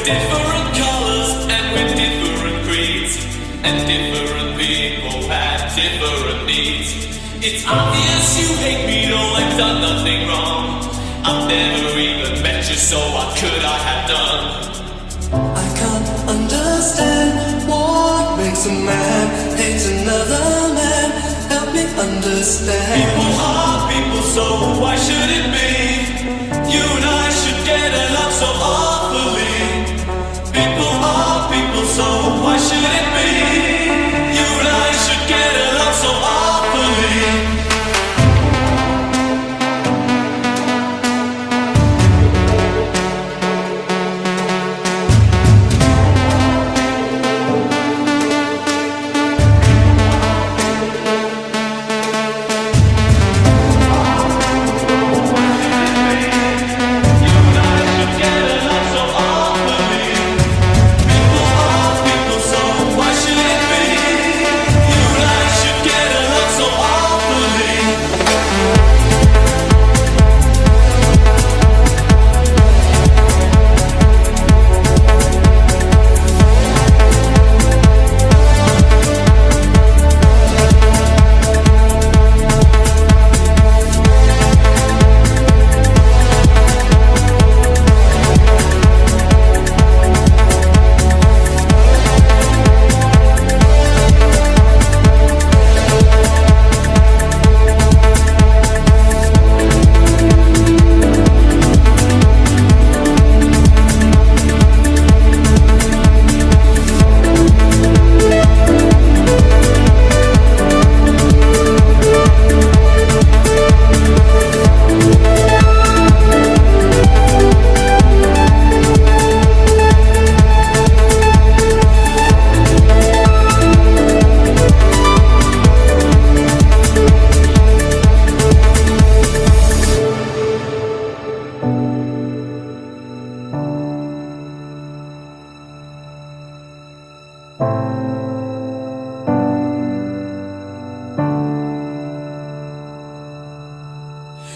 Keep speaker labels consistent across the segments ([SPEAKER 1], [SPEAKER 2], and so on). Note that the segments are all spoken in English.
[SPEAKER 1] different colors and with different creeds, and different people have different needs. It's obvious you hate me, though I've done nothing wrong. I've never even met you, so what could I have done?
[SPEAKER 2] I can't understand what makes a man hate another man. Help me understand.
[SPEAKER 1] People are people, so why should it be? You and I should get along so awfully. People are people, so why should it be? You and I should get along so awfully.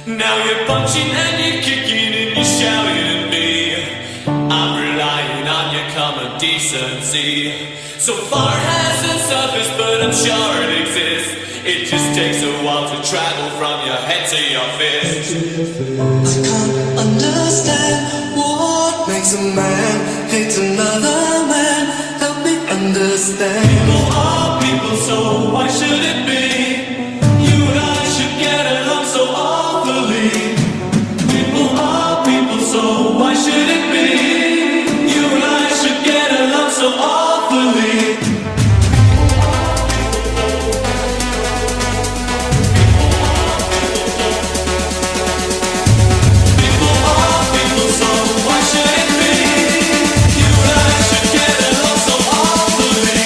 [SPEAKER 1] Now you're punching and you're kicking and you're shouting at me. I'm relying on your common decency. So far it hasn't surfaced, but I'm sure it exists. It just takes a while to travel from your head to your fist.
[SPEAKER 2] I can't understand what makes a man hate another man. Help me understand.
[SPEAKER 1] People are people, so why should it be? You and I should get along so awfully. People are people, so why should it be? You and I should get along so awfully. People are people, so why should it be? You and I should get along so awfully.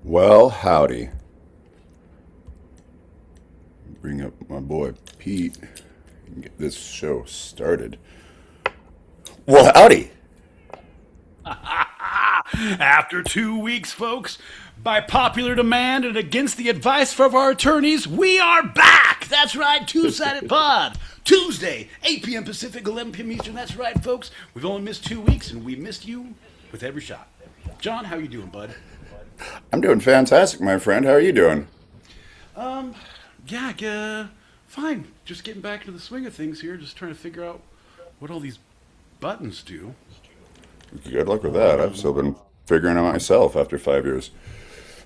[SPEAKER 3] Well, howdy. Bring up my boy Pete and get this show started. Well, howdy.
[SPEAKER 4] After 2 weeks, folks, by popular demand and against the advice of our attorneys, we are back. That's right, Two-Sided Pod. Tuesday, 8 p.m. Pacific, 11 p.m. Eastern. That's right, folks. We've only missed 2 weeks, and we missed you with every shot. John, how you doing, bud?
[SPEAKER 3] I'm doing fantastic, my friend. How are you doing?
[SPEAKER 4] Fine. Just getting back into the swing of things here. Just trying to figure out what all these buttons do.
[SPEAKER 3] Good luck with that. I've still been figuring it out myself after 5 years.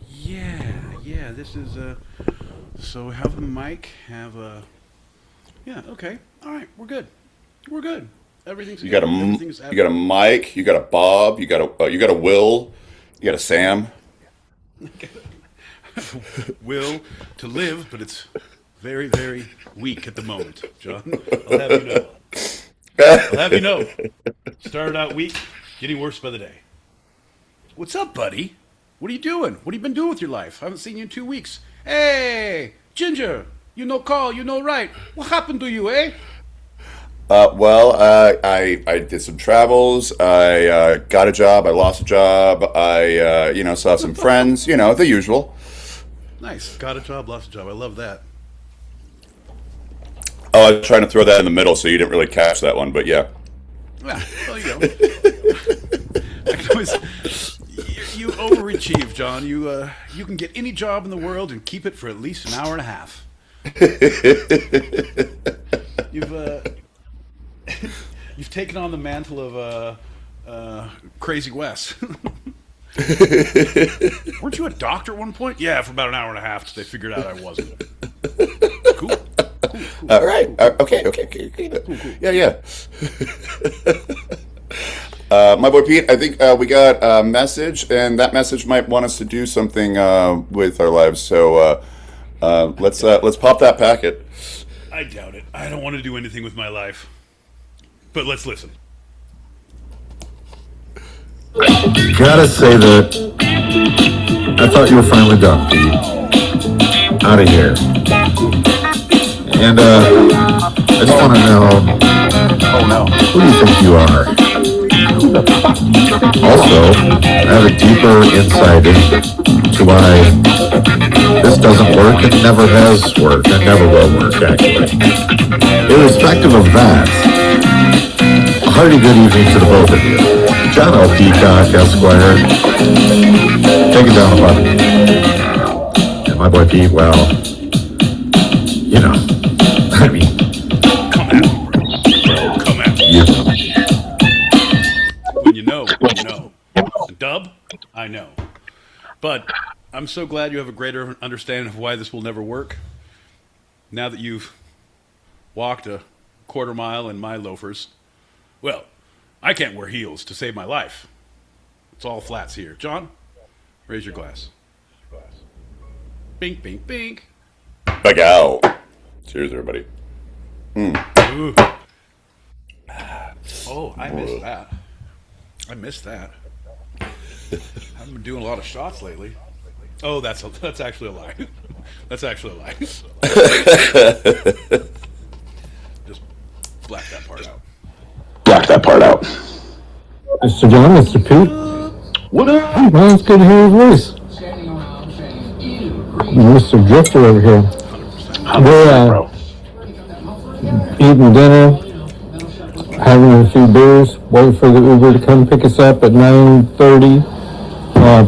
[SPEAKER 4] Yeah. This is so have the mic, okay. All right, we're good. Everything's
[SPEAKER 3] You got a
[SPEAKER 4] everything's
[SPEAKER 3] you got a Mike. You got a Bob. You got a Will. You got a Sam.
[SPEAKER 4] will to live, but it's very, very weak at the moment, John. I'll have you know. Started out weak, getting worse by the day. What's up, buddy? What are you doing? What have you been doing with your life? I haven't seen you in 2 weeks. Hey, Ginger, you know call, you know right. What happened to you, eh?
[SPEAKER 3] I did some travels. I got a job. I lost a job. I saw some friends. The usual.
[SPEAKER 4] Nice. Got a job, lost a job. I love that.
[SPEAKER 3] Oh, I was trying to throw that in the middle, so you didn't really catch that one. But yeah.
[SPEAKER 4] Yeah, well, you overachieve, John. You can get any job in the world and keep it for at least an hour and a half. You've taken on the mantle of Crazy Wes. Weren't you a doctor at one point? Yeah, for about an hour and a half till they figured out I wasn't. Cool.
[SPEAKER 3] All right. Okay.
[SPEAKER 4] Cool.
[SPEAKER 3] Yeah. My boy Pete, I think we got a message, and that message might want us to do something with our lives. So let's pop that packet.
[SPEAKER 4] I doubt it. I don't want to do anything with my life. But let's listen.
[SPEAKER 5] Gotta say that I thought you were finally done, Pete. Out of here. And I just want to know, who do you think you are? Also, I have a deeper insight into why this doesn't work. It never has worked. It never will work, actually. Irrespective of that, a hearty good evening to the both of you. John L. Peacock, Esquire. Take it down a button. And my boy Pete, well, I mean,
[SPEAKER 4] Come at me, bro. Come at me.
[SPEAKER 5] you.
[SPEAKER 4] When you know. Dub, I know. But I'm so glad you have a greater understanding of why this will never work. Now that you've walked a quarter mile in my loafers. Well, I can't wear heels to save my life. It's all flats here. John, raise your glass. Bink, bink, bink.
[SPEAKER 3] Back out. Cheers, everybody.
[SPEAKER 4] Ooh. Oh, I missed that. I've been doing a lot of shots lately. Oh, that's actually a lie. That's actually a lie. Just black that part out.
[SPEAKER 5] Mr. John, Mr. Pete. What up? Hey, man, it's good to hear your voice. Mr. Drifter over here. We're eating dinner, having a few beers, waiting for the Uber to come pick us up at 9:30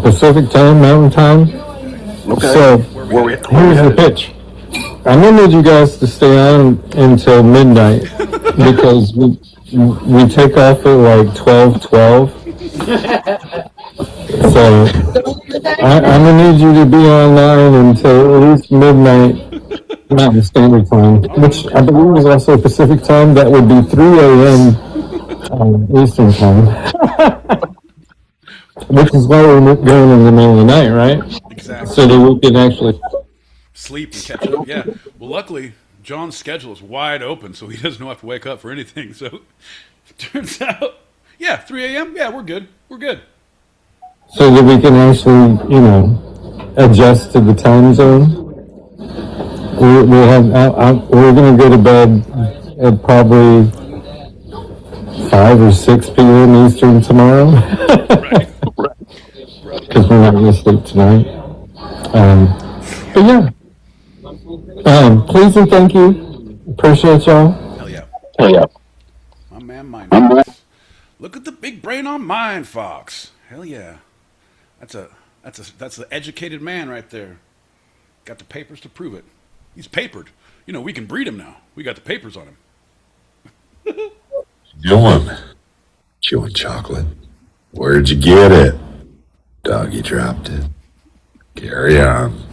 [SPEAKER 5] Pacific time, Mountain Time.
[SPEAKER 6] Okay.
[SPEAKER 5] So, here's the pitch. I need you guys to stay on until midnight because we take off at like 12:12. So I'm gonna need you to be online until at least midnight Mountain Standard Time, which I believe is also Pacific Time. That would be 3 a.m. Eastern Time. Which is why we're going in the middle of the night, right?
[SPEAKER 4] Exactly.
[SPEAKER 5] So that we can actually
[SPEAKER 4] Sleep and catch up. Yeah. Well, luckily, John's schedule is wide open, so he doesn't have to wake up for anything. So it turns out, 3 a.m. Yeah, we're good.
[SPEAKER 5] so that we can actually, adjust to the time zone. We're going to go to bed at probably 5 or 6 p.m. Eastern tomorrow.
[SPEAKER 4] Right.
[SPEAKER 5] Because we're not going to sleep tonight. But yeah. Please and thank you. Appreciate y'all.
[SPEAKER 4] Hell yeah.
[SPEAKER 5] Oh, yeah.
[SPEAKER 4] My man, Mind Fox. Look at the big brain on Mind Fox. Hell yeah. That's the educated man right there. Got the papers to prove it. He's papered. You know, we can breed him now. We got the papers on him.
[SPEAKER 5] Chewing chocolate. Where'd you get it? Doggy dropped it. Carry on.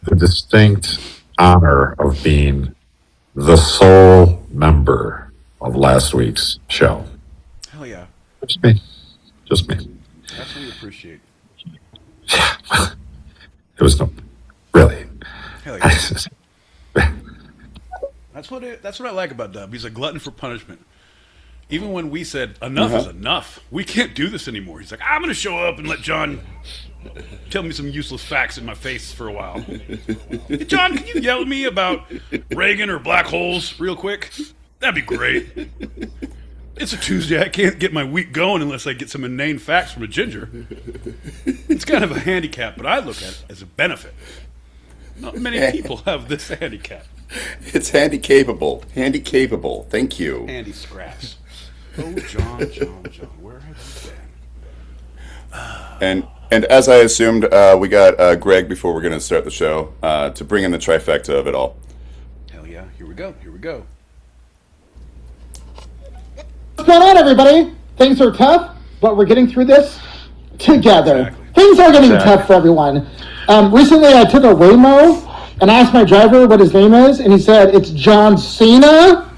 [SPEAKER 5] The distinct honor of being the sole member of last week's show.
[SPEAKER 4] Hell yeah.
[SPEAKER 5] Just me. Just me.
[SPEAKER 4] That's what we appreciate.
[SPEAKER 5] It was no, really.
[SPEAKER 4] Hell yeah. That's what I like about Dub. He's a glutton for punishment. Even when we said enough is enough, we can't do this anymore. He's like, I'm going to show up and let John tell me some useless facts in my face for a while. Hey, John, can you yell at me about Reagan or black holes real quick? That'd be great. It's a Tuesday. I can't get my week going unless I get some inane facts from a ginger. It's kind of a handicap, but I look at it as a benefit. Not many people have this handicap.
[SPEAKER 3] It's handy-capable. Handy-capable. Thank you.
[SPEAKER 4] Andy Scraps. Oh, John, where have you been?
[SPEAKER 3] And as I assumed, we got Greg before we're going to start the show to bring in the trifecta of it all.
[SPEAKER 4] Hell yeah. Here we go.
[SPEAKER 6] What's going on, everybody? Things are tough, but we're getting through this together.
[SPEAKER 4] Exactly.
[SPEAKER 6] Things are getting tough for everyone. Recently, I took a Waymo and asked my driver what his name is, and he said, it's John Cena.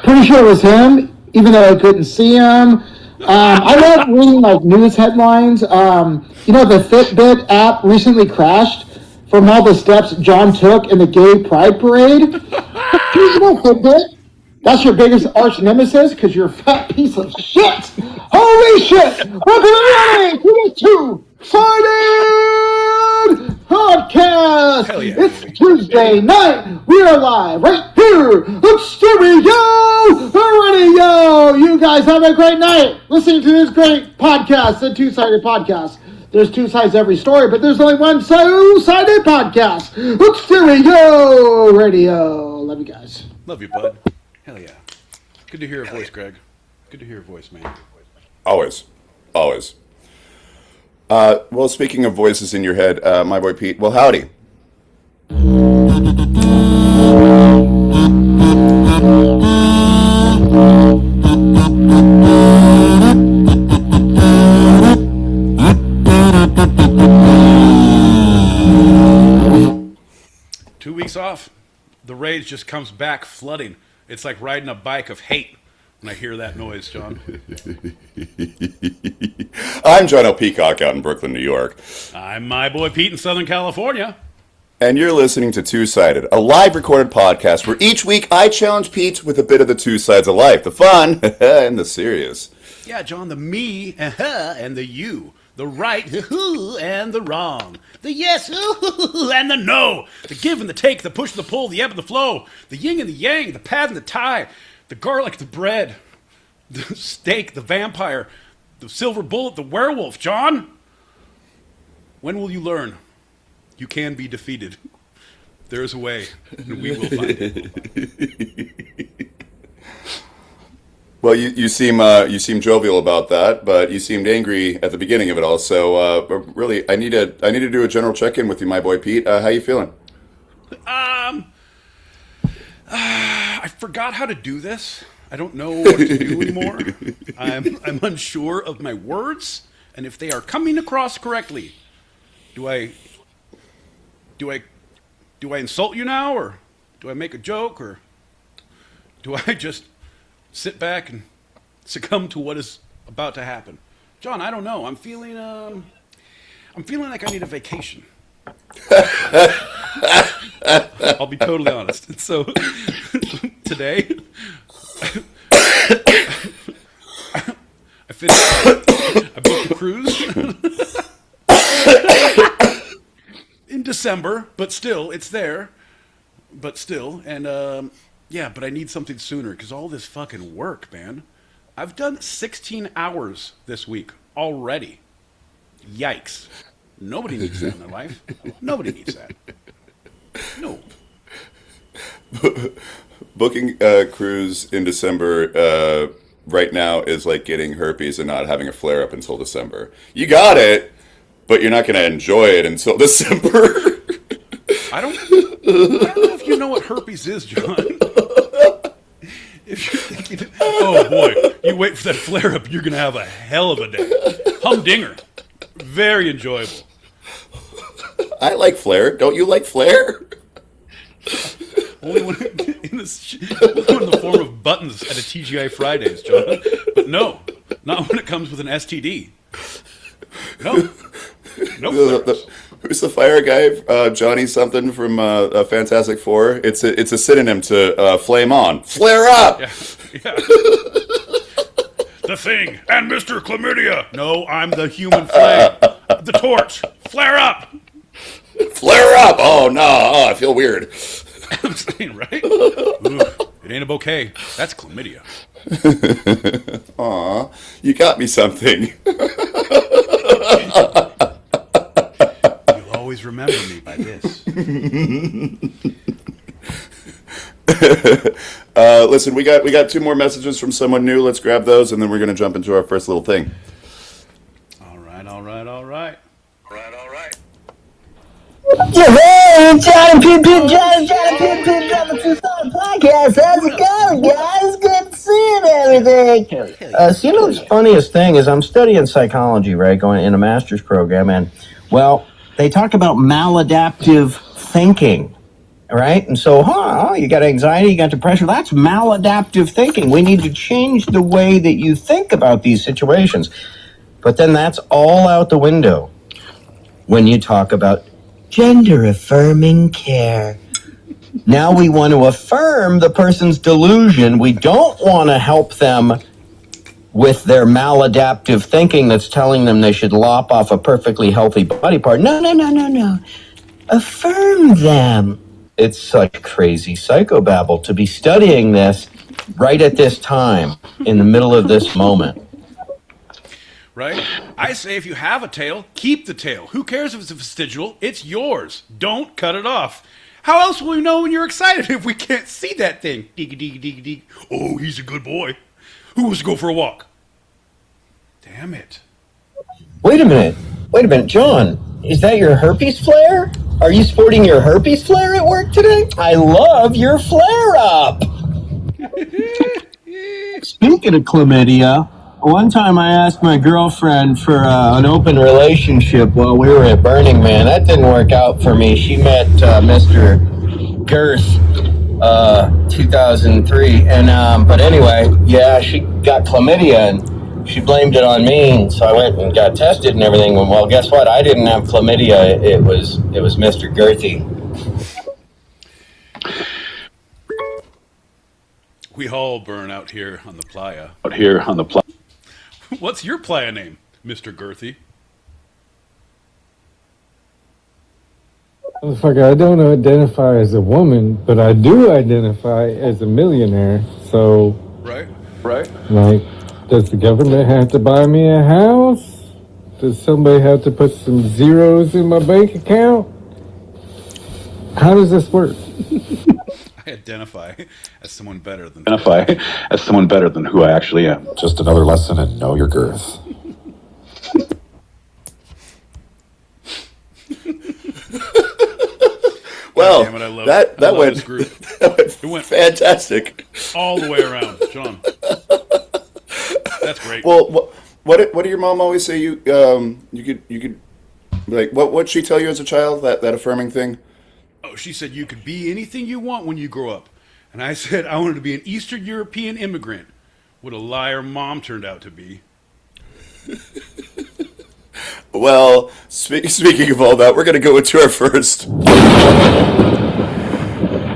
[SPEAKER 6] Pretty sure it was him, even though I couldn't see him. I love reading news headlines. The Fitbit app recently crashed from all the steps John took in the gay pride parade. You know Fitbit? That's your biggest arch nemesis because you're a fat piece of shit. Holy shit! Welcome everybody to the Two-Sided Podcast.
[SPEAKER 4] Hell yeah,
[SPEAKER 6] It's
[SPEAKER 4] baby.
[SPEAKER 6] Tuesday night. We are live right here at Stereo Radio. You guys have a great night listening to this great podcast, the Two-Sided Podcast. There's two sides to every story, but there's only one two-sided podcast. It's Stereo Radio. Love you guys.
[SPEAKER 4] Love you, bud. Hell yeah. Good to hear your voice, Greg. Good to hear your voice, man.
[SPEAKER 3] Always. Well, speaking of voices in your head, my boy Pete, well, howdy.
[SPEAKER 4] 2 weeks off, the rage just comes back flooding. It's like riding a bike of hate when I hear that noise, John.
[SPEAKER 3] I'm John L. Peacock out in Brooklyn, New York.
[SPEAKER 4] I'm my boy Pete in Southern California.
[SPEAKER 3] And you're listening to Two-Sided, a live recorded podcast where each week I challenge Pete with a bit of the two sides of life, the fun and the serious.
[SPEAKER 4] Yeah, John, the me and the you. The right and the wrong. The yes and the no. The give and the take, the push and the pull, the ebb and the flow. The yin and the yang, the pad and the tie. The garlic, the bread. The steak, the vampire. The silver bullet, the werewolf. John, when will you learn? You can be defeated. There is a way, and we will find it.
[SPEAKER 3] Well, you seem jovial about that, but you seemed angry at the beginning of it all. So really, I need to do a general check-in with you, my boy Pete. How you feeling?
[SPEAKER 4] I forgot how to do this. I don't know what to do anymore. I'm unsure of my words and if they are coming across correctly. Do I insult you now, or do I make a joke, or do I just sit back and succumb to what is about to happen? John, I don't know. I'm feeling like I need a vacation. I'll be totally honest. And so today I finished I booked a cruise in December, but still, it's there. But still, and yeah, but I need something sooner because all this fucking work, man. I've done 16 hours this week already. Yikes. Nobody needs that in their life. Nobody needs that. No.
[SPEAKER 3] Booking a cruise in December right now is like getting herpes and not having a flare up until December. You got it, but you're not going to enjoy it until December.
[SPEAKER 4] I don't know if you know what herpes is, John. If you're thinking, oh boy, you wait for that flare up, you're going to have a hell of a day. Humdinger. Very enjoyable.
[SPEAKER 3] I like flare. Don't you like flare?
[SPEAKER 4] Only when in the form of buttons at a TGI Fridays, John. But no, not when it comes with an STD. No. No flares.
[SPEAKER 3] Who's the fire guy? Johnny something from Fantastic Four. It's a synonym to flame on. Flare up!
[SPEAKER 4] Yeah. The Thing and Mr. Chlamydia. No, I'm the human flame. The torch. Flare up!
[SPEAKER 3] Flare up! Oh, no. Oh, I feel weird.
[SPEAKER 4] I'm saying, right? Ooh, it ain't a bouquet. That's chlamydia.
[SPEAKER 3] Aw, you got me something.
[SPEAKER 4] You'll always remember me by this.
[SPEAKER 3] Listen, we got two more messages from someone new. Let's grab those, and then we're gonna jump into our first little thing.
[SPEAKER 4] All right.
[SPEAKER 7] Yeah, Johnny Pip, Johnny Pip, Drama Tucson podcast. How's it going, guys? Good to see and everything. So, you know, the funniest thing is I'm studying psychology, right, going in a master's program, and, well, they talk about maladaptive thinking, right? And so, you got anxiety, you got depression. That's maladaptive thinking. We need to change the way that you think about these situations. But then that's all out the window when you talk about gender-affirming care. Now we want to affirm the person's delusion. We don't want to help them with their maladaptive thinking that's telling them they should lop off a perfectly healthy body part. No. Affirm them. It's such crazy psychobabble to be studying this right at this time, in the middle of this moment.
[SPEAKER 4] Right? I say if you have a tail, keep the tail. Who cares if it's a vestigial? It's yours. Don't cut it off. How else will we know when you're excited if we can't see that thing? Dig. Oh, he's a good boy. Who wants to go for a walk? Damn it.
[SPEAKER 7] Wait a minute, John. Is that your herpes flare? Are you sporting your herpes flare at work today? I love your flare up. Speaking of chlamydia, one time I asked my girlfriend for an open relationship while we were at Burning Man. That didn't work out for me. She met Mr. Girth, 2003. And, but anyway, yeah, she got chlamydia and she blamed it on me. So I went and got tested and everything. Well, guess what? I didn't have chlamydia. It was Mr. Girthy.
[SPEAKER 4] We all burn out here on the playa. What's your playa name, Mr. Girthy?
[SPEAKER 8] Motherfucker, I don't identify as a woman, but I do identify as a millionaire. So,
[SPEAKER 4] Right.
[SPEAKER 8] like, does the government have to buy me a house? Does somebody have to put some zeros in my bank account? How does this work?
[SPEAKER 4] I identify as someone better than
[SPEAKER 5] Who I actually am. Just another lesson in know your girth.
[SPEAKER 3] Well,
[SPEAKER 4] damn it, I love
[SPEAKER 3] that
[SPEAKER 4] this
[SPEAKER 3] went
[SPEAKER 4] group.
[SPEAKER 3] that went fantastic.
[SPEAKER 4] All the way around, John. That's great.
[SPEAKER 3] Well, what did your mom always say? You could like what'd she tell you as a child? That affirming thing.
[SPEAKER 4] Oh, she said you could be anything you want when you grow up. And I said I wanted to be an Eastern European immigrant. What a liar mom turned out to be.
[SPEAKER 3] Well, speaking of all that, we're going to go into our first.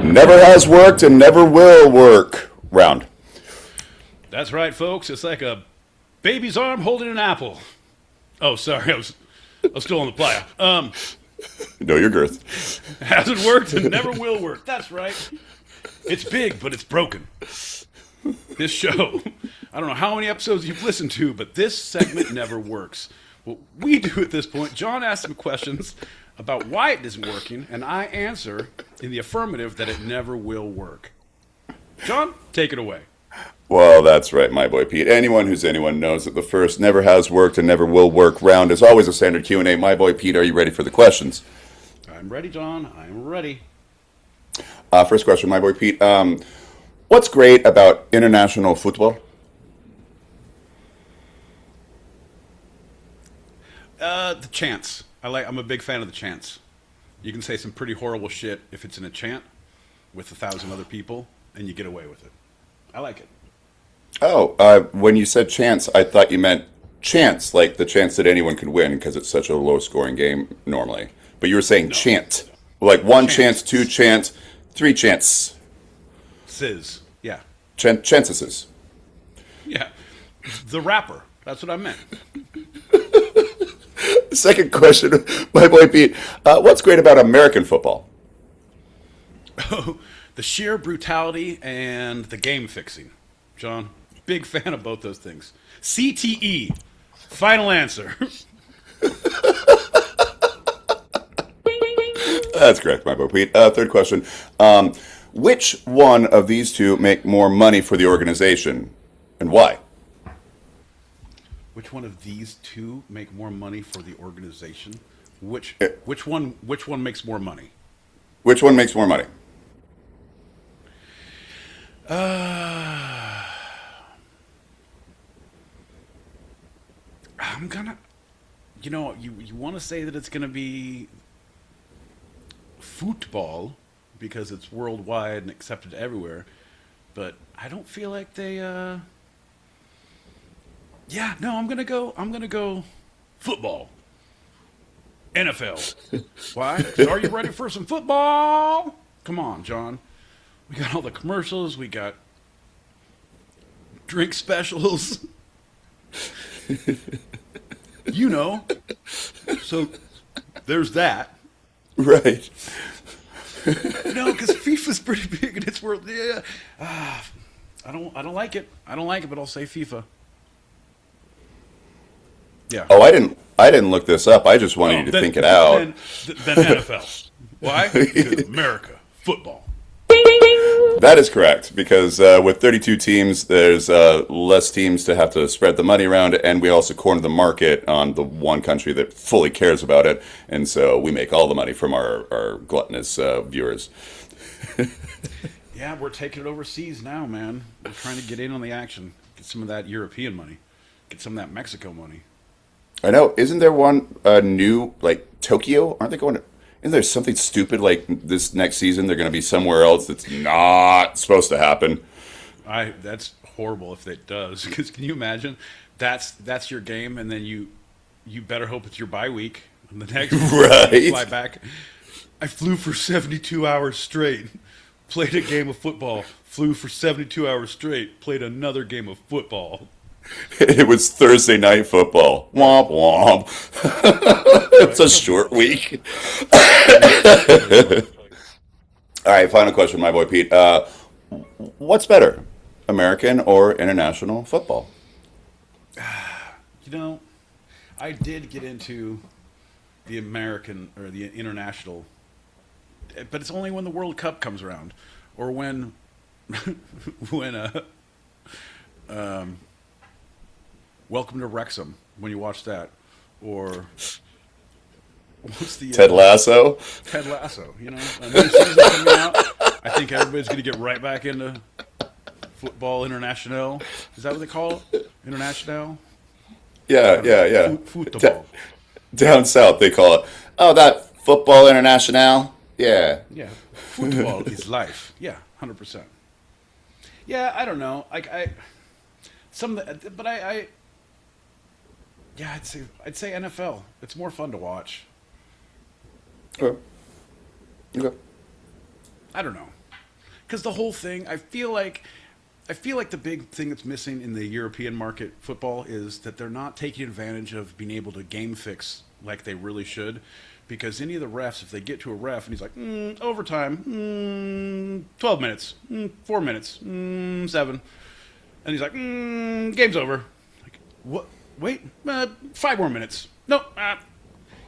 [SPEAKER 3] Never has worked and never will work round.
[SPEAKER 4] That's right, folks. It's like a Baby's arm holding an apple. Oh, sorry, I was still on the playa.
[SPEAKER 3] Know your girth.
[SPEAKER 4] Hasn't worked and never will work. That's right. It's big, but it's broken. This show, I don't know how many episodes you've listened to, but this segment never works. What we do at this point, John asks some questions about why it isn't working, and I answer in the affirmative that it never will work. John, take it away.
[SPEAKER 3] Well, that's right, my boy Pete. Anyone who's anyone knows that the first never has worked and never will work round is always a standard Q&A. My boy Pete, are you ready for the questions?
[SPEAKER 4] I'm ready, John. I'm ready.
[SPEAKER 3] First question, my boy Pete. What's great about international football?
[SPEAKER 4] The chants. I'm a big fan of the chants. You can say some pretty horrible shit if it's in a chant with 1,000 other people, and you get away with it. I like it.
[SPEAKER 3] Oh, when you said chance, I thought you meant chance, like the chance that anyone could win because it's such a low-scoring game normally. But you were saying chant. Like one chance, two chance, three chance.
[SPEAKER 4] Sizz. Yeah.
[SPEAKER 3] Chances.
[SPEAKER 4] Yeah. The rapper. That's what I meant.
[SPEAKER 3] Second question, my boy Pete. What's great about American football?
[SPEAKER 4] Oh, the sheer brutality and the game fixing. John, big fan of both those things. CTE. Final answer.
[SPEAKER 3] That's correct, my boy Pete. Third question. Which one of these two make more money for the organization, and why?
[SPEAKER 4] Which one of these two make more money for the organization? Which one makes more money?
[SPEAKER 3] Which one makes more money?
[SPEAKER 4] I'm gonna, you want to say that it's gonna be football because it's worldwide and accepted everywhere, but I don't feel like they. Yeah, no, I'm gonna go football. NFL. Why? 'Cause are you ready for some football? Come on, John. We got all the commercials. We got drink specials. So there's that.
[SPEAKER 3] Right.
[SPEAKER 4] No, because FIFA's pretty big in its world. Yeah. I don't like it. I don't like it, but I'll say FIFA. Yeah.
[SPEAKER 3] Oh, I didn't look this up. I just wanted you to think it out.
[SPEAKER 4] Then NFL. Why? Because America. Football.
[SPEAKER 3] That is correct, because with 32 teams, there's less teams to have to spread the money around, and we also corner the market on the one country that fully cares about it, and so we make all the money from our gluttonous viewers.
[SPEAKER 4] Yeah, we're taking it overseas now, man. We're trying to get in on the action. Get some of that European money. Get some of that Mexico money.
[SPEAKER 3] I know. Isn't there one new, like, Tokyo? Aren't they going to... Isn't there something stupid like this next season? They're going to be somewhere else that's not supposed to happen.
[SPEAKER 4] That's horrible if it does. Because can you imagine? That's your game, and then you better hope it's your bye week. And the next
[SPEAKER 3] right.
[SPEAKER 4] You fly back. I flew for 72 hours straight. Played a game of football. Flew for 72 hours straight. Played another game of football.
[SPEAKER 3] It was Thursday night football. Womp womp. It's a short week. All right, final question, my boy Pete. What's better, American or international football?
[SPEAKER 4] I did get into the American or the international, but it's only when the World Cup comes around, or when Welcome to Wrexham, when you watch that, or what's the
[SPEAKER 3] Ted Lasso?
[SPEAKER 4] Ted Lasso, a new season coming out. I think everybody's going to get right back into football international. Is that what they call it? International?
[SPEAKER 3] Yeah.
[SPEAKER 4] Football.
[SPEAKER 3] Down south they call it. Oh, that football international. Yeah.
[SPEAKER 4] Yeah. Football is life. Yeah, 100%. Yeah, I don't know. Yeah, I'd say NFL. It's more fun to watch.
[SPEAKER 3] Okay.
[SPEAKER 4] I don't know, because the whole thing. I feel like I feel like the big thing that's missing in the European market football is that they're not taking advantage of being able to game fix like they really should. Because any of the refs, if they get to a ref and he's like, overtime, 12 minutes, 4 minutes, 7. And he's like, game's over. Like, what? Wait, 5 more minutes. No,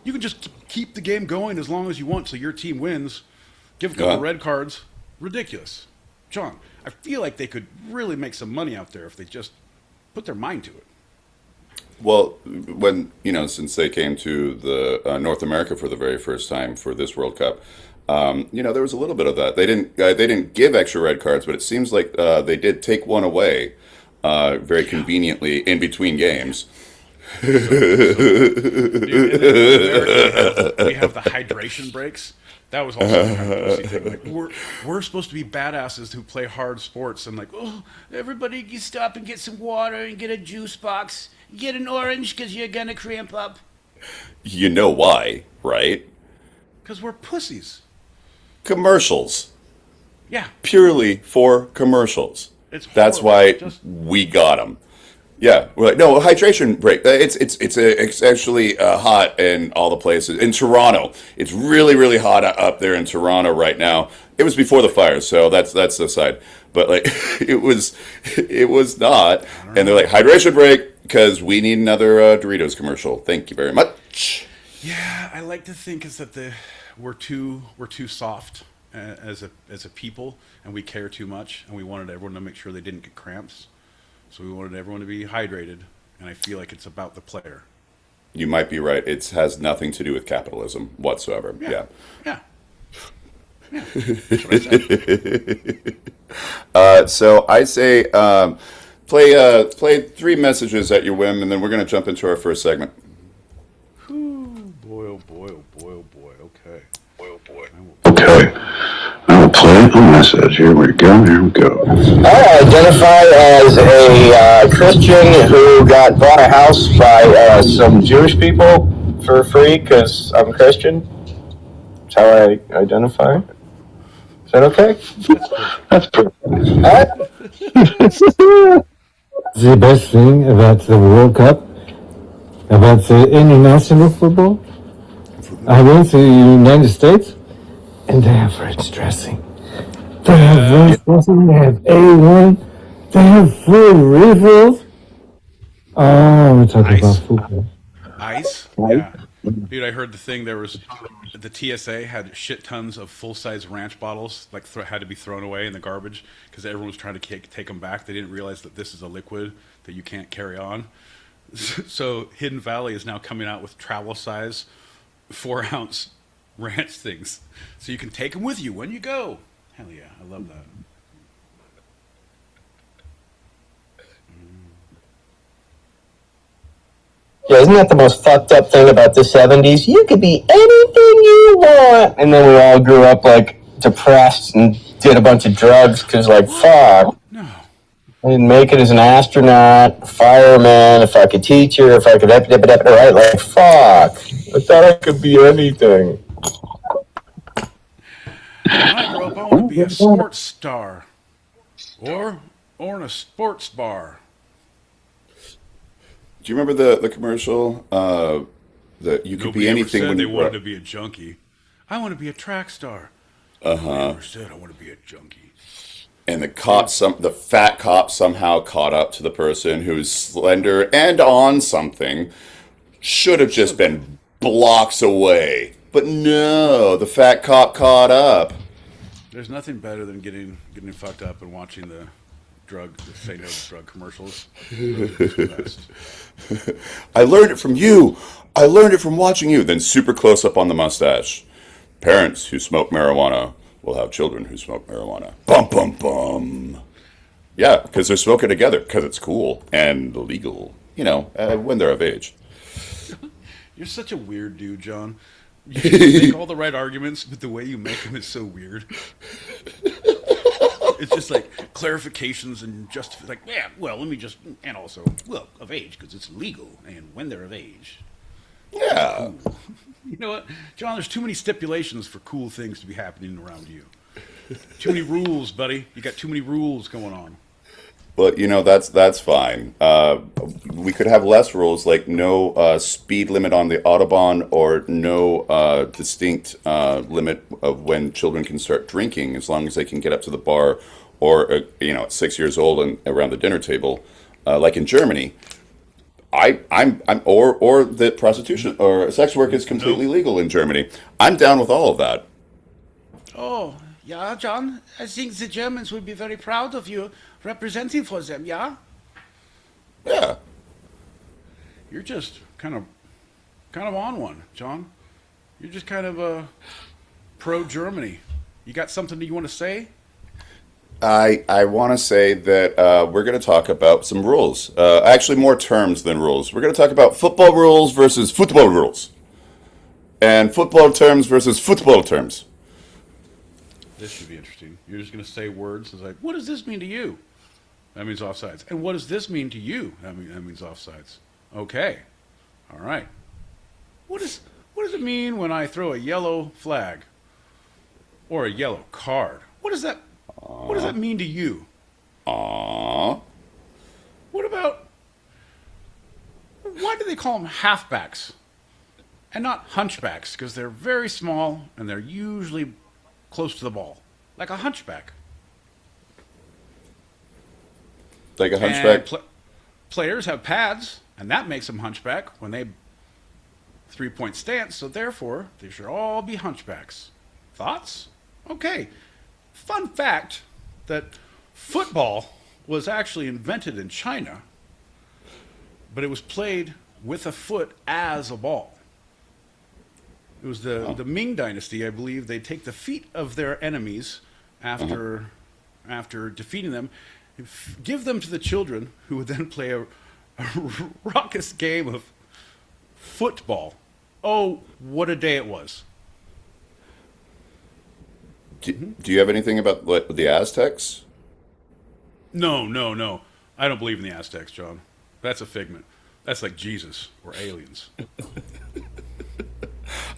[SPEAKER 4] you can just keep the game going as long as you want so your team wins. Give a couple red cards. Ridiculous. John, I feel like they could really make some money out there if they just put their mind to it.
[SPEAKER 3] Well, when since they came to the North America for the very first time for this World Cup, there was a little bit of that. They didn't give extra red cards, but it seems like they did take one away very conveniently in between games.
[SPEAKER 4] Dude, we have the hydration breaks. That was also a kind of pussy thing. Like, we're supposed to be badasses who play hard sports, and like, oh, everybody, you stop and get some water and get a juice box. Get an orange because you're gonna cramp up.
[SPEAKER 3] You know why, right?
[SPEAKER 4] Because we're pussies.
[SPEAKER 3] Commercials.
[SPEAKER 4] Yeah.
[SPEAKER 3] Purely for commercials. That's why we got them. Yeah, we're like, no, hydration break. It's actually hot in all the places. In Toronto, it's really, really hot up there in Toronto right now. It was before the fire, so that's the side. But like, it was not. And they're like, hydration break because we need another Doritos commercial. Thank you very much.
[SPEAKER 4] Yeah, I like to think is that we're too soft as a people, and we care too much, and we wanted everyone to make sure they didn't get cramps. So we wanted everyone to be hydrated, and I feel like it's about the player.
[SPEAKER 3] You might be right. It has nothing to do with capitalism whatsoever. Yeah. That's what I said. So I say play 3 messages at your whim, and then we're going to jump into our first segment.
[SPEAKER 4] Ooh, boy, oh boy, oh boy, oh boy. Okay. Boy, oh boy.
[SPEAKER 9] Okay. I'll play the message. Here we go.
[SPEAKER 7] I identify as a Christian who got bought a house by some Jewish people for free because I'm Christian. That's how I identify. Is that okay?
[SPEAKER 9] That's perfect.
[SPEAKER 8] The best thing about the World Cup, about the international football, I went to the United States, and they have French dressing. They have French dressing, they have A1, they have food refills. Oh, we're talking about football.
[SPEAKER 4] Ice? Yeah. Dude, I heard the thing, the TSA had shit tons of full-size ranch bottles, like had to be thrown away in the garbage because everyone was trying to take them back. They didn't realize that this is a liquid that you can't carry on. So Hidden Valley is now coming out with travel-size 4-ounce ranch things. So you can take them with you when you go. Hell yeah, I love that.
[SPEAKER 7] Yeah, isn't that the most fucked up thing about the 70s? You could be anything you want. And then we all grew up, like, depressed and did a bunch of drugs because, like, fuck.
[SPEAKER 4] No.
[SPEAKER 7] I didn't make it as an astronaut, fireman, if I could teacher, if I could right? Like, fuck. I thought I could be anything.
[SPEAKER 4] When I grow up, I want to be a sports star. Or in a sports bar.
[SPEAKER 3] Do you remember the commercial that you could
[SPEAKER 4] Nobody
[SPEAKER 3] be
[SPEAKER 4] ever
[SPEAKER 3] anything
[SPEAKER 4] said
[SPEAKER 3] when
[SPEAKER 4] they
[SPEAKER 3] you
[SPEAKER 4] wanted to be a junkie. I want to be a track star. Nobody ever said I want to be a junkie.
[SPEAKER 3] And the fat cop somehow caught up to the person who's slender and on something. Should have just been blocks away. But no, the fat cop caught up.
[SPEAKER 4] There's nothing better than getting fucked up and watching the say no to drug commercials.
[SPEAKER 3] I learned it from you. I learned it from watching you. Then super close up on the mustache. Parents who smoke marijuana will have children who smoke marijuana. Bum, bum, bum. Yeah, because they're smoking together because it's cool and legal, when they're of age.
[SPEAKER 4] You're such a weird dude, John. You make all the right arguments, but the way you make them is so weird. It's just like clarifications and just like, yeah, well, let me just, and also, well, of age, because it's legal, and when they're of age.
[SPEAKER 3] Yeah.
[SPEAKER 4] Cool. You know what, John, there's too many stipulations for cool things to be happening around you. Too many rules, buddy. You got too many rules going on.
[SPEAKER 3] But that's fine. We could have less rules, like no speed limit on the autobahn, or no distinct limit of when children can start drinking, as long as they can get up to the bar, or at 6 years old and around the dinner table, like in Germany. Or that prostitution or sex work is completely legal in Germany. I'm down with all of that.
[SPEAKER 4] Oh, yeah, John. I think the Germans would be very proud of you representing for them, yeah?
[SPEAKER 3] Yeah.
[SPEAKER 4] You're just kind of on one, John. You're just kind of pro Germany. You got something that you want to say?
[SPEAKER 3] I want to say that we're going to talk about some rules. Actually, more terms than rules. We're going to talk about football rules versus football rules, and football terms versus football terms.
[SPEAKER 4] This should be interesting. You're just going to say words. It's like, what does this mean to you? That means offsides. And what does this mean to you? That means offsides. Okay. All right. What does it mean when I throw a yellow flag or a yellow card? What does that mean to you?
[SPEAKER 3] Aww.
[SPEAKER 4] What about, why do they call them halfbacks and not hunchbacks? Because they're very small and they're usually close to the ball, like a hunchback.
[SPEAKER 3] Like a hunchback.
[SPEAKER 4] Players have pads, and that makes them hunchback when they 3-point stance. So therefore, they should all be hunchbacks. Thoughts? Okay. Fun fact that football was actually invented in China, but it was played with a foot as a ball. It was the Ming Dynasty, I believe. They take the feet of their enemies after defeating them, give them to the children, who would then play a raucous game of football. Oh, what a day it was.
[SPEAKER 3] Do you have anything about the Aztecs?
[SPEAKER 4] No. I don't believe in the Aztecs, John. That's a figment. That's like Jesus or aliens.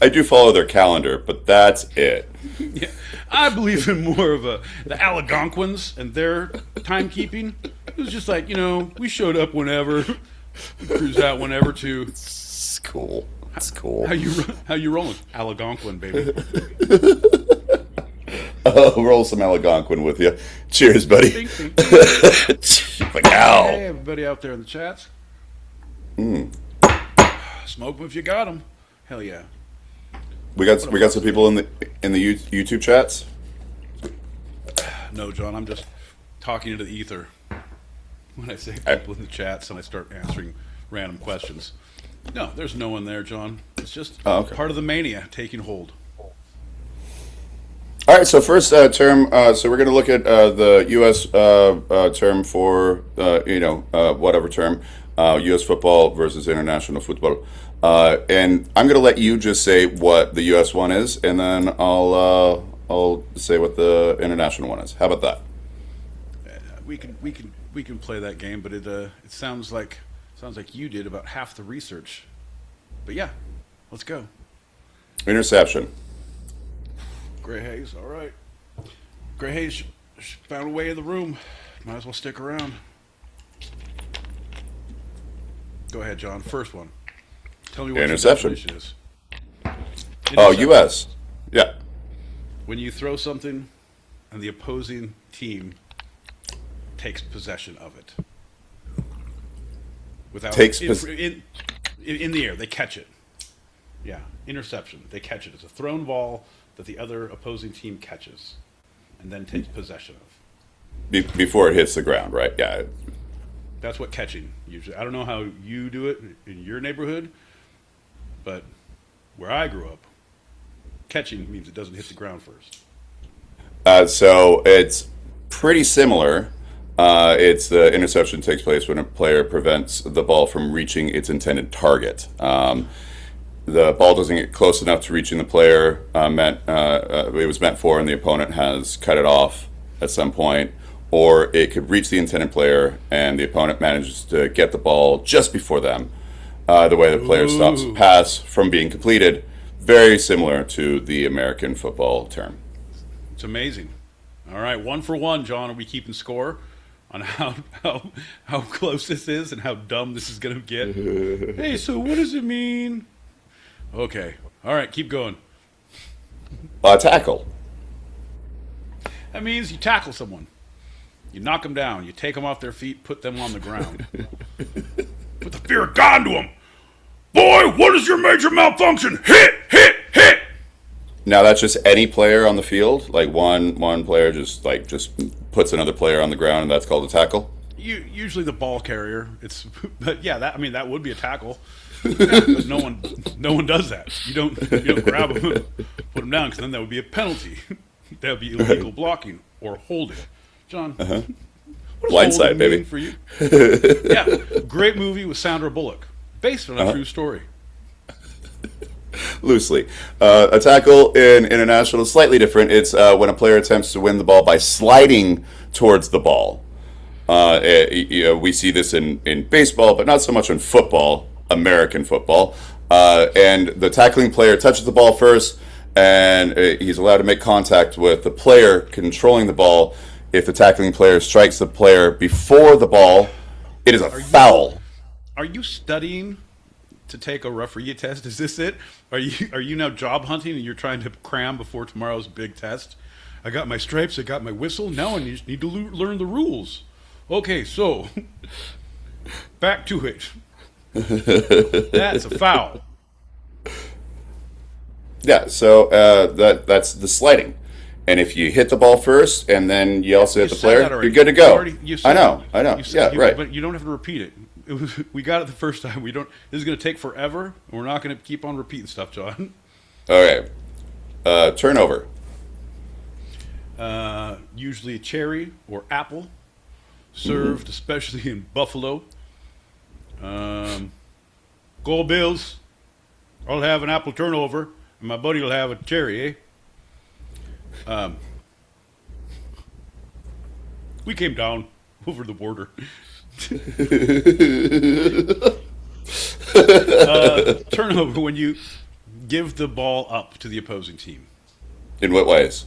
[SPEAKER 3] I do follow their calendar, but that's it.
[SPEAKER 4] Yeah, I believe in more of the Algonquins and their timekeeping. It was just like, we showed up whenever, we cruise out whenever to.
[SPEAKER 3] It's cool. It's cool.
[SPEAKER 4] How you rolling? Algonquin, baby.
[SPEAKER 3] I'll roll some Algonquin with you. Cheers, buddy.
[SPEAKER 4] Bing.
[SPEAKER 3] Like, ow.
[SPEAKER 4] Hey, everybody out there in the chats. Smoke them if you got them. Hell yeah.
[SPEAKER 3] We got some people in the YouTube chats.
[SPEAKER 4] No, John, I'm just talking into the ether when I say people in the chats and I start answering random questions. No, there's no one there, John. It's just part of the mania taking hold.
[SPEAKER 3] All right, so first term. So we're going to look at the U.S. Term for whatever term, U.S. football versus international football. And I'm going to let you just say what the U.S. one is, and then I'll say what the international one is. How about that?
[SPEAKER 4] We can play that game, but it sounds like you did about half the research. But yeah, let's go.
[SPEAKER 3] Interception.
[SPEAKER 4] Gray Hayes, all right. Gray Hayes found a way in the room. Might as well stick around. Go ahead, John. First one. Tell me what
[SPEAKER 3] interception.
[SPEAKER 4] Your definition is.
[SPEAKER 3] Oh, U.S. Yeah.
[SPEAKER 4] When you throw something and the opposing team takes possession of it. Without in the air, they catch it. Yeah, interception. They catch it. It's a thrown ball that the other opposing team catches and then takes possession of.
[SPEAKER 3] Before it hits the ground, right? Yeah.
[SPEAKER 4] That's what catching usually. I don't know how you do it in your neighborhood, but where I grew up, catching means it doesn't hit the ground first.
[SPEAKER 3] So it's pretty similar. It's the interception takes place when a player prevents the ball from reaching its intended target. The ball doesn't get close enough to reaching the player it was meant for, and the opponent has cut it off at some point, or it could reach the intended player and the opponent manages to get the ball just before them. The way the player stops a pass from being completed, very similar to the American football term.
[SPEAKER 4] It's amazing. All right, 1 for 1, John. Are we keeping score on how close this is and how dumb this is going to get. Hey, so what does it mean? Okay. All right, keep going.
[SPEAKER 3] Tackle.
[SPEAKER 4] That means you tackle someone. You knock them down. You take them off their feet, put them on the ground. Put the fear of God into them. Boy, what is your major malfunction? Hit, hit, hit.
[SPEAKER 3] Now that's just any player on the field. Like one player just puts another player on the ground, and that's called a tackle.
[SPEAKER 4] Usually the ball carrier. But yeah, that would be a tackle. But no one does that. You don't grab them, and put them down, because then that would be a penalty. That would be illegal blocking or holding. John, what does
[SPEAKER 3] Blindside,
[SPEAKER 4] holding
[SPEAKER 3] baby.
[SPEAKER 4] mean for you? Yeah, great movie with Sandra Bullock, based on a true story.
[SPEAKER 3] Loosely. A tackle in international is slightly different. It's when a player attempts to win the ball by sliding towards the ball. We see this in baseball, but not so much in football, American football. And the tackling player touches the ball first, and he's allowed to make contact with the player controlling the ball. If the tackling player strikes the player before the ball, it is a foul.
[SPEAKER 4] Are you studying to take a referee test? Is this it? Are you now job hunting and you're trying to cram before tomorrow's big test? I got my stripes, I got my whistle, now I need to learn the rules. Okay, so back to it. That's a foul.
[SPEAKER 3] Yeah, so that's the sliding. And if you hit the ball first and then you also hit the player, you're good to go. I know. Right.
[SPEAKER 4] But you don't have to repeat it. We got it the first time. This is going to take forever, and we're not going to keep on repeating stuff, John.
[SPEAKER 3] All right. Turnover.
[SPEAKER 4] Usually a cherry or apple, served especially in Buffalo. Go Bills. I'll have an apple turnover, and my buddy will have a cherry, eh? We came down over the border. Turnover when you give the ball up to the opposing team.
[SPEAKER 3] In what ways?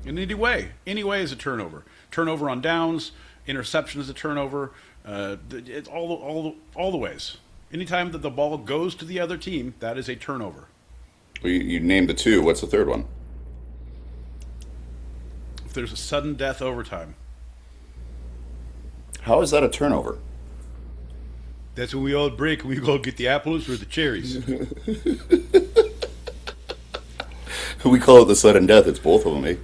[SPEAKER 4] In any way. Any way is a turnover. Turnover on downs, interception is a turnover. It's all the ways. Anytime that the ball goes to the other team, that is a turnover.
[SPEAKER 3] Well, you named the two. What's the third one?
[SPEAKER 4] If there's a sudden death overtime.
[SPEAKER 3] How is that a turnover?
[SPEAKER 4] That's when we all break and we go get the apples or the cherries.
[SPEAKER 3] We call it the sudden death. It's both of them, eh?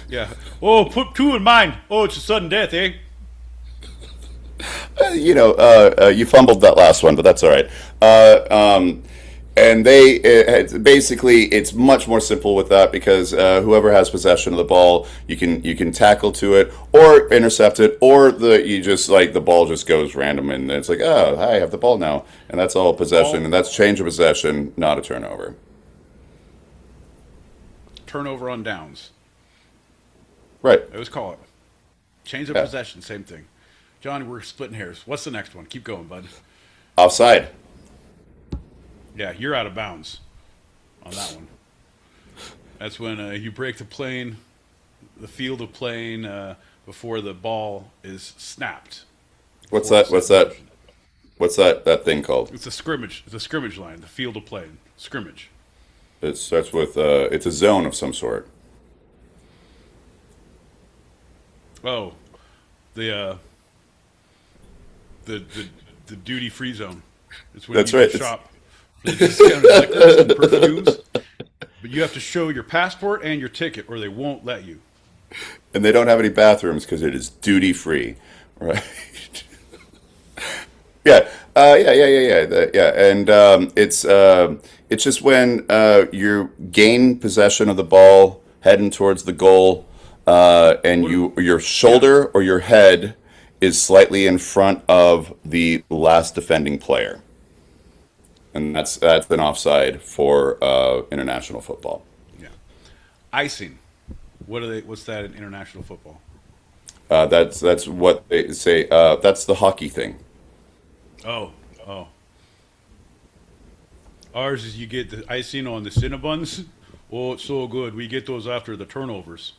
[SPEAKER 4] Yeah. Oh, put two in mine. Oh, it's a sudden death, eh?
[SPEAKER 3] You fumbled that last one, but that's all right. And basically, it's much more simple with that because whoever has possession of the ball, you can tackle to it or intercept it, or the ball just goes random and it's like, oh, I have the ball now, and that's all possession, and that's change of possession, not a turnover.
[SPEAKER 4] Turnover on downs.
[SPEAKER 3] Right.
[SPEAKER 4] I always call it. Change of possession, same thing. John, we're splitting hairs. What's the next one? Keep going, bud.
[SPEAKER 3] Offside.
[SPEAKER 4] Yeah, you're out of bounds on that one. That's when you break the field of playing before the ball is snapped.
[SPEAKER 3] What's that thing called?
[SPEAKER 4] It's a scrimmage. It's a scrimmage line, the field of play. Scrimmage.
[SPEAKER 3] It starts with it's a zone of some sort.
[SPEAKER 4] Oh, the duty free zone. It's when
[SPEAKER 3] That's
[SPEAKER 4] you
[SPEAKER 3] right.
[SPEAKER 4] shop for discounted liquors and perfumes, but you have to show your passport and your ticket, or they won't let you.
[SPEAKER 3] And they don't have any bathrooms because it is duty free, right? Yeah. And it's just when you gain possession of the ball, heading towards the goal, and your shoulder or your head is slightly in front of the last defending player, and that's an offside for international football.
[SPEAKER 4] Yeah, icing. What's that in international football?
[SPEAKER 3] That's what they say. That's the hockey thing.
[SPEAKER 4] Oh. Ours is you get the icing on the Cinnabons. Oh, it's so good. We get those after the turnovers.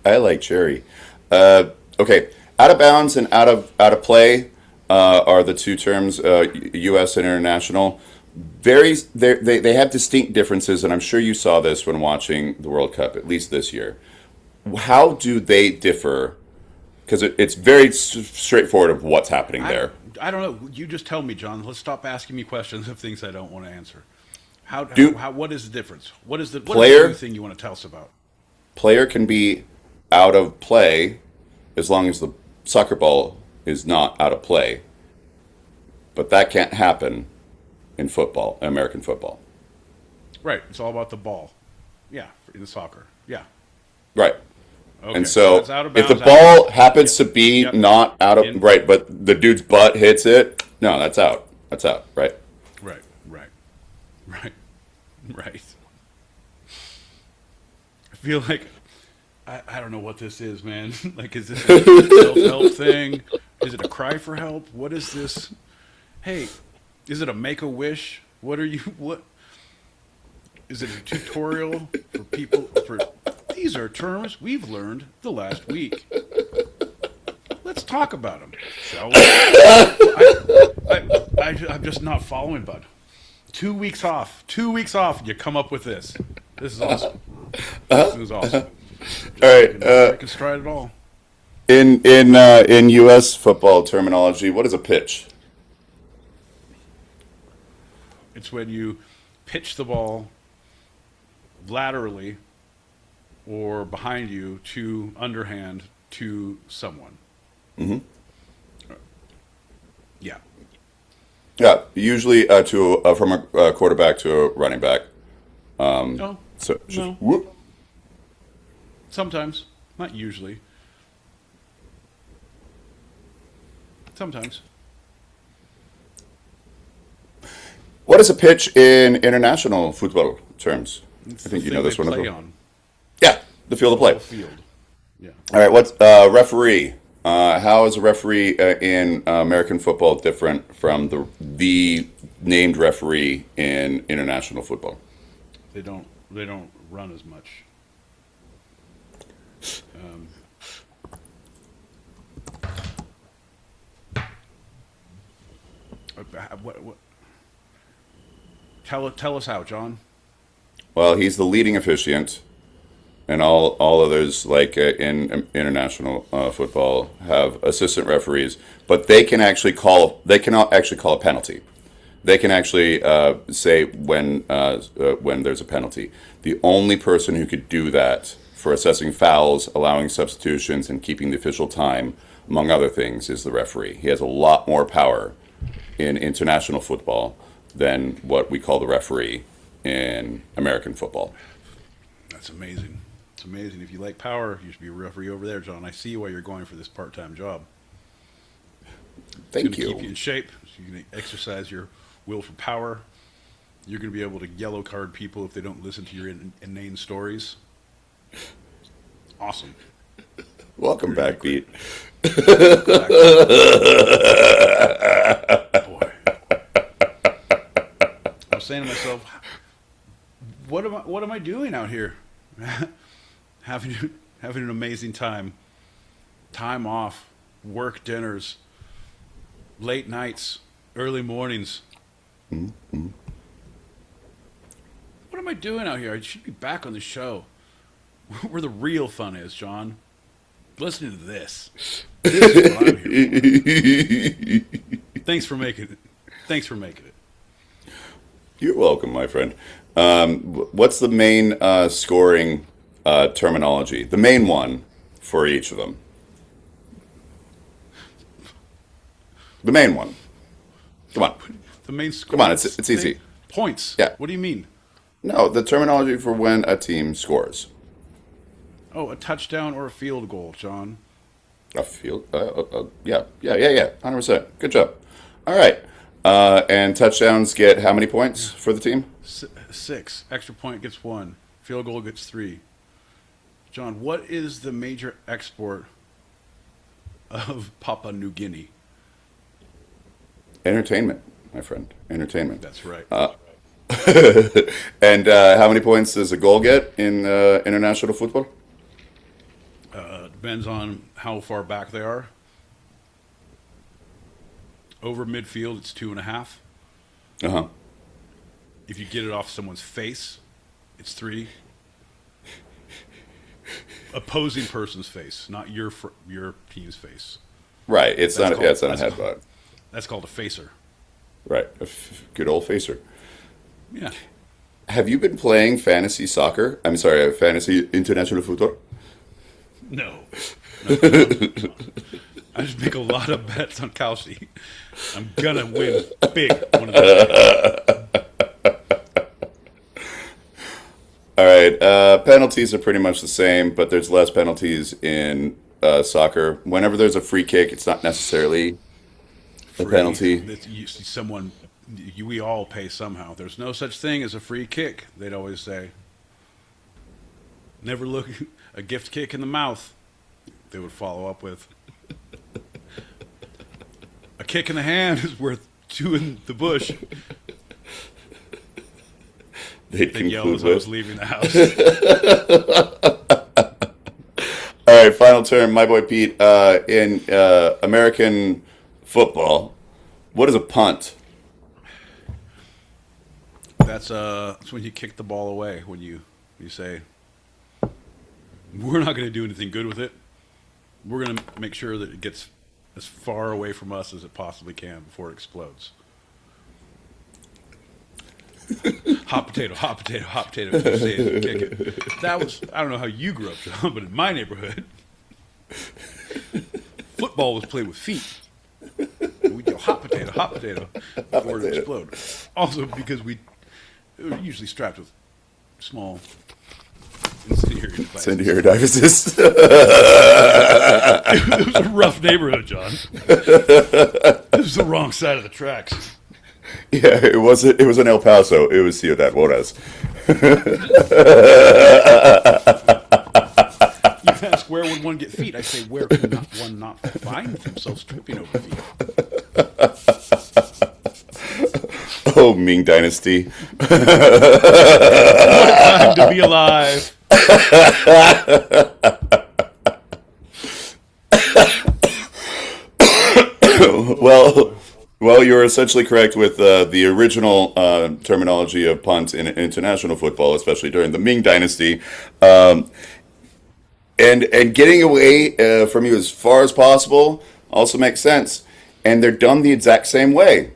[SPEAKER 3] I like cherry. Okay, out of bounds and out of play are the two terms, U.S. and international. They have distinct differences, and I'm sure you saw this when watching the World Cup, at least this year. How do they differ? Because it's very straightforward of what's happening there.
[SPEAKER 4] I don't know. You just tell me, John. Let's stop asking me questions of things I don't want to answer. What is the difference? What is the new thing you want to tell us about?
[SPEAKER 3] Player can be out of play as long as the soccer ball is not out of play. But that can't happen in football, American football.
[SPEAKER 4] Right. It's all about the ball. Yeah, in soccer. Yeah.
[SPEAKER 3] Right.
[SPEAKER 4] Okay.
[SPEAKER 3] And so
[SPEAKER 4] That's out of
[SPEAKER 3] if the
[SPEAKER 4] bounds,
[SPEAKER 3] ball happens to be
[SPEAKER 4] Yep.
[SPEAKER 3] not out of right, but the dude's butt hits it, no, that's out. That's out, right?
[SPEAKER 4] Right. I feel like I don't know what this is, man. Like, is this a self-help thing? Is it a cry for help? What is this? Hey, is it a make-a-wish? What is it a tutorial for people? These are terms we've learned the last week. Let's talk about them, shall we? I'm just not following, bud. 2 weeks off. 2 weeks off, and you come up with this. This is awesome. This is awesome.
[SPEAKER 3] All right.
[SPEAKER 4] I can stride it all.
[SPEAKER 3] In U.S. football terminology, what is a pitch?
[SPEAKER 4] It's when you pitch the ball laterally or behind you to underhand to someone.
[SPEAKER 3] Mm-hmm.
[SPEAKER 4] Yeah.
[SPEAKER 3] Yeah, usually from a quarterback to a running back.
[SPEAKER 4] No.
[SPEAKER 3] So just
[SPEAKER 4] No.
[SPEAKER 3] whoop.
[SPEAKER 4] Sometimes. Not usually. Sometimes.
[SPEAKER 3] What is a pitch in international football terms?
[SPEAKER 4] It's
[SPEAKER 3] I think
[SPEAKER 4] the
[SPEAKER 3] you know
[SPEAKER 4] thing
[SPEAKER 3] this
[SPEAKER 4] they
[SPEAKER 3] one.
[SPEAKER 4] play on.
[SPEAKER 3] Yeah, the field of play.
[SPEAKER 4] The field. Yeah.
[SPEAKER 3] All right, what's referee? How is a referee in American football different from the named referee in international football?
[SPEAKER 4] They don't run as much. What? Tell us how, John.
[SPEAKER 3] Well, he's the leading officiant, and all others, like in international football, have assistant referees, but they can actually call a penalty. They can actually say when there's a penalty. The only person who could do that for assessing fouls, allowing substitutions, and keeping the official time, among other things, is the referee. He has a lot more power in international football than what we call the referee in American football.
[SPEAKER 4] That's amazing. It's amazing. If you like power, you should be a referee over there, John. I see why you're going for this part-time job.
[SPEAKER 3] Thank you.
[SPEAKER 4] Keep you in shape. So you can exercise your will for power. You're going to be able to yellow card people if they don't listen to your inane stories. Awesome.
[SPEAKER 3] Welcome back, Pete.
[SPEAKER 4] Boy. I was saying to myself, what am I doing out here? having an amazing time. Time off, work dinners, late nights, early mornings.
[SPEAKER 3] Mm-hmm.
[SPEAKER 4] What am I doing out here? I should be back on the show. Where the real fun is, John. Listening to this. This is what I'm here for. Thanks for making it.
[SPEAKER 3] You're welcome, my friend. What's the main scoring terminology? The main one for each of them. The main one. Come on.
[SPEAKER 4] The main score.
[SPEAKER 3] Come on, it's easy.
[SPEAKER 4] Points.
[SPEAKER 3] Yeah.
[SPEAKER 4] What do you mean?
[SPEAKER 3] No, the terminology for when a team scores.
[SPEAKER 4] Oh, a touchdown or a field goal, John.
[SPEAKER 3] A field? Yeah. 100%. Good job. All right. And touchdowns get how many points for the team?
[SPEAKER 4] 6. Extra point gets 1. Field goal gets 3. John, what is the major export of Papua New Guinea?
[SPEAKER 3] Entertainment, my friend. Entertainment.
[SPEAKER 4] That's right.
[SPEAKER 3] And how many points does a goal get in international football?
[SPEAKER 4] Depends on how far back they are. Over midfield, it's 2.5.
[SPEAKER 3] Uh-huh.
[SPEAKER 4] If you get it off someone's face, it's 3. Opposing person's face, not your team's face.
[SPEAKER 3] Right. It's
[SPEAKER 4] That's
[SPEAKER 3] not.
[SPEAKER 4] called-
[SPEAKER 3] Yeah, it's not a
[SPEAKER 4] that's
[SPEAKER 3] headbutt.
[SPEAKER 4] That's called a facer.
[SPEAKER 3] Right. Good old facer.
[SPEAKER 4] Yeah.
[SPEAKER 3] Have you been playing fantasy soccer? I'm sorry, fantasy international football.
[SPEAKER 4] No. I just make a lot of bets on Kalsi. I'm gonna win big one of those days.
[SPEAKER 3] All right. Penalties are pretty much the same, but there's less penalties in soccer. Whenever there's a free kick, it's not necessarily a penalty.
[SPEAKER 4] We all pay somehow. There's no such thing as a free kick. They'd always say. Never look a gift kick in the mouth. They would follow up with a kick in the hand is worth 2 in the bush.
[SPEAKER 3] They'd
[SPEAKER 4] They'd yell
[SPEAKER 3] conclude
[SPEAKER 4] as I was
[SPEAKER 3] with.
[SPEAKER 4] leaving the house.
[SPEAKER 3] All right, final term, my boy Pete. In American football, what is a punt?
[SPEAKER 4] That's when you kick the ball away. When you say, we're not going to do anything good with it. We're going to make sure that it gets as far away from us as it possibly can before it explodes. Hot potato, hot potato, hot potato. You say it, you kick it. That was, I don't know how you grew up, John, but in my neighborhood, football was played with feet. We'd go hot potato before it would explode. Also because we were usually strapped with small incendiary devices.
[SPEAKER 3] Incendiary devices.
[SPEAKER 4] It was a rough neighborhood, John. It was the wrong side of the tracks.
[SPEAKER 3] Yeah, it wasn't. It was in El Paso. It was Ciudad Juarez.
[SPEAKER 4] You ask where would one get feet? I say where can one not find themselves tripping over feet?
[SPEAKER 3] Oh, Ming Dynasty.
[SPEAKER 4] What a time to be alive.
[SPEAKER 3] Well, you're essentially correct with the original terminology of punt in international football, especially during the Ming Dynasty, and getting away from you as far as possible also makes sense. And they're done the exact same way.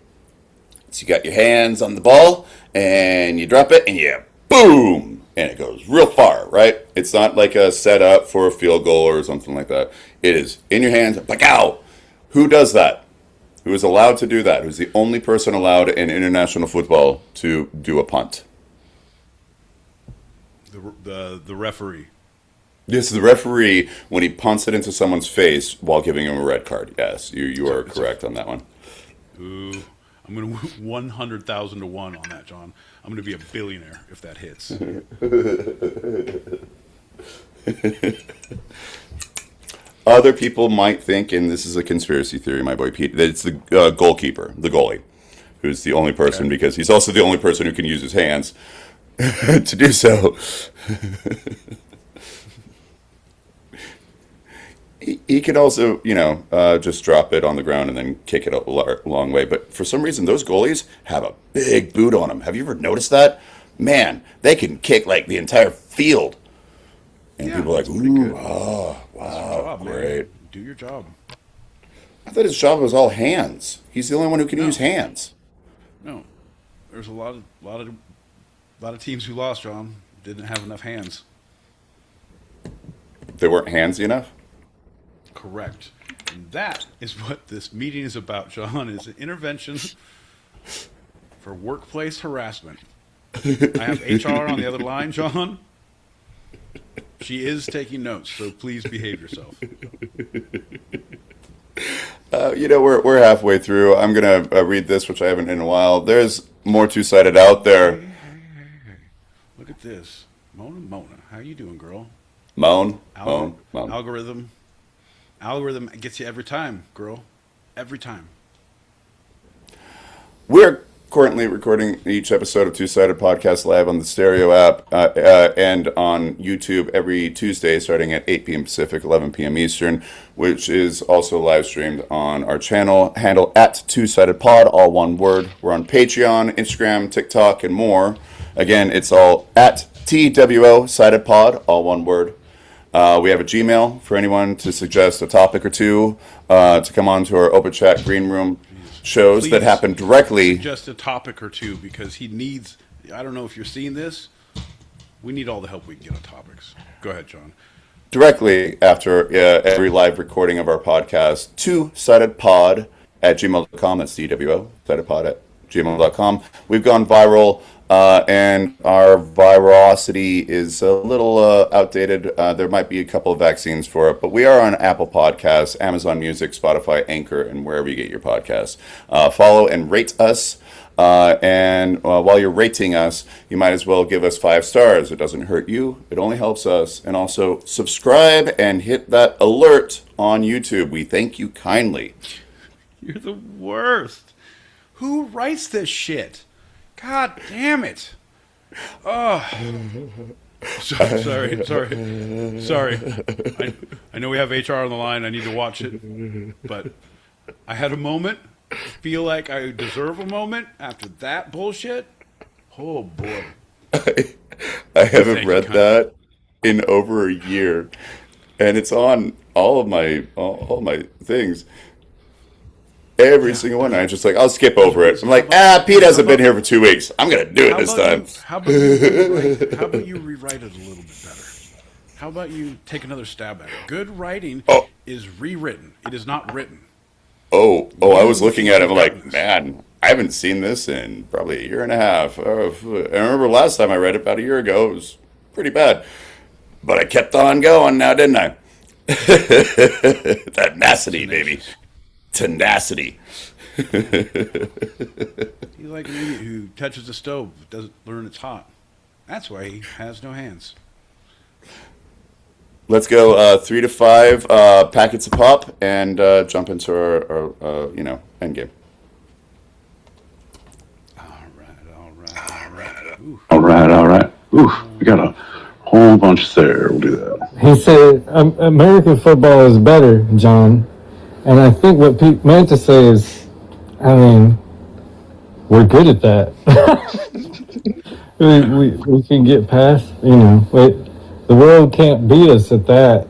[SPEAKER 3] So you got your hands on the ball, and you drop it, and you boom, and it goes real far, right? It's not like a setup for a field goal or something like that. It is in your hands, pow. Who does that? Who is allowed to do that? Who's the only person allowed in international football to do a punt?
[SPEAKER 4] The referee.
[SPEAKER 3] This is the referee when he punts it into someone's face while giving him a red card. Yes, you are correct on that one.
[SPEAKER 4] Ooh, I'm going to 100,000 to 1 on that, John. I'm going to be a billionaire if that hits.
[SPEAKER 3] Other people might think, and this is a conspiracy theory, my boy Pete, that it's the goalkeeper, the goalie, who's the only person because he's also the only person who can use his hands to do so. He could also, just drop it on the ground and then kick it a long way. But for some reason, those goalies have a big boot on them. Have you ever noticed that? Man, they can kick like the entire field. And people are like, ooh, oh, wow,
[SPEAKER 4] job,
[SPEAKER 3] great.
[SPEAKER 4] Man. Do your job.
[SPEAKER 3] I thought his job was all hands. He's the only one who can use hands.
[SPEAKER 4] No, there's a lot of teams who lost, John. Didn't have enough hands.
[SPEAKER 3] They weren't handsy enough?
[SPEAKER 4] Correct. And that is what this meeting is about, John, is an intervention for workplace harassment. I have HR on the other line, John. She is taking notes, so please behave yourself.
[SPEAKER 3] We're halfway through. I'm going to read this, which I haven't in a while. There's more two-sided out there.
[SPEAKER 4] Hey. Look at this. Mona. How you doing, girl?
[SPEAKER 3] Moan.
[SPEAKER 4] Algorithm gets you every time, girl. Every time.
[SPEAKER 3] We're currently recording each episode of Two Sided Podcast live on the Stereo app and on YouTube every Tuesday starting at 8 p.m. Pacific, 11 p.m. Eastern, which is also live streamed on our channel handle at Two Sided Pod, all one word. We're on Patreon, Instagram, TikTok, and more. Again, it's all at TWO Sided Pod, all one word. We have a Gmail for anyone to suggest a topic or two to come on to our Open Chat Green Room shows that happen directly.
[SPEAKER 4] Just a topic or two, because he needs, I don't know if you're seeing this, we need all the help we can get on topics. Go ahead, John.
[SPEAKER 3] Directly after every live recording of our podcast, two-sidedpod at gmail.com. That's DWO, sidedpod at gmail.com. We've gone viral, and our virosity is a little outdated. There might be a couple of vaccines for it, but we are on Apple Podcasts, Amazon Music, Spotify, Anchor, and wherever you get your podcasts. Follow and rate us. And while you're rating us, you might as well give us 5 stars. It doesn't hurt you. It only helps us. And also subscribe and hit that alert on YouTube. We thank you kindly.
[SPEAKER 4] You're the worst. Who writes this shit? God damn it. Oh. Sorry. I know we have HR on the line. I need to watch it. But I had a moment. Feel like I deserve a moment after that bullshit. Oh, boy.
[SPEAKER 3] I haven't read that in over a year. And it's on all of my things. Every single one. I'm just like, I'll skip over it. I'm like, Pete hasn't been here for 2 weeks. I'm going to do it this time.
[SPEAKER 4] How about you rewrite it a little bit better? How about you take another stab at it? Good writing is rewritten. It is not written.
[SPEAKER 3] Oh, I was looking at it. I'm like, man, I haven't seen this in probably a year and a half. I remember last time I read it about a year ago. It was pretty bad. But I kept on going now, didn't I? Tenacity, baby. Tenacity.
[SPEAKER 4] He's like an idiot who touches the stove, doesn't learn it's hot. That's why he has no hands.
[SPEAKER 3] Let's go 3 to 5 packets of pop and jump into our end game.
[SPEAKER 4] All right.
[SPEAKER 9] Ooh, we got a whole bunch there. We'll do that.
[SPEAKER 8] He said, American football is better, John. And I think what Pete meant to say is, I mean, we're good at that. we can get past, the world can't beat us at that.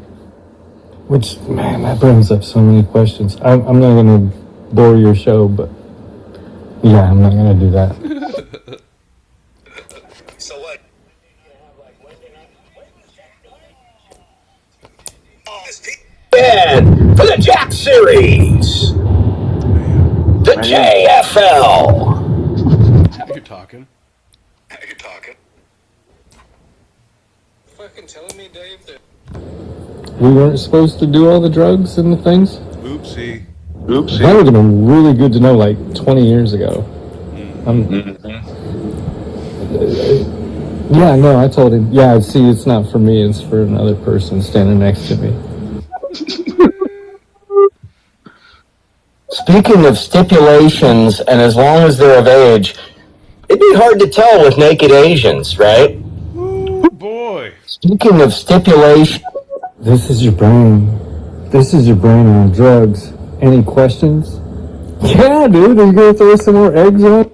[SPEAKER 8] Which, man, that brings up so many questions. I'm not going to bore your show, but yeah, I'm not going to do that.
[SPEAKER 10] So what?
[SPEAKER 7] And for the Jack Series, the JFL.
[SPEAKER 4] You're talking.
[SPEAKER 10] Fucking telling me, Dave, that
[SPEAKER 8] We weren't supposed to do all the drugs and the things?
[SPEAKER 4] Oopsie.
[SPEAKER 8] That would have been really good to know like 20 years ago. Yeah, no, I told him. Yeah, see, it's not for me. It's for another person standing next to me.
[SPEAKER 7] Speaking of stipulations, and as long as they're of age, it'd be hard to tell with naked Asians, right?
[SPEAKER 4] Ooh, boy.
[SPEAKER 7] Speaking of stipulation,
[SPEAKER 8] This is your brain. This is your brain on drugs. Any questions? Yeah, dude, are you gonna throw some more eggs on?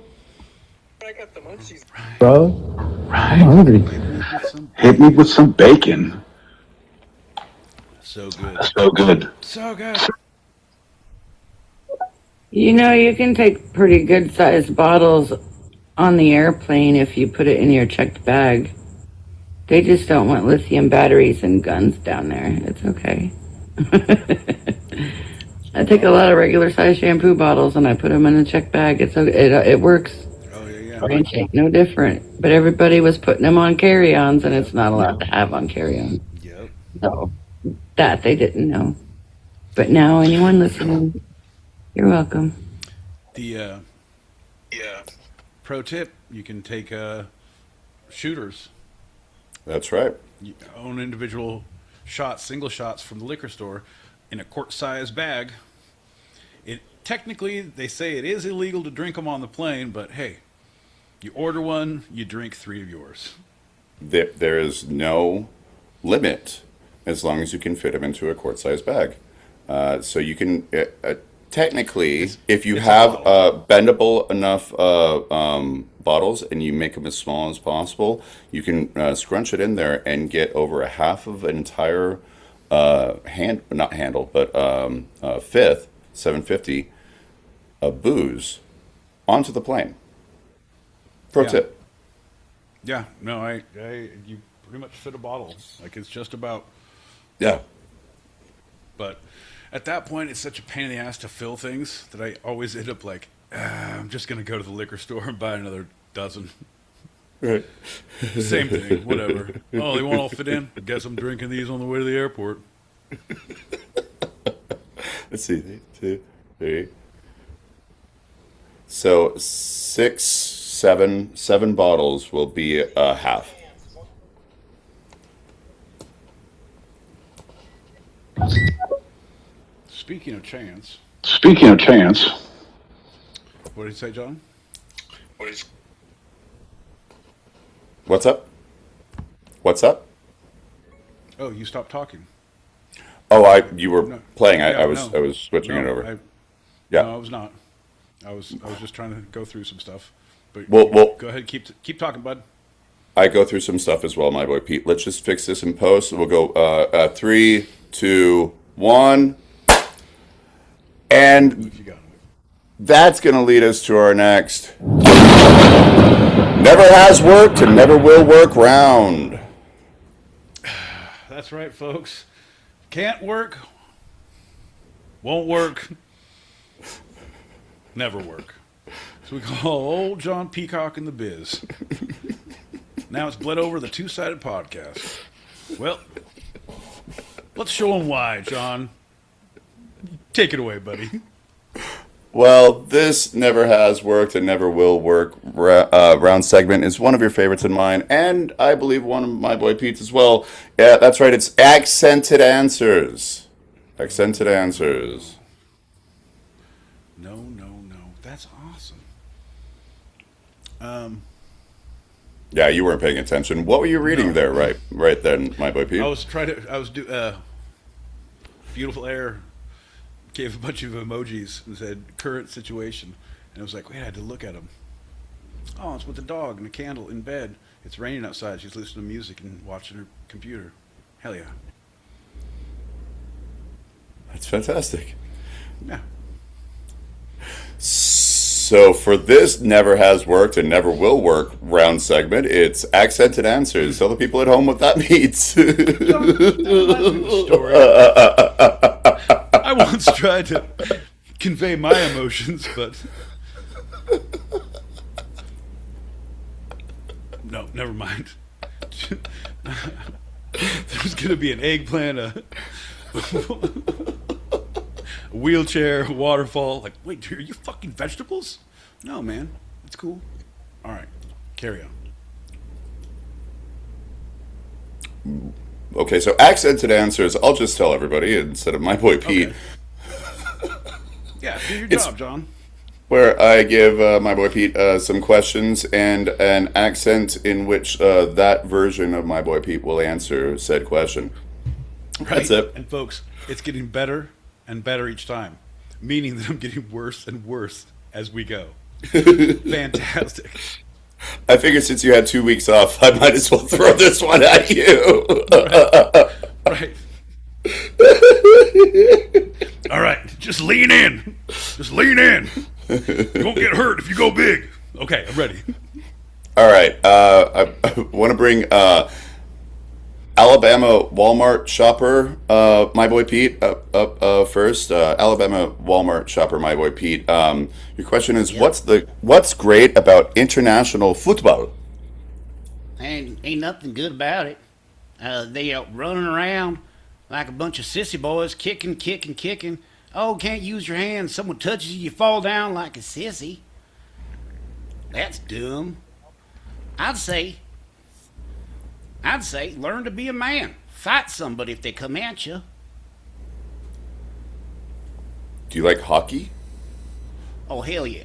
[SPEAKER 10] I got the munchies.
[SPEAKER 8] Bro, I'm hungry.
[SPEAKER 9] Hit me with some bacon.
[SPEAKER 4] So good.
[SPEAKER 9] So good.
[SPEAKER 4] So good.
[SPEAKER 11] You can take pretty good sized bottles on the airplane if you put it in your checked bag. They just don't want lithium batteries and guns down there. It's okay. I take a lot of regular size shampoo bottles and I put them in a checked bag. It works.
[SPEAKER 4] Oh, yeah.
[SPEAKER 11] Ranch ain't no different. But everybody was putting them on carry-ons and it's not allowed to have on carry-on.
[SPEAKER 4] Yep.
[SPEAKER 11] So that they didn't know. But now anyone listening, you're welcome.
[SPEAKER 4] The pro tip, you can take shooters.
[SPEAKER 3] That's right.
[SPEAKER 4] You own individual shots, single shots from the liquor store in a quart-sized bag. It technically, they say it is illegal to drink them on the plane, but hey, you order one, you drink 3 of yours.
[SPEAKER 3] There is no limit as long as you can fit them into a quart-sized bag. So you can technically, if you have bendable enough bottles and you make them as small as possible, you can scrunch it in there and get over a half of an entire fifth 750 of booze onto the plane. Pro tip.
[SPEAKER 4] Yeah, no, you pretty much fit a bottle. Like, it's just about.
[SPEAKER 3] Yeah.
[SPEAKER 4] But at that point, it's such a pain in the ass to fill things that I always end up like, I'm just going to go to the liquor store and buy another dozen.
[SPEAKER 3] Right.
[SPEAKER 4] Same thing, whatever. Oh, they won't all fit in? I guess I'm drinking these on the way to the airport.
[SPEAKER 3] Let's see. 2, 3. So 6, 7 bottles will be a half.
[SPEAKER 4] Speaking of chance. What did you say, John?
[SPEAKER 3] What's up? What's up?
[SPEAKER 4] Oh, you stopped talking.
[SPEAKER 3] Oh, you were playing.
[SPEAKER 4] Yeah,
[SPEAKER 3] I was switching it over. Yeah.
[SPEAKER 4] No, I was not. I was just trying to go through some stuff. But
[SPEAKER 3] Well,
[SPEAKER 4] go ahead, keep talking, bud.
[SPEAKER 3] I go through some stuff as well, my boy Pete. Let's just fix this in post. We'll go 3, 2, 1. And that's going to lead us to our next never has worked and never will work round.
[SPEAKER 4] That's right, folks. Can't work, won't work, never work. So we call old John Peacock in the biz. Now it's bled over the two-sided podcast. Well, let's show them why, John. Take it away, buddy.
[SPEAKER 3] Well, this never has worked and never will work round segment is one of your favorites and mine, and I believe one of my boy Pete's as well. Yeah, that's right. It's accented answers. Accented answers.
[SPEAKER 4] No. That's awesome.
[SPEAKER 3] Yeah, you weren't paying attention. What were you reading there, right then, my boy Pete?
[SPEAKER 4] I was Beautiful Air gave a bunch of emojis and said current situation, and I was like, wait, I had to look at them. Oh, it's with the dog and a candle in bed. It's raining outside. She's listening to music and watching her computer. Hell yeah.
[SPEAKER 3] That's fantastic.
[SPEAKER 4] Yeah.
[SPEAKER 3] So for this never has worked and never will work round segment, it's accented answers. Tell the people at home what that means.
[SPEAKER 4] I once tried to convey my emotions, but no, never mind. There's going to be an eggplant, a wheelchair, a waterfall. Like, wait, are you fucking vegetables? No, man. It's cool. All right. Carry on.
[SPEAKER 3] Okay, so accented answers, I'll just tell everybody instead of my boy Pete.
[SPEAKER 4] Okay. Yeah, do your job, John.
[SPEAKER 3] Where I give my boy Pete some questions and an accent in which that version of my boy Pete will answer said question.
[SPEAKER 4] Right.
[SPEAKER 3] That's it.
[SPEAKER 4] And folks, it's getting better and better each time, meaning that I'm getting worse and worse as we go. Fantastic.
[SPEAKER 3] I figured since you had 2 weeks off, I might as well throw this one at you.
[SPEAKER 4] Right. All right, just lean in. Just lean in. You won't get hurt if you go big. Okay, I'm ready.
[SPEAKER 3] All right. I want to bring Alabama Walmart shopper, my boy Pete, up first. Alabama Walmart shopper, my boy Pete. Your question is, what's great about international football?
[SPEAKER 12] Ain't nothing good about it. They out running around like a bunch of sissy boys, kicking. Oh, can't use your hands. Someone touches you, you fall down like a sissy. That's dumb. I'd say learn to be a man. Fight somebody if they come at you.
[SPEAKER 3] Do you like hockey?
[SPEAKER 12] Oh, hell yeah.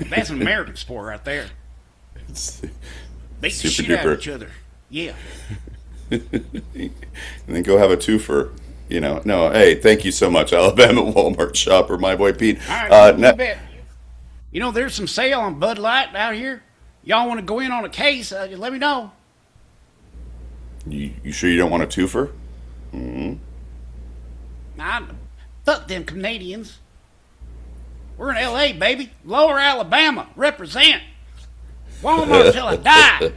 [SPEAKER 12] That's an American sport right there. Beat the
[SPEAKER 3] Super
[SPEAKER 12] shit out of
[SPEAKER 3] duper.
[SPEAKER 12] each other. Yeah.
[SPEAKER 3] And then go have a twofer. You know, no, hey, thank you so much, Alabama Walmart shopper, my boy Pete.
[SPEAKER 12] All right,
[SPEAKER 3] Ne-
[SPEAKER 12] you bet. You know, there's some sale on Bud Light out here. Y'all want to go in on a case? Let me know.
[SPEAKER 3] you sure you don't want a twofer?
[SPEAKER 12] Nah, fuck them Canadians. We're in L.A., baby. Lower Alabama. Represent. Walmart till I die.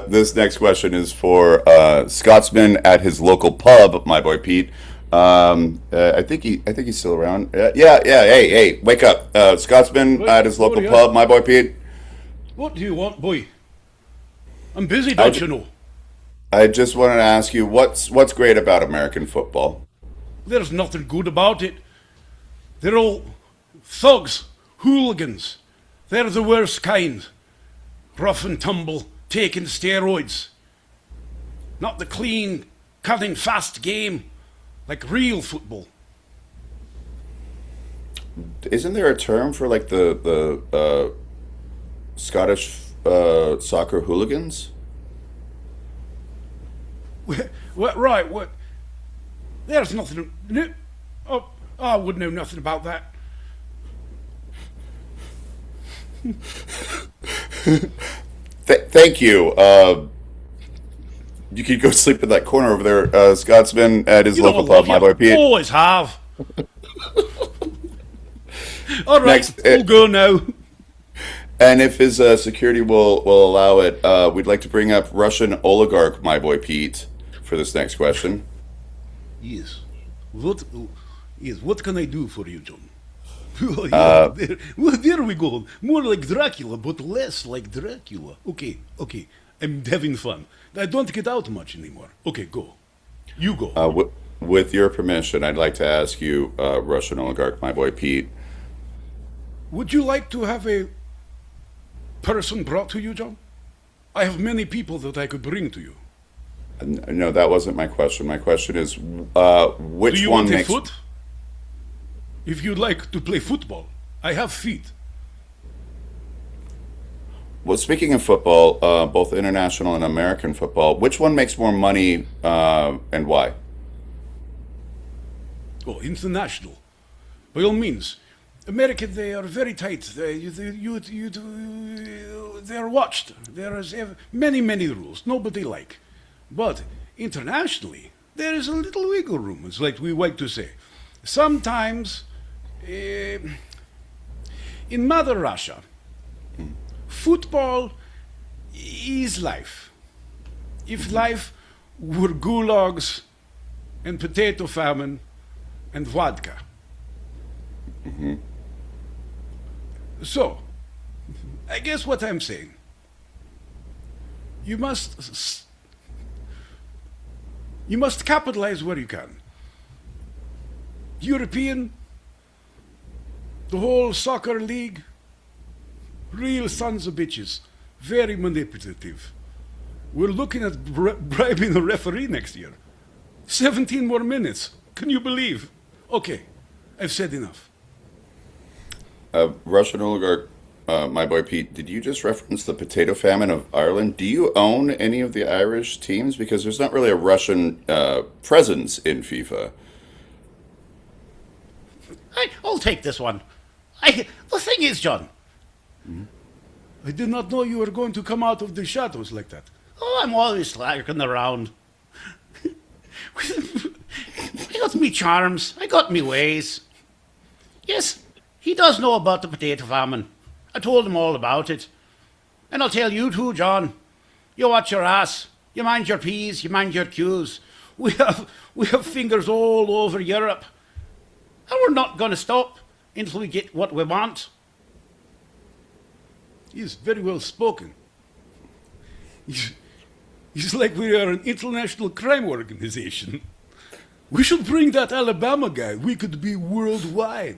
[SPEAKER 3] This next question is for Scotsman at his local pub, my boy Pete. I think he's still around. Yeah. Hey, wake up, Scotsman at his local pub, my boy Pete.
[SPEAKER 4] What do you want, boy? I'm busy, don't you know?
[SPEAKER 3] I just wanted to ask you what's great about American football.
[SPEAKER 4] There's nothing good about it. They're all thugs, hooligans. They're the worst kind. Rough and tumble, taking steroids. Not the clean, cutting, fast game like real football.
[SPEAKER 3] Isn't there a term for like the Scottish soccer hooligans?
[SPEAKER 4] What? Right? What? There's nothing. Oh, I would know nothing about that.
[SPEAKER 3] Thank you. You could go sleep in that corner over there, Scotsman at his
[SPEAKER 4] You know
[SPEAKER 3] local
[SPEAKER 4] I love
[SPEAKER 3] pub, my
[SPEAKER 4] you.
[SPEAKER 3] boy Pete.
[SPEAKER 4] Always have. All right,
[SPEAKER 3] Next,
[SPEAKER 4] we'll go now.
[SPEAKER 3] And if his security will allow it, we'd like to bring up Russian oligarch, my boy Pete, for this next question.
[SPEAKER 4] Yes. What can I do for you, John? Oh, yeah, there we go. More like Dracula, but less like Dracula. Okay. I'm having fun. I don't get out much anymore. Okay, go. You go.
[SPEAKER 3] With your permission, I'd like to ask you, Russian oligarch, my boy Pete.
[SPEAKER 4] Would you like to have a person brought to you, John? I have many people that I could bring to you.
[SPEAKER 3] No, that wasn't my question. My question is, which
[SPEAKER 4] Do you
[SPEAKER 3] one
[SPEAKER 4] want
[SPEAKER 3] makes...
[SPEAKER 4] a foot? If you'd like to play football, I have feet.
[SPEAKER 3] Well, speaking of football, both international and American football, which one makes more money and why?
[SPEAKER 4] Oh, international. By all means. America, they are very tight. They are watched. There is many rules. Nobody like. But internationally, there is a little wiggle room, it's like we like to say. Sometimes, in Mother Russia, football is life. If life were gulags and potato famine and vodka. So, I guess what I'm saying, you must capitalize where you can. European, the whole soccer league, real sons of bitches, very manipulative. We're looking at bribing a referee next year. 17 more minutes. Can you believe? Okay, I've said enough.
[SPEAKER 3] Russian oligarch, my boy Pete, did you just reference the potato famine of Ireland? Do you own any of the Irish teams? Because there's not really a Russian presence in FIFA.
[SPEAKER 12] I'll take this one. The thing is, John.
[SPEAKER 4] I did not know you were going to come out of the shadows like that.
[SPEAKER 12] Oh, I'm always lurking around. I got me charms. I got me ways. Yes, he does know about the potato famine. I told him all about it. And I'll tell you too, John. You watch your ass. You mind your P's. You mind your Q's. We have fingers all over Europe. And we're not going to stop until we get what we want.
[SPEAKER 4] He's very well spoken. He's like we are an international crime organization. We should bring that Alabama guy. We could be worldwide.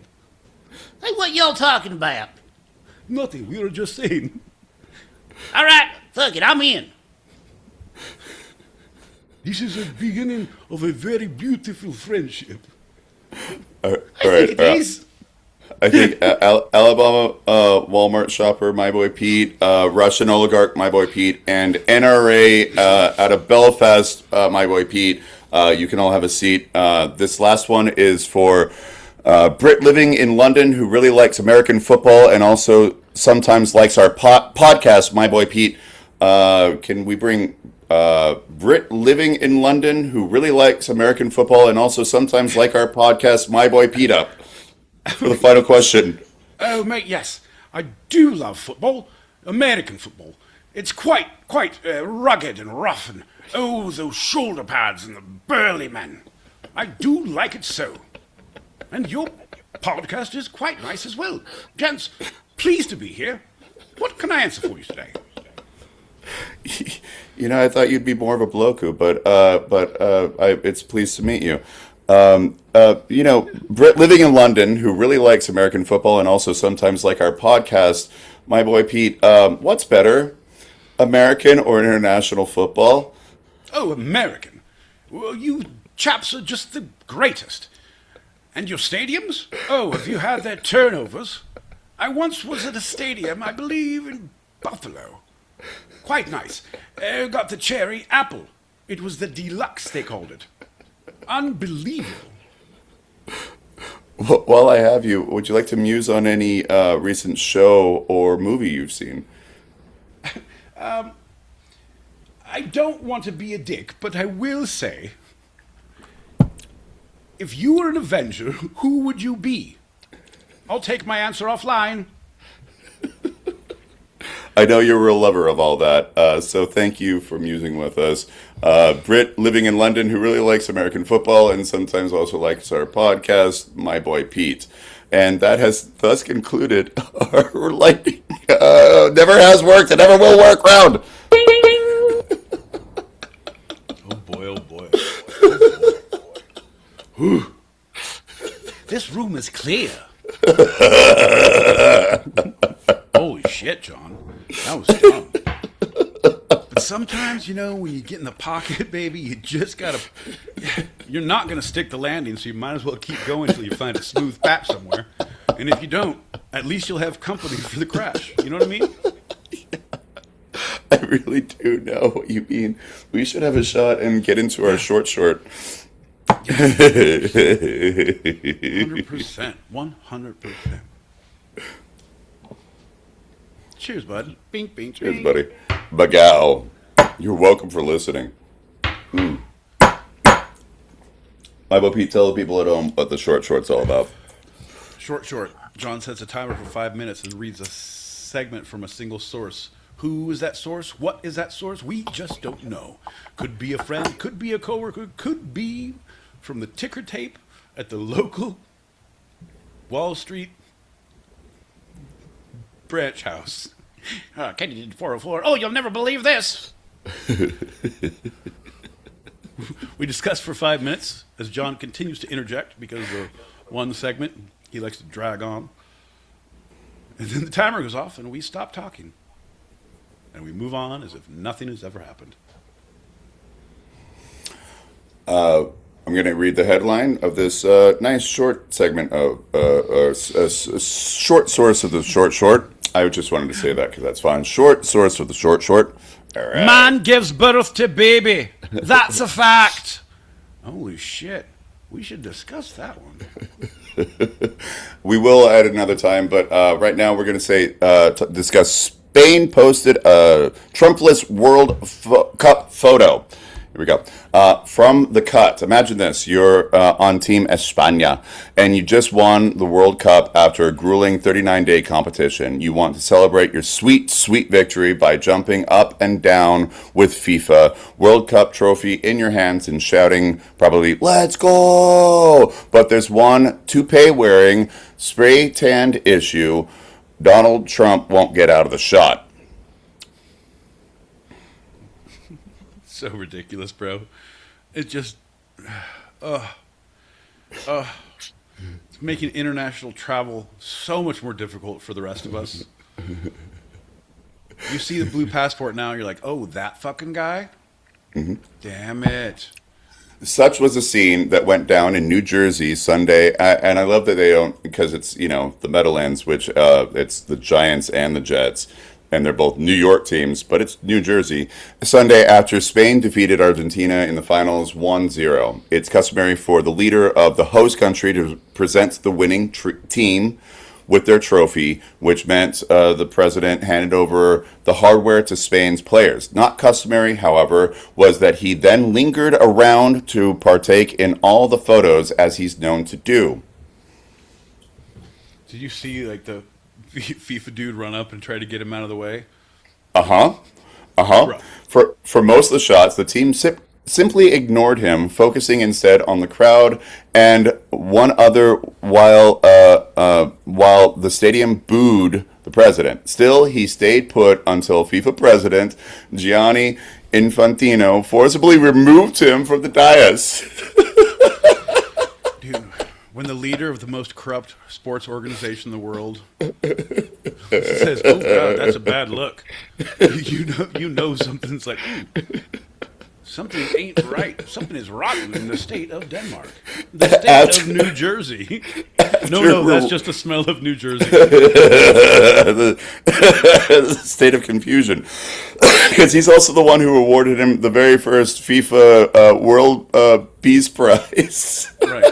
[SPEAKER 12] Hey, what y'all talking about?
[SPEAKER 4] Nothing. We were just saying.
[SPEAKER 12] All right, fuck it. I'm in.
[SPEAKER 4] This is the beginning of a very beautiful friendship.
[SPEAKER 3] All right.
[SPEAKER 4] It is.
[SPEAKER 3] I think Alabama Walmart shopper, my boy Pete, Russian oligarch, my boy Pete, and NRA out of Belfast, my boy Pete. You can all have a seat. This last one is for Brit living in London who really likes American football and also sometimes likes our podcast, my boy Pete. Can we bring Brit living in London who really likes American football and also sometimes like our podcast, my boy Pete, up for the final question?
[SPEAKER 4] Oh, mate, yes. I do love football. American football. It's quite rugged and rough and, oh, those shoulder pads and the burly men. I do like it so. And your podcast is quite nice as well. Gents, pleased to be here. What can I answer for you today?
[SPEAKER 3] You know, I thought you'd be more of a bloku, but it's pleased to meet you. You know, Brit living in London who really likes American football and also sometimes like our podcast, my boy Pete. What's better, American or international football?
[SPEAKER 4] Oh, American. Well, you chaps are just the greatest. And your stadiums? Oh, have you had their turnovers? I once was at a stadium, I believe, in Buffalo. Quite nice. Got the cherry apple. It was the deluxe, they called it. Unbelievable.
[SPEAKER 3] While I have you, would you like to muse on any recent show or movie you've seen?
[SPEAKER 4] I don't want to be a dick, but I will say, if you were an Avenger, who would you be? I'll take my answer offline.
[SPEAKER 3] I know you're a real lover of all that, so thank you for musing with us. Brit living in London who really likes American football and sometimes also likes our podcast, my boy Pete. And that has thus concluded our lightning. Never has worked and never will work round.
[SPEAKER 4] Oh boy, oh boy.
[SPEAKER 12] This room is clear.
[SPEAKER 4] Holy shit, John. That was fun. But sometimes, you know, when you get in the pocket, baby, you just gotta... You're not gonna stick the landing, so you might as well keep going until you find a smooth patch somewhere. And if you don't, at least you'll have company for the crash. You know what I mean?
[SPEAKER 3] I really do know what you mean. We should have a shot and get into our short.
[SPEAKER 4] 100%. 100%. Cheers, bud. Bink, bink,
[SPEAKER 3] Cheers,
[SPEAKER 4] bink.
[SPEAKER 3] buddy. Bagow. You're welcome for listening. My boy Pete, tell the people at home what the short's all about.
[SPEAKER 4] Short. John sets a timer for 5 minutes and reads a segment from a single source. Who is that source? What is that source? We just don't know. Could be a friend, could be a coworker, could be from the ticker tape at the local Wall Street branch house.
[SPEAKER 12] Katie did 404. Oh, you'll never believe this.
[SPEAKER 4] We discussed for 5 minutes as John continues to interject because the one segment he likes to drag on. And then the timer goes off and we stop talking. And we move on as if nothing has ever happened.
[SPEAKER 3] I'm going to read the headline of this nice short segment of a short source of the short. I just wanted to say that because that's fine. Short source of the short. All right.
[SPEAKER 12] Man gives birth to baby. That's a fact.
[SPEAKER 4] Holy shit. We should discuss that one.
[SPEAKER 3] We will at another time, but right now we're going to say discuss Spain posted a Trumpless World Cup photo. Here we go. From the cut. Imagine this. You're on Team España, and you just won the World Cup after a grueling 39-day competition. You want to celebrate your sweet, sweet victory by jumping up and down with FIFA World Cup trophy in your hands and shouting probably, "Let's go!" But there's one toupee-wearing, spray-tanned issue. Donald Trump won't get out of the shot.
[SPEAKER 4] So ridiculous, bro. It just, it's making international travel so much more difficult for the rest of us. You see the blue passport now, you're like, oh, that fucking guy? Damn it.
[SPEAKER 3] Such was the scene that went down in New Jersey Sunday, and I love that they don't, because it's, the Meadowlands, which it's the Giants and the Jets, and they're both New York teams, but it's New Jersey. Sunday after Spain defeated Argentina in the finals 1-0. It's customary for the leader of the host country to present the winning team with their trophy, which meant the president handed over the hardware to Spain's players. Not customary, however, was that he then lingered around to partake in all the photos, as he's known to do.
[SPEAKER 4] Did you see like the FIFA dude run up and try to get him out of the way?
[SPEAKER 3] Right. For most of the shots, the team simply ignored him, focusing instead on the crowd and one other, while the stadium booed the president. Still, he stayed put until FIFA president Gianni Infantino forcibly removed him from the dais.
[SPEAKER 4] Dude, when the leader of the most corrupt sports organization in the world says, "Oh God, that's a bad look," you know something's like, something ain't right. Something is rotten in the state of Denmark. The state of New Jersey. No, that's just the smell of New Jersey.
[SPEAKER 3] the state of confusion. Because he's also the one who awarded him the very first FIFA World Peace Prize.
[SPEAKER 4] Right.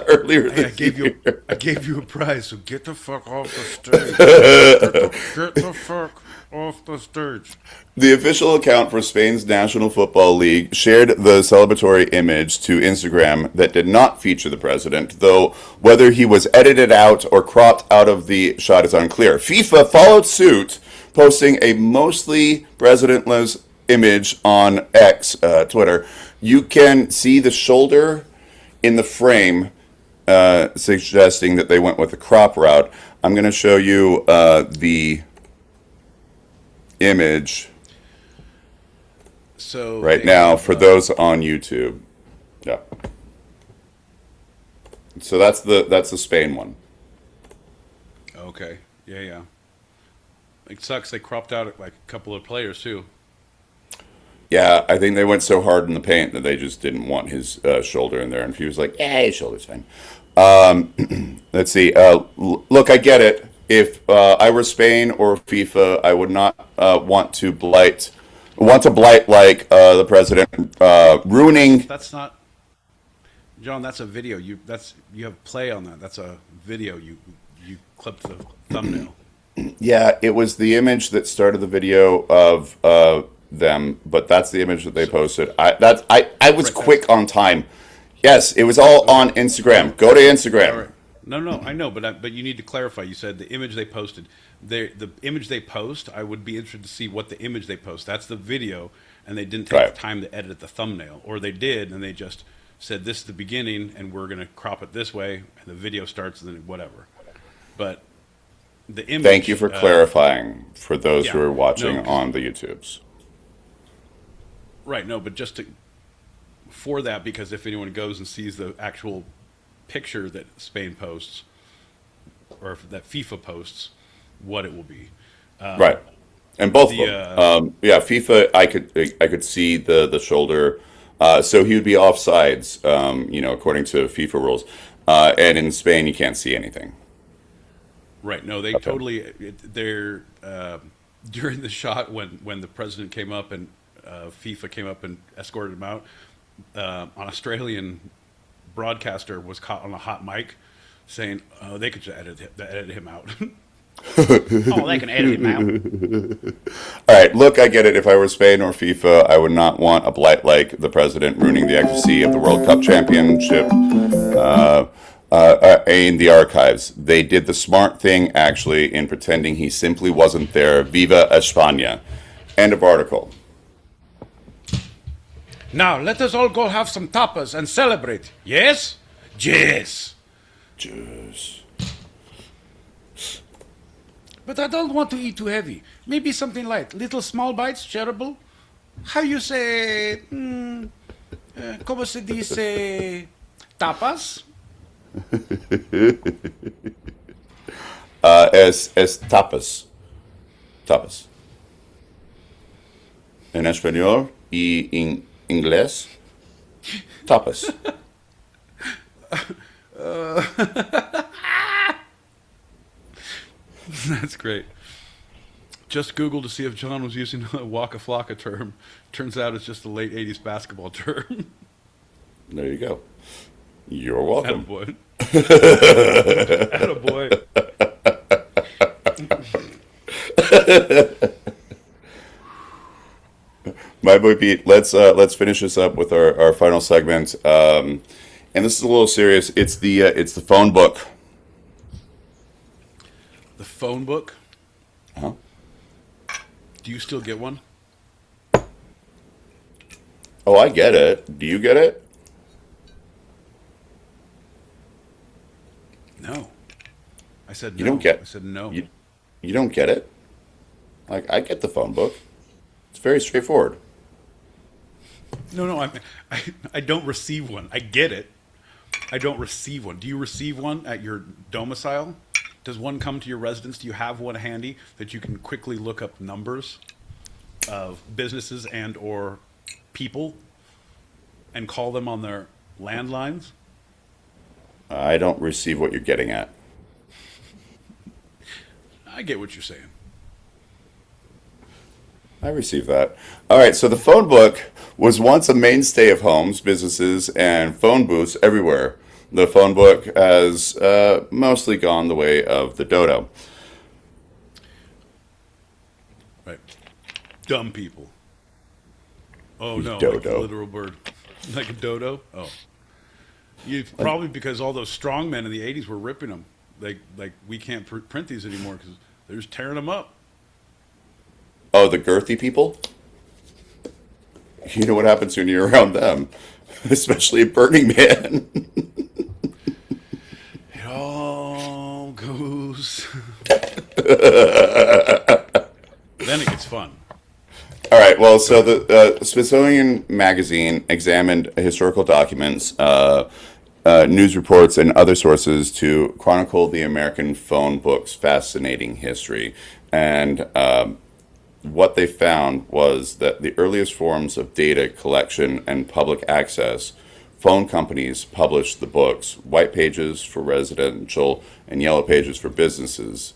[SPEAKER 3] Earlier this year.
[SPEAKER 4] I gave you a prize, so get the fuck off the stage. Get the fuck off the stage.
[SPEAKER 3] The official account for Spain's National Football League shared the celebratory image to Instagram that did not feature the president, though whether he was edited out or cropped out of the shot is unclear. FIFA followed suit, posting a mostly presidentless image on X, Twitter. You can see the shoulder in the frame, suggesting that they went with the crop route. I'm going to show you the image right now for those on YouTube. Yeah. So that's the Spain one.
[SPEAKER 4] Okay. Yeah. It sucks. They cropped out like a couple of players too.
[SPEAKER 3] Yeah, I think they went so hard in the paint that they just didn't want his shoulder in there, and he was like, "Yeah, his shoulder's fine." Let's see. Look, I get it. If I were Spain or FIFA, I would not want to blight like the president, ruining.
[SPEAKER 4] That's not, John. That's a video. You have play on that. That's a video. You clipped the thumbnail.
[SPEAKER 3] Yeah, it was the image that started the video of them, but that's the image that they posted. I was quick on time. Yes, it was all on Instagram. Go to Instagram.
[SPEAKER 4] All right. No, I know, but you need to clarify. You said the image they posted. The image they post, I would be interested to see what the image they post. That's the video, and they didn't take the time to edit the thumbnail, or they did, and they just said this is the beginning, and we're going to crop it this way, and the video starts, and then whatever. But the image.
[SPEAKER 3] Thank you for clarifying for those who are watching on the YouTubes.
[SPEAKER 4] Right. No, but just for that, because if anyone goes and sees the actual picture that Spain posts, or that FIFA posts, what it will be.
[SPEAKER 3] Right, and both of them. FIFA, I could see the shoulder, so he would be offsides, according to FIFA rules. And in Spain, you can't see anything.
[SPEAKER 4] Right. No, they totally. They're during the shot when the president came up and FIFA came up and escorted him out. An Australian broadcaster was caught on a hot mic saying, they could just edit him out.
[SPEAKER 12] Oh, they can edit him out.
[SPEAKER 3] All right, look, I get it. If I were Spain or FIFA, I would not want a blight like the president ruining the ecstasy of the World Cup championship in the archives. They did the smart thing, actually, in pretending he simply wasn't there. Viva España. End of article.
[SPEAKER 12] Now, let us all go have some tapas and celebrate. Yes? Yes.
[SPEAKER 3] Yes.
[SPEAKER 12] But I don't want to eat too heavy. Maybe something light. Little small bites, shareable. How you say... ¿Cómo se dice? Tapas?
[SPEAKER 3] Es tapas. Tapas. En español y Inglés? Tapas.
[SPEAKER 4] That's great. Just Google to see if John was using a Waka Flocka term. Turns out it's just a late 80s basketball term.
[SPEAKER 3] There you go. You're welcome.
[SPEAKER 4] Attaboy. Attaboy.
[SPEAKER 3] My boy Pete, let's finish this up with our final segment. And this is a little serious. It's the phone book.
[SPEAKER 4] The phone book?
[SPEAKER 3] Huh?
[SPEAKER 4] Do you still get one?
[SPEAKER 3] Oh, I get it. Do you get it?
[SPEAKER 4] No. I said no.
[SPEAKER 3] You don't get.
[SPEAKER 4] I said no.
[SPEAKER 3] You don't get it? Like, I get the phone book. It's very straightforward.
[SPEAKER 4] No, I don't receive one. I get it. I don't receive one. Do you receive one at your domicile? Does one come to your residence? Do you have one handy that you can quickly look up numbers of businesses and or people and call them on their landlines?
[SPEAKER 3] I don't receive what you're getting at.
[SPEAKER 4] I get what you're saying.
[SPEAKER 3] I receive that. All right, so the phone book was once a mainstay of homes, businesses, and phone booths everywhere. The phone book has mostly gone the way of the dodo.
[SPEAKER 4] Right. Dumb people. Oh, no,
[SPEAKER 3] Dodo.
[SPEAKER 4] like a literal bird. Like a dodo? Oh. Probably because all those strong men in the 80s were ripping them. Like we can't print these anymore because they're just tearing them up.
[SPEAKER 3] Oh, the girthy people? You know what happens when you're around them, especially at Burning Man.
[SPEAKER 4] It all goes. Then it gets fun.
[SPEAKER 3] All right, well, so the Smithsonian Magazine examined historical documents, news reports, and other sources to chronicle the American phone book's fascinating history. And what they found was that the earliest forms of data collection and public access, phone companies published the books, white pages for residential and yellow pages for businesses,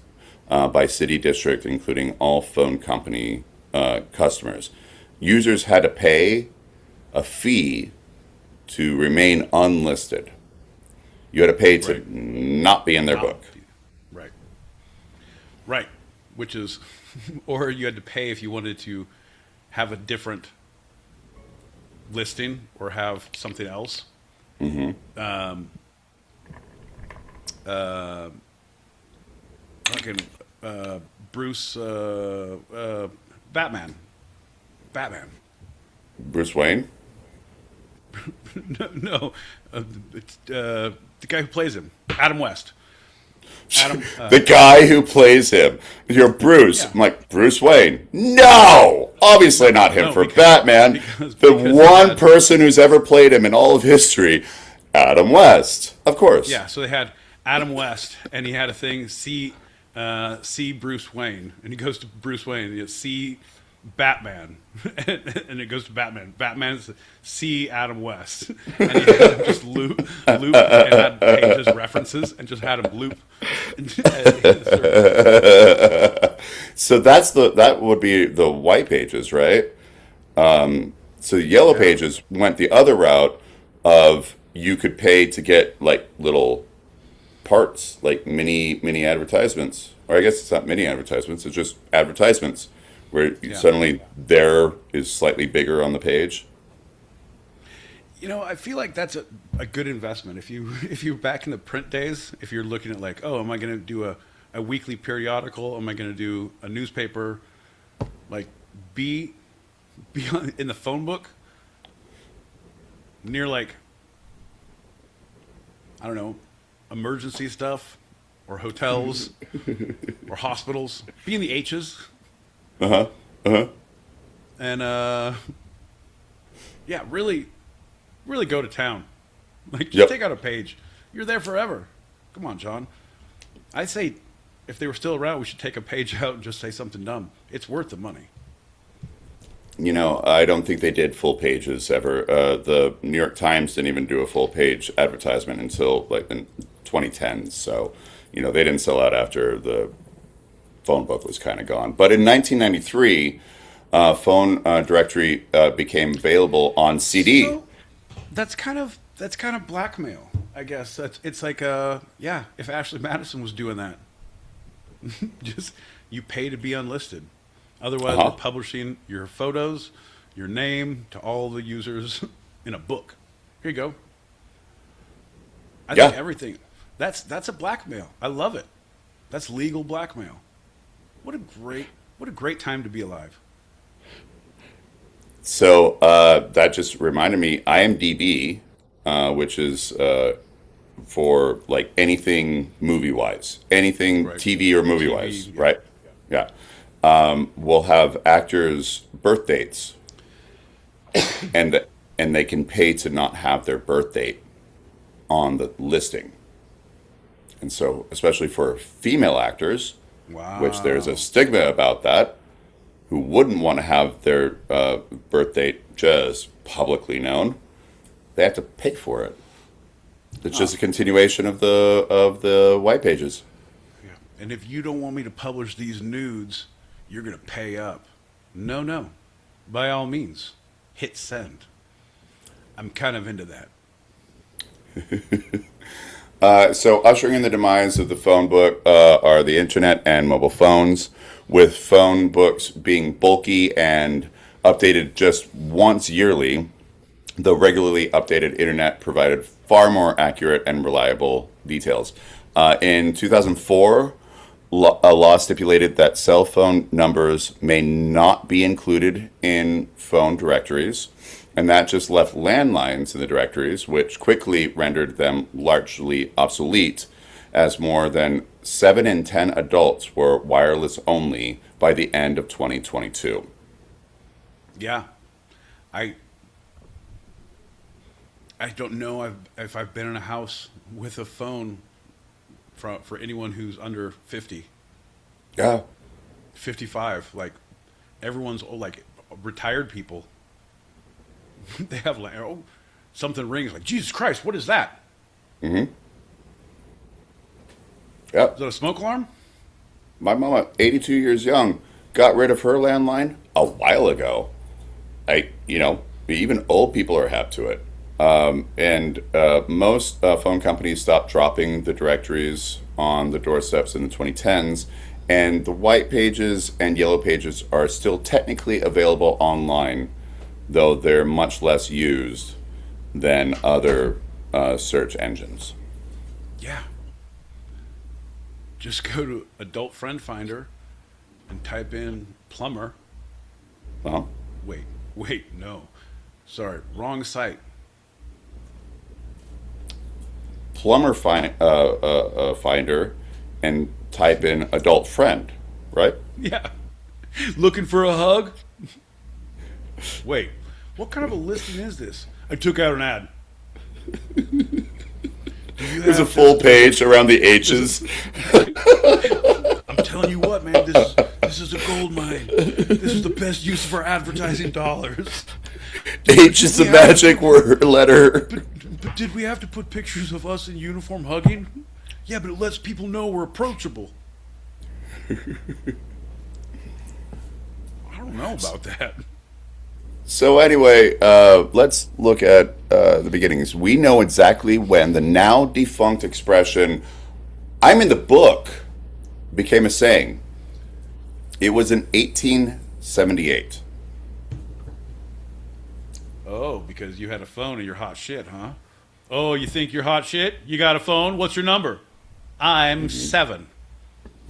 [SPEAKER 3] by city district, including all phone company customers. Users had to pay a fee to remain unlisted. You had to pay to not be in their book.
[SPEAKER 4] Right. Right. Which is, or you had to pay if you wanted to have a different listing or have something else.
[SPEAKER 3] Mm-hmm.
[SPEAKER 4] Bruce, Batman.
[SPEAKER 3] Bruce Wayne?
[SPEAKER 4] No, it's the guy who plays him, Adam West.
[SPEAKER 3] The guy who plays him. You're Bruce. Yeah. I'm like, Bruce Wayne. No! Obviously not him for Batman. Because the one person who's ever played him in all of history, Adam West. Of course.
[SPEAKER 4] Yeah, so they had Adam West, and he had a thing, see Bruce Wayne. And he goes to Bruce Wayne, and it's see Batman. And it goes to Batman. Batman's see Adam West. And he had him just loop and had pages references and just had him loop.
[SPEAKER 3] So that would be the white pages, right? So the yellow pages went the other route of you could pay to get like little parts, like mini advertisements. Or I guess it's not mini advertisements, it's just advertisements where suddenly there is slightly bigger on the page.
[SPEAKER 4] You know, I feel like that's a good investment. If you're back in the print days, if you're looking at like, oh, am I going to do a weekly periodical? Am I going to do a newspaper? Like, be in the phone book near like, I don't know, emergency stuff or hotels or hospitals. Be in the H's. And yeah, really go to town. Like, just take out a page. You're there forever. Come on, John. I say, if they were still around, we should take a page out and just say something dumb. It's worth the money.
[SPEAKER 3] You know, I don't think they did full pages ever. The New York Times didn't even do a full page advertisement until like in 2010. So, you know, they didn't sell out after the phone book was kind of gone. But in 1993, phone directory became available on CD.
[SPEAKER 4] So that's kind of blackmail, I guess. It's like yeah, if Ashley Madison was doing that, just you pay to be unlisted. Otherwise, we're publishing your photos, your name to all the users in a book. Here you go. I think everything. That's a blackmail. I love it. That's legal blackmail. What a great time to be alive.
[SPEAKER 3] So that just reminded me, IMDb, which is for like anything movie-wise, anything TV or movie-wise,
[SPEAKER 4] TV, yeah.
[SPEAKER 3] right? Yeah. Will have actors' birth dates, and they can pay to not have their birth date on the listing. And so, especially for female actors, which there's a stigma about that, who wouldn't want to have their birth date just publicly known, they have to pay for it. It's just a continuation of the white pages.
[SPEAKER 4] Yeah. And if you don't want me to publish these nudes, you're going to pay up. No. By all means, hit send. I'm kind of into that.
[SPEAKER 3] So ushering in the demise of the phone book are the internet and mobile phones, with phone books being bulky and updated just once yearly. The regularly updated internet provided far more accurate and reliable details. In 2004, a law stipulated that cell phone numbers may not be included in phone directories, and that just left landlines in the directories, which quickly rendered them largely obsolete, as more than 7 in 10 adults were wireless only by the end of 2022.
[SPEAKER 4] Yeah. I don't know if I've been in a house with a phone for anyone who's under 50.
[SPEAKER 3] Yeah.
[SPEAKER 4] 55. Like, everyone's like retired people. They have like, something rings like, Jesus Christ, what is that?
[SPEAKER 3] Mm-hmm. Yep.
[SPEAKER 4] Is that a smoke alarm?
[SPEAKER 3] My mama, 82 years young, got rid of her landline a while ago. Even old people are hap to it. And most phone companies stopped dropping the directories on the doorsteps in the 2010s, and the white pages and yellow pages are still technically available online, though they're much less used than other search engines.
[SPEAKER 4] Yeah. Just go to Adult Friend Finder and type in plumber.
[SPEAKER 3] Uh-huh.
[SPEAKER 4] Wait, no. Sorry, wrong site.
[SPEAKER 3] Plumber Finder and type in adult friend, right?
[SPEAKER 4] Yeah. Looking for a hug? Wait, what kind of a listing is this? I took out an ad.
[SPEAKER 3] There's a full page around the H's.
[SPEAKER 4] I'm telling you what, man, this is a gold mine. This is the best use of our advertising dollars.
[SPEAKER 3] H is the magic word letter.
[SPEAKER 4] But did we have to put pictures of us in uniform hugging? Yeah, but it lets people know we're approachable. I don't know about that.
[SPEAKER 3] So anyway, let's look at the beginnings. We know exactly when the now defunct expression, "I'm in the book," became a saying. It was in 1878.
[SPEAKER 4] Oh, because you had a phone and you're hot shit, huh? Oh, you think you're hot shit? You got a phone? What's your number? I'm 7.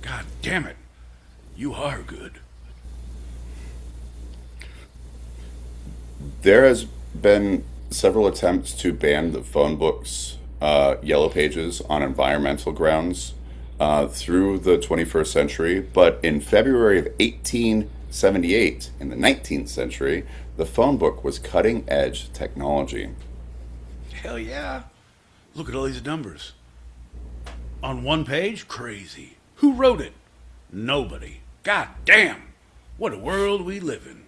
[SPEAKER 4] God damn it. You are good.
[SPEAKER 3] There has been several attempts to ban the phone books, yellow pages, on environmental grounds through the 21st century. But in February of 1878, in the 19th century, the phone book was cutting-edge technology.
[SPEAKER 4] Hell yeah. Look at all these numbers. On one page? Crazy. Who wrote it? Nobody. God damn. What a world we live in.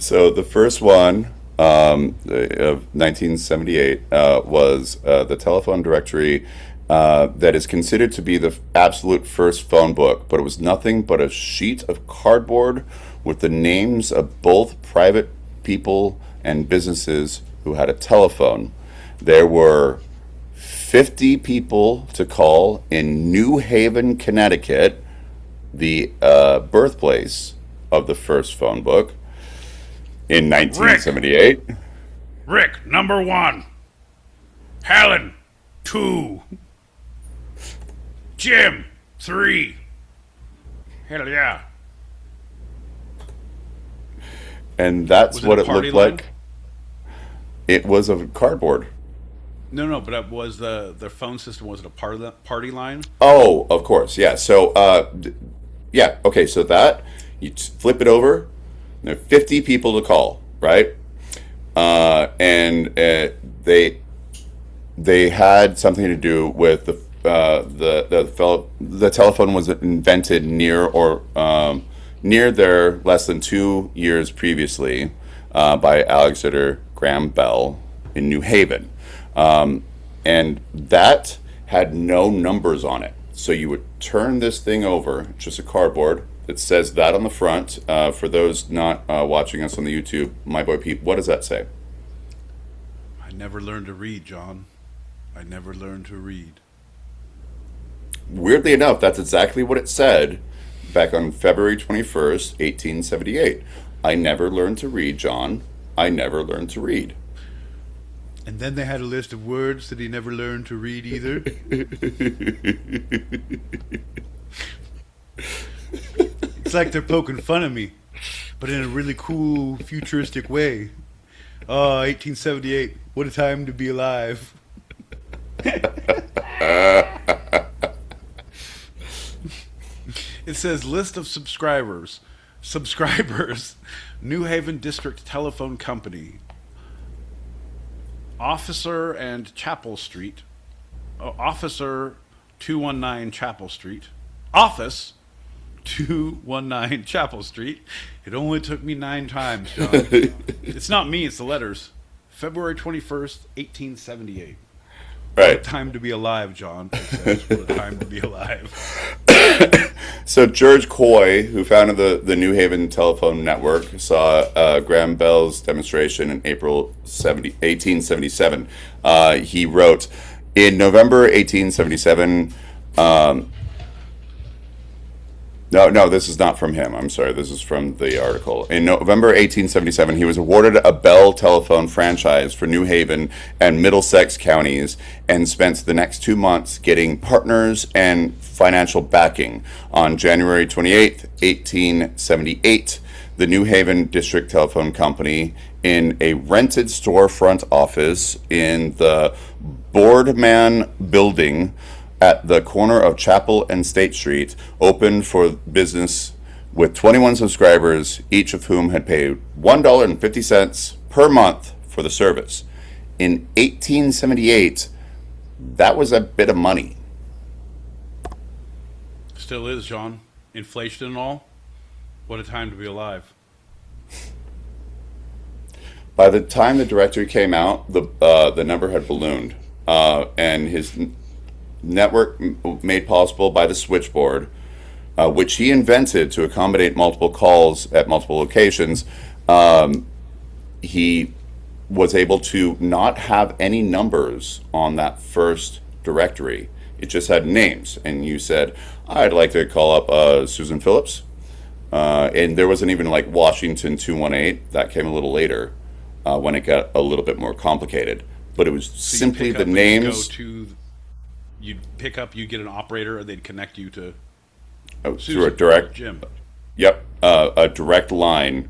[SPEAKER 3] So the first one of 1978 was the telephone directory that is considered to be the absolute first phone book, but it was nothing but a sheet of cardboard with the names of both private people and businesses who had a telephone. There were 50 people to call in New Haven, Connecticut, the birthplace of the first phone book in 1978.
[SPEAKER 4] Rick, number 1. Helen, 2. Jim, 3. Hell yeah.
[SPEAKER 3] And that's
[SPEAKER 4] Was it
[SPEAKER 3] what
[SPEAKER 4] a
[SPEAKER 3] it
[SPEAKER 4] party
[SPEAKER 3] looked
[SPEAKER 4] line?
[SPEAKER 3] like. It was a cardboard.
[SPEAKER 4] No, but it was the phone system, was it a part of the party line?
[SPEAKER 3] Oh, of course, yeah. So, yeah, okay. So that flip it over. There are 50 people to call, right? And they had something to do with the telephone was invented near there less than 2 years previously by Alexander Graham Bell in New Haven. And that had no numbers on it. So you would turn this thing over, just a cardboard. It says that on the front. For those not watching us on the YouTube, my boy Pete, what does that say?
[SPEAKER 4] I never learned to read, John. I never learned to read.
[SPEAKER 3] Weirdly enough, that's exactly what it said back on February 21st, 1878. I never learned to read, John. I never learned to read.
[SPEAKER 4] And then they had a list of words that he never learned to read either. It's like they're poking fun of me, but in a really cool, futuristic way. Oh, 1878. What a time to be alive. It says list of subscribers. New Haven District Telephone Company. Officer and Chapel Street. Officer 219 Chapel Street. Office 219 Chapel Street. It only took me 9 times, John. It's not me, it's the letters. February 21st, 1878.
[SPEAKER 3] Right.
[SPEAKER 4] What a time to be alive, John. It says, what a time to be alive.
[SPEAKER 3] So George Coy, who founded the New Haven telephone network, saw Graham Bell's demonstration in April 1877. He wrote, in November 1877, No, this is not from him. I'm sorry. This is from the article. In November 1877, he was awarded a Bell telephone franchise for New Haven and Middlesex counties and spent the next 2 months getting partners and financial backing. On January 28th, 1878, the New Haven District Telephone Company, in a rented storefront office in the Boardman Building, at the corner of Chapel and State Street, opened for business with 21 subscribers, each of whom had paid $1.50 per month for the service. In 1878, that was a bit of money.
[SPEAKER 4] Still is, John. Inflation and all. What a time to be alive.
[SPEAKER 3] By the time the directory came out, the number had ballooned, and his network made possible by the switchboard, which he invented to accommodate multiple calls at multiple locations. He was able to not have any numbers on that first directory. It just had names, and you said, I'd like to call up Susan Phillips, and there wasn't even like Washington 218. That came a little later when it got a little bit more complicated, but it was
[SPEAKER 4] So
[SPEAKER 3] simply the names.
[SPEAKER 4] You'd pick up, you get an operator, and they'd connect you to
[SPEAKER 3] Through a direct,
[SPEAKER 4] Jim.
[SPEAKER 3] Yep, a direct line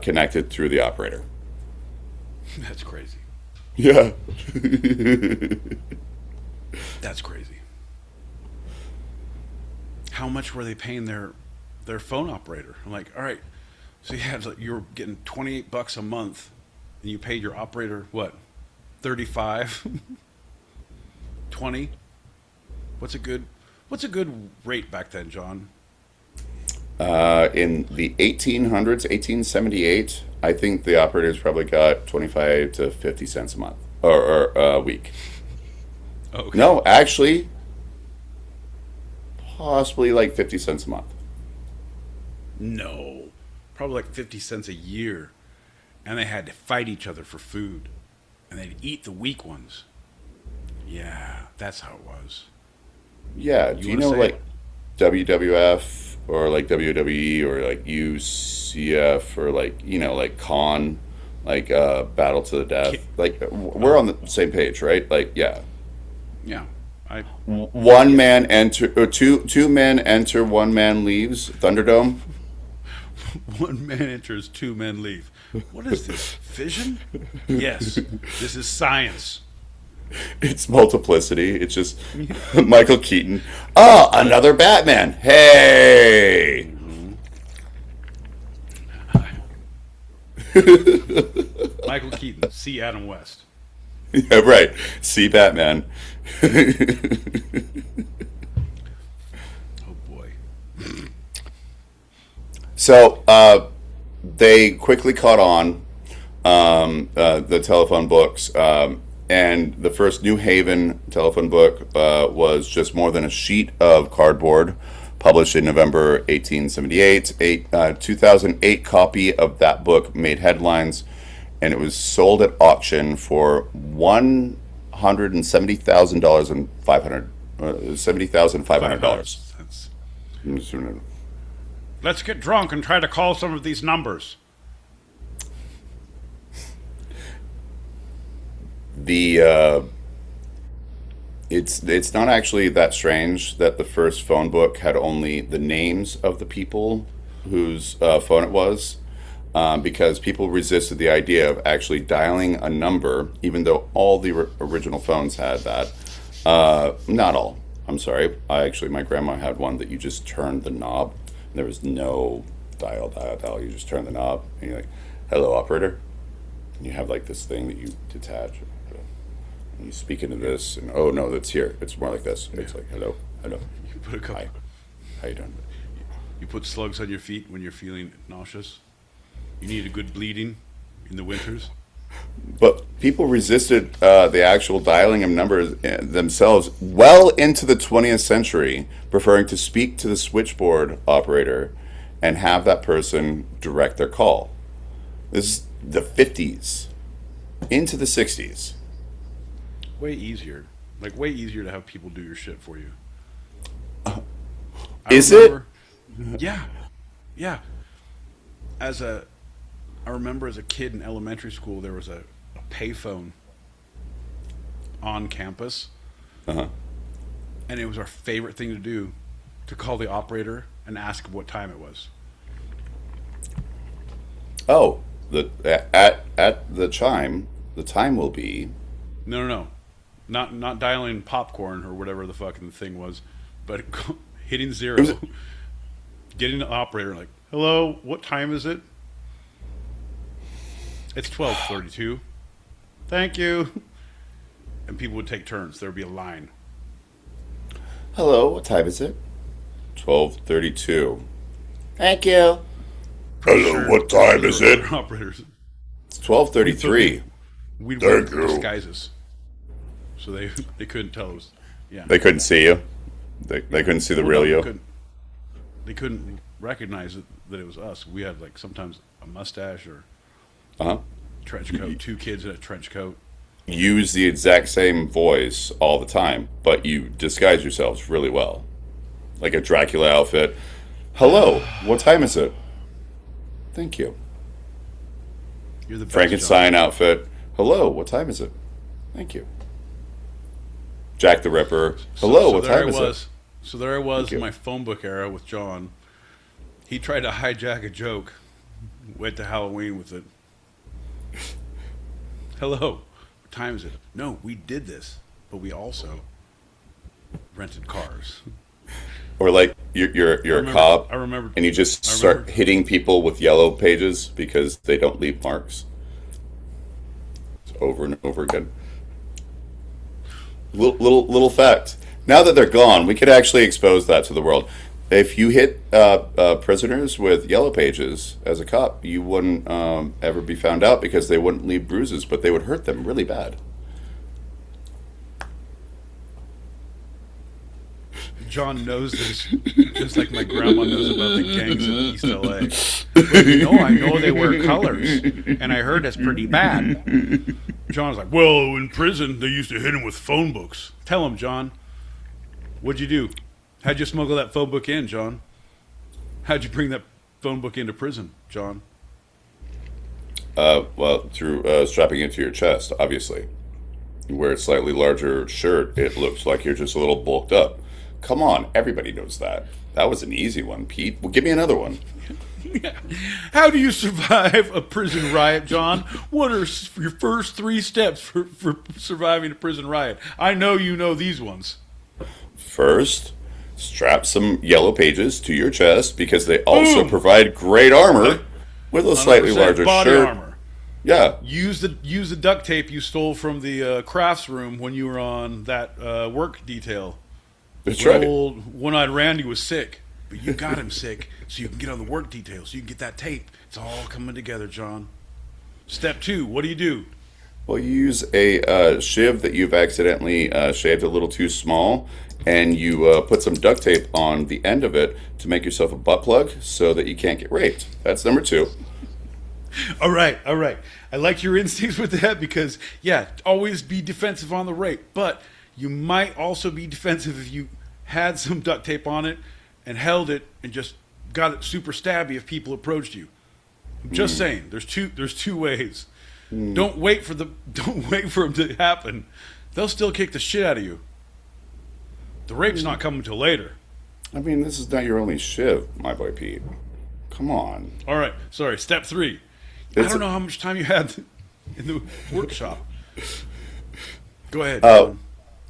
[SPEAKER 3] connected through the operator.
[SPEAKER 4] That's crazy.
[SPEAKER 3] Yeah.
[SPEAKER 4] That's crazy. How much were they paying their phone operator? I'm like, all right, so you were getting $28 a month, and you paid your operator what, 35, 20? What's a good rate back then, John?
[SPEAKER 3] In the 1800s, 1878, I think the operators probably got 25 to 50 cents a month or a week.
[SPEAKER 4] Okay.
[SPEAKER 3] No, actually, possibly like 50 cents a month.
[SPEAKER 4] No. Probably like 50 cents a year. And they had to fight each other for food. And they'd eat the weak ones. Yeah, that's how it was.
[SPEAKER 3] Yeah, do you
[SPEAKER 4] wanna
[SPEAKER 3] know
[SPEAKER 4] say
[SPEAKER 3] like
[SPEAKER 4] it?
[SPEAKER 3] WWF or like WWE or like UCF or like, like Con, like Battle to the Death? Like we're on the same page, right? Like, yeah.
[SPEAKER 4] Yeah.
[SPEAKER 3] One man enter, or two men enter, one man leaves. Thunderdome.
[SPEAKER 4] One man enters, two men leave. What is this? Fission? Yes. This is science.
[SPEAKER 3] It's multiplicity. It's just Michael Keaton. Oh, another Batman. Hey.
[SPEAKER 4] Michael Keaton, see Adam West.
[SPEAKER 3] Yeah, right. See Batman.
[SPEAKER 4] Oh boy.
[SPEAKER 3] So they quickly caught on, the telephone books, and the first New Haven telephone book was just more than a sheet of cardboard, published in November 1878. A 2008 copy of that book made headlines, and it was sold at auction for $170,000 and $70,500.
[SPEAKER 4] That's- Let's get drunk and try to call some of these numbers.
[SPEAKER 3] It's not actually that strange that the first phone book had only the names of the people whose phone it was, because people resisted the idea of actually dialing a number, even though all the original phones had that. Not all. I'm sorry. My grandma had one that you just turned the knob. There was no dial. You just turn the knob, and you're like, "Hello, operator." And you have like this thing that you detach. And you speak into this, and oh no, that's here. It's more like this. It's like, "Hello, hello."
[SPEAKER 4] You put a couple.
[SPEAKER 3] Hi. How you doing?
[SPEAKER 4] You put slugs on your feet when you're feeling nauseous. You need a good bleeding in the winters.
[SPEAKER 3] But people resisted the actual dialing of numbers themselves well into the 20th century, preferring to speak to the switchboard operator and have that person direct their call. This is the 50s into the 60s.
[SPEAKER 4] Way easier. Like, way easier to have people do your shit for you.
[SPEAKER 3] Is it?
[SPEAKER 4] Yeah. Yeah. I remember as a kid in elementary school, there was a payphone on campus.
[SPEAKER 3] Uh-huh.
[SPEAKER 4] And it was our favorite thing to do, to call the operator and ask what time it was.
[SPEAKER 3] Oh, at the chime, the time will be.
[SPEAKER 4] No. Not dialing popcorn or whatever the fucking thing was, but hitting zero, getting the operator like, "Hello, what time is it?" "It's 12:32. "Thank you." And people would take turns. There would be a line.
[SPEAKER 3] "Hello, what time is it?" 12:32. "Thank you." "Hello, what time is it?"
[SPEAKER 4] Operators.
[SPEAKER 3] "It's 12:33.
[SPEAKER 4] We'd wear
[SPEAKER 3] Thank you."
[SPEAKER 4] disguises, so they couldn't tell us. Yeah,
[SPEAKER 3] They couldn't see you. They couldn't see the real you.
[SPEAKER 4] They couldn't recognize that it was us. We had like sometimes a mustache or
[SPEAKER 3] Uh-huh.
[SPEAKER 4] trench coat. Two kids in a trench coat.
[SPEAKER 3] Use the exact same voice all the time, but you disguise yourselves really well. Like a Dracula outfit. "Hello, what time is it?" "Thank you."
[SPEAKER 4] You're the best,
[SPEAKER 3] Frankenstein
[SPEAKER 4] John.
[SPEAKER 3] outfit. "Hello, what time is it?" "Thank you." Jack the Ripper. "Hello, what time is it?"
[SPEAKER 4] So there I was
[SPEAKER 3] Thank
[SPEAKER 4] in
[SPEAKER 3] you.
[SPEAKER 4] my phone book era with John. He tried to hijack a joke. Went to Halloween with it. "Hello, what time is it?" "No, we did this, but we also rented cars."
[SPEAKER 3] Or like you're a cop.
[SPEAKER 4] I remember.
[SPEAKER 3] And you just start hitting people with yellow pages because they don't leave marks. It's over and over again. Little fact. Now that they're gone, we could actually expose that to the world. if you hit prisoners with yellow pages as a cop, you wouldn't ever be found out because they wouldn't leave bruises, but they would hurt them really bad.
[SPEAKER 4] John knows this, just like my grandma knows about the gangs in East LA. But I know they wear colors, and I heard that's pretty bad. John's like, well, in prison, they used to hit him with phone books. Tell him, John. What'd you do? How'd you smuggle that phone book in, John? How'd you bring that phone book into prison, John?
[SPEAKER 3] Well, through strapping it to your chest, obviously. You wear a slightly larger shirt, it looks like you're just a little bulked up. Come on, everybody knows that. That was an easy one, Pete. Well, give me another one.
[SPEAKER 4] How do you survive a prison riot, John? What are your first 3 steps for surviving a prison riot? I know you know these ones.
[SPEAKER 3] First, strap some yellow pages to your chest because they also provide great armor with a slightly larger
[SPEAKER 4] body
[SPEAKER 3] shirt.
[SPEAKER 4] Armor.
[SPEAKER 3] Yeah.
[SPEAKER 4] Use the duct tape you stole from the crafts room when you were on that work detail.
[SPEAKER 3] That's right.
[SPEAKER 4] Old one-eyed Randy was sick, but you got him sick so you can get on the work detail, so you can get that tape. It's all coming together, John. Step 2, what do?
[SPEAKER 3] Well, you use a shiv that you've accidentally shaved a little too small, and you put some duct tape on the end of it to make yourself a butt plug so that you can't get raped. That's number 2.
[SPEAKER 4] All right. I like your instincts with that because, yeah, always be defensive on the rape, but you might also be defensive if you had some duct tape on it and held it and just got it super stabby if people approached you. I'm just saying, there's two ways. Don't wait for them to happen. They'll still kick the shit out of you. The rape's not coming till later.
[SPEAKER 3] I mean, this is not your only shiv, my boy Pete. Come on.
[SPEAKER 4] All right, sorry. Step 3. I don't know how much time you had in the workshop. Go ahead.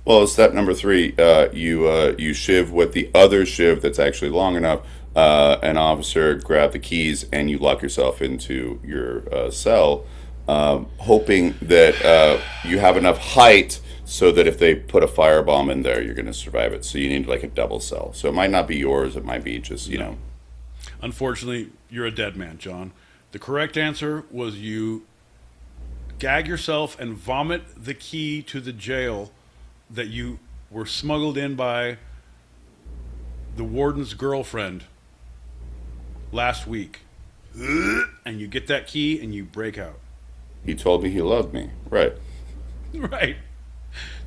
[SPEAKER 3] Well, step number 3, you shiv with the other shiv that's actually long enough. An officer grab the keys and you lock yourself into your cell, hoping that you have enough height so that if they put a firebomb in there, you're going to survive it. So you need like a double cell. So it might not be yours. It might be just,
[SPEAKER 4] Unfortunately, you're a dead man, John. The correct answer was you gag yourself and vomit the key to the jail that you were smuggled in by the warden's girlfriend last week. And you get that key and you break out.
[SPEAKER 3] He told me he loved me. Right.
[SPEAKER 4] Right.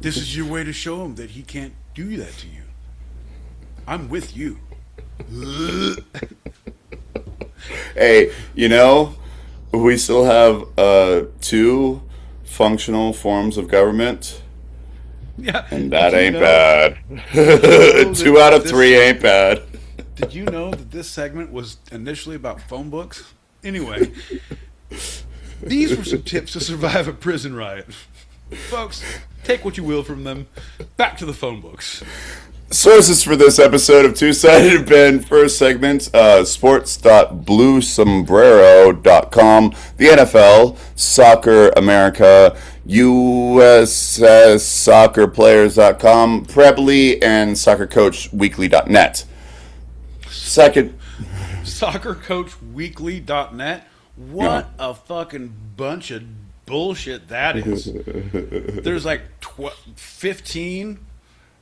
[SPEAKER 4] This is your way to show him that he can't do that to you. I'm with you.
[SPEAKER 3] Hey, we still have 2 functional forms of government.
[SPEAKER 4] Yeah.
[SPEAKER 3] And that ain't bad. 2 out of 3 ain't bad.
[SPEAKER 4] Did you know that this segment was initially about phone books? Anyway, these were some tips to survive a prison riot. Folks, take what you will from them. Back to the phone books.
[SPEAKER 3] Sources for this episode of Two-Sided have been, first segment, sports.bluesombrero.com, the NFL, Soccer America, USSoccerplayers.com, Prebly, and soccercoachweekly.net. Second,
[SPEAKER 4] soccercoachweekly.net. What a fucking bunch of bullshit that is. There's like 15,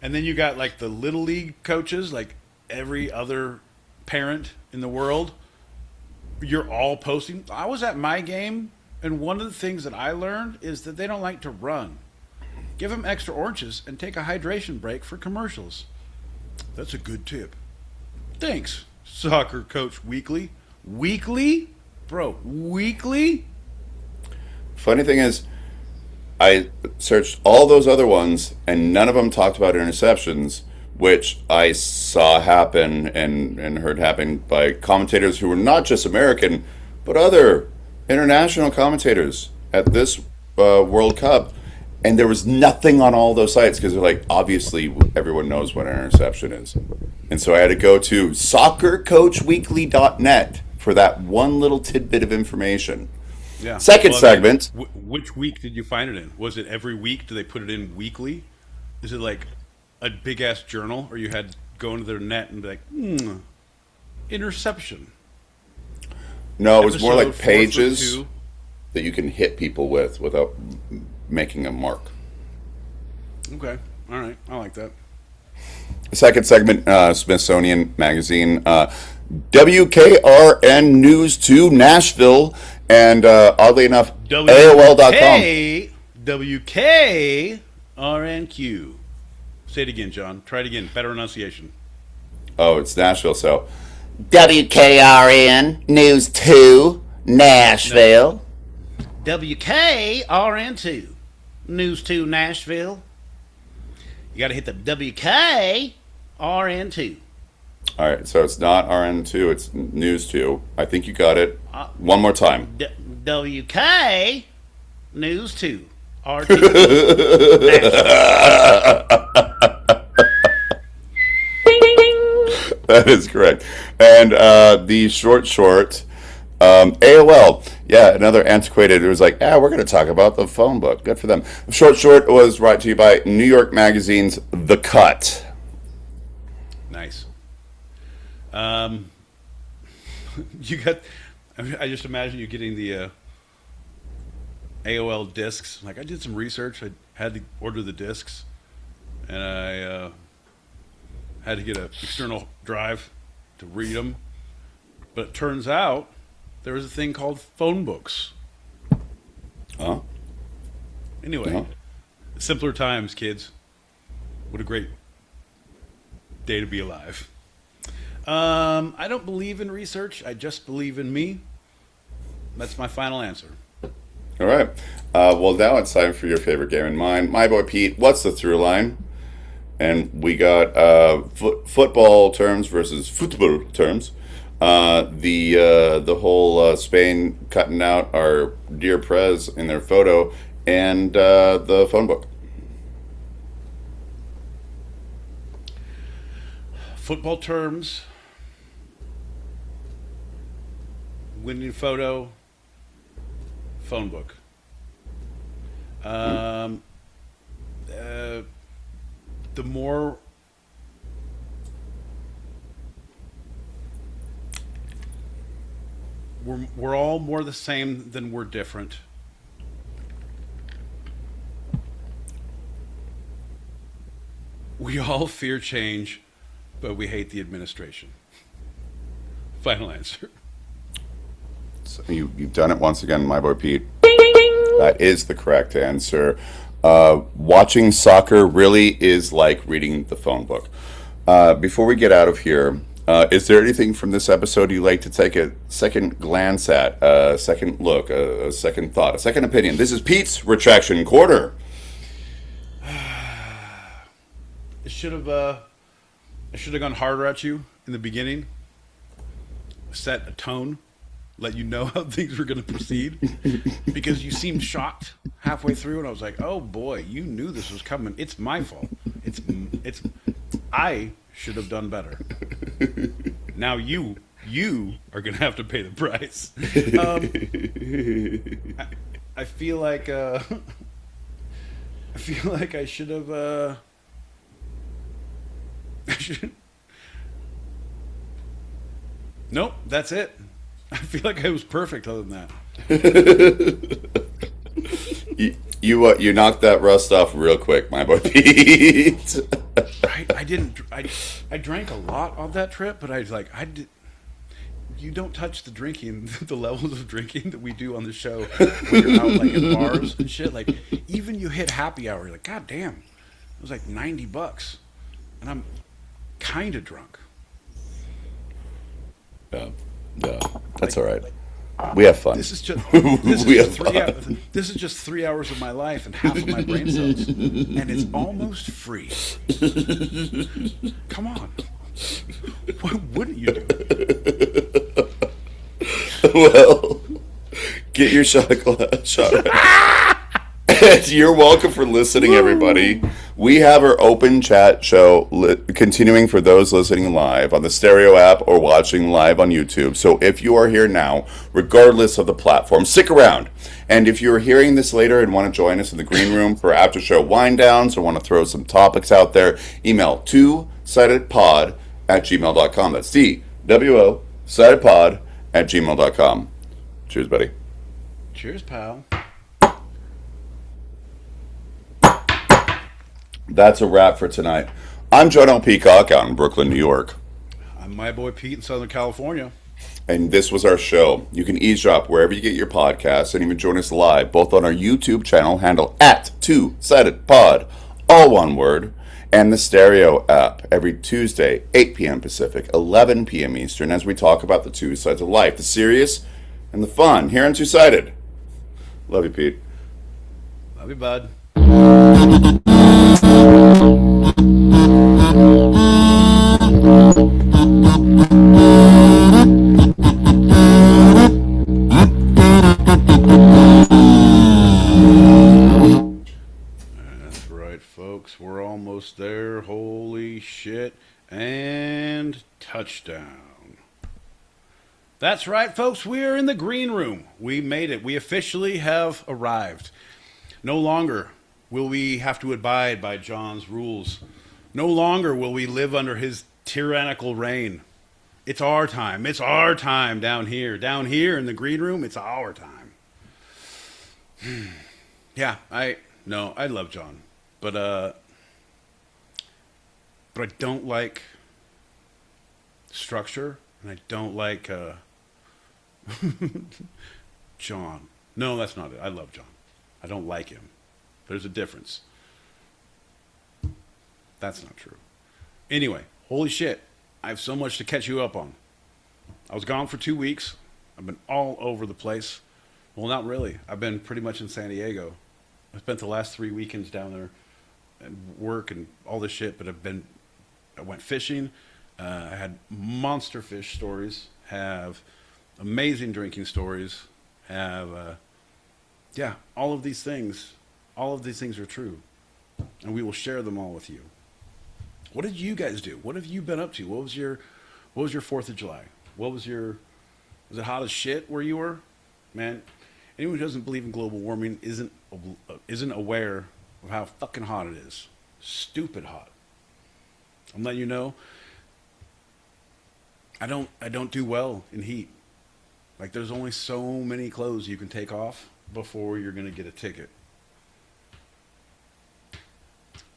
[SPEAKER 4] and then you got like the little league coaches, like every other parent in the world. You're all posting. I was at my game, and one of the things that I learned is that they don't like to run. Give them extra oranges and take a hydration break for commercials. That's a good tip. Thanks, Soccer Coach Weekly. Weekly? Bro, weekly?
[SPEAKER 3] Funny thing is, I searched all those other ones, and none of them talked about interceptions, which I saw happen and heard happen by commentators who were not just American, but other international commentators at this World Cup. And there was nothing on all those sites because they're like, obviously, everyone knows what an interception is. And so I had to go to soccercoachweekly.net for that one little tidbit of information.
[SPEAKER 4] Yeah.
[SPEAKER 3] Second segment.
[SPEAKER 4] Which week did you find it in? Was it every week? Do they put it in weekly? Is it like a big ass journal, or you had go into their net and be like, interception.
[SPEAKER 3] No, it was more like
[SPEAKER 4] Episode
[SPEAKER 3] pages
[SPEAKER 4] 4
[SPEAKER 3] that you can hit people with without making a mark.
[SPEAKER 4] Okay, all right, I like that.
[SPEAKER 3] Second segment, Smithsonian Magazine, WKRN News 2 Nashville, and oddly enough, AOL.com.
[SPEAKER 4] WKRNQ. Say it again, John. Try it again. Better enunciation.
[SPEAKER 3] Oh, it's Nashville, so WKRN News 2 Nashville.
[SPEAKER 12] WKRN2. News 2 Nashville. You got to hit the WKRN2.
[SPEAKER 3] All right, so it's not RN2, it's News 2. I think you got it. One more time.
[SPEAKER 12] WK News 2 RT.
[SPEAKER 3] That is correct. And the short, AOL. Yeah, another antiquated. It was like, we're going to talk about the phone book. Good for them. The short was brought to you by New York Magazine's The Cut.
[SPEAKER 4] Nice. You got. I just imagine you getting the AOL discs. Like, I did some research. I had to order the discs, and I had to get an external drive to read them. But it turns out there was a thing called phone books.
[SPEAKER 3] Oh.
[SPEAKER 4] Anyway, simpler times, kids. What a great day to be alive. I don't believe in research. I just believe in me. That's my final answer.
[SPEAKER 3] All right. Well, now it's time for your favorite game and mine. My boy Pete, what's the through line? And we got football terms versus football terms. The whole Spain cutting out our dear Prez in their photo, and the phone book.
[SPEAKER 4] Football terms, winning photo, phone book. The more we're all more the same than we're different. We all fear change, but we hate the administration. Final answer.
[SPEAKER 3] So you've done it once again, my boy Pete. That is the correct answer. Watching soccer really is like reading the phone book. Before we get out of here, is there anything from this episode you'd like to take a second glance at, a second look, a second thought, a second opinion? This is Pete's Retraction Corner.
[SPEAKER 4] I should have gone harder at you in the beginning. Set a tone, let you know how things were going to proceed, because you seemed shocked halfway through, and I was like, "Oh boy, you knew this was coming. It's my fault. It's I should have done better. Now you are going to have to pay the price." I feel like I should have. Nope, that's it. I feel like I was perfect other than that.
[SPEAKER 3] You knocked that rust off real quick, my boy Pete.
[SPEAKER 4] I drank a lot on that trip, but you don't touch the drinking, the levels of drinking that we do on the show when you're out like in bars and shit. Like, even you hit happy hour, you're like, God damn, it was like $90, and I'm kind of drunk.
[SPEAKER 3] Yeah, that's all right. We have fun.
[SPEAKER 4] This is just
[SPEAKER 3] This
[SPEAKER 4] is just 3 hours of my life and half of my brain cells, and it's almost free. Come on, why wouldn't you do it?
[SPEAKER 3] Well, get your shot glass. You're welcome for listening, everybody. We have our open chat show continuing for those listening live on the Stereo app or watching live on YouTube. So if you are here now, regardless of the platform, stick around. And if you're hearing this later and want to join us in the green room for after show wind downs or want to throw some topics out there, email 2 2sidedpod@gmail.com. That's DWO sidedpod@gmail.com. Cheers, buddy.
[SPEAKER 4] Cheers, pal.
[SPEAKER 3] That's a wrap for tonight. I'm John L. Peacock out in Brooklyn, New York.
[SPEAKER 4] I'm my boy Pete in Southern California.
[SPEAKER 3] And this was our show. You can eavesdrop wherever you get your podcasts and even join us live, both on our YouTube channel handle @2sidedpod, all one word, and the Stereo app every Tuesday, 8 p.m. Pacific, 11 p.m. Eastern, as we talk about the two sides of life, the serious and the fun, here on Two-Sided. Love you, Pete.
[SPEAKER 4] Love you, bud. That's right, folks. We're almost there. Holy shit. And touchdown. That's right, folks. We are in the green room. We made it. We officially have arrived. No longer will we have to abide by John's rules. No longer will we live under his tyrannical reign. It's our time. It's our time down here. Down here in the green room, it's our time. Yeah, I love John. But I don't like structure, and I don't like John. No, that's not it. I love John. I don't like him. There's a difference. That's not true. Anyway, holy shit. I have so much to catch you up on. I was gone for 2 weeks. I've been all over the place. Well, not really. I've been pretty much in San Diego. I spent the last 3 weekends down there and work and all this shit, but I went fishing. I had monster fish stories, have amazing drinking stories, have, all of these things are true. And we will share them all with you. What did you guys do? What have you been up to? What was your 4th of July? Was it hot as shit where you were? Man, anyone who doesn't believe in global warming isn't aware of how fucking hot it is. Stupid hot. I'm letting you know. I don't do well in heat. Like, there's only so many clothes you can take off before you're gonna get a ticket.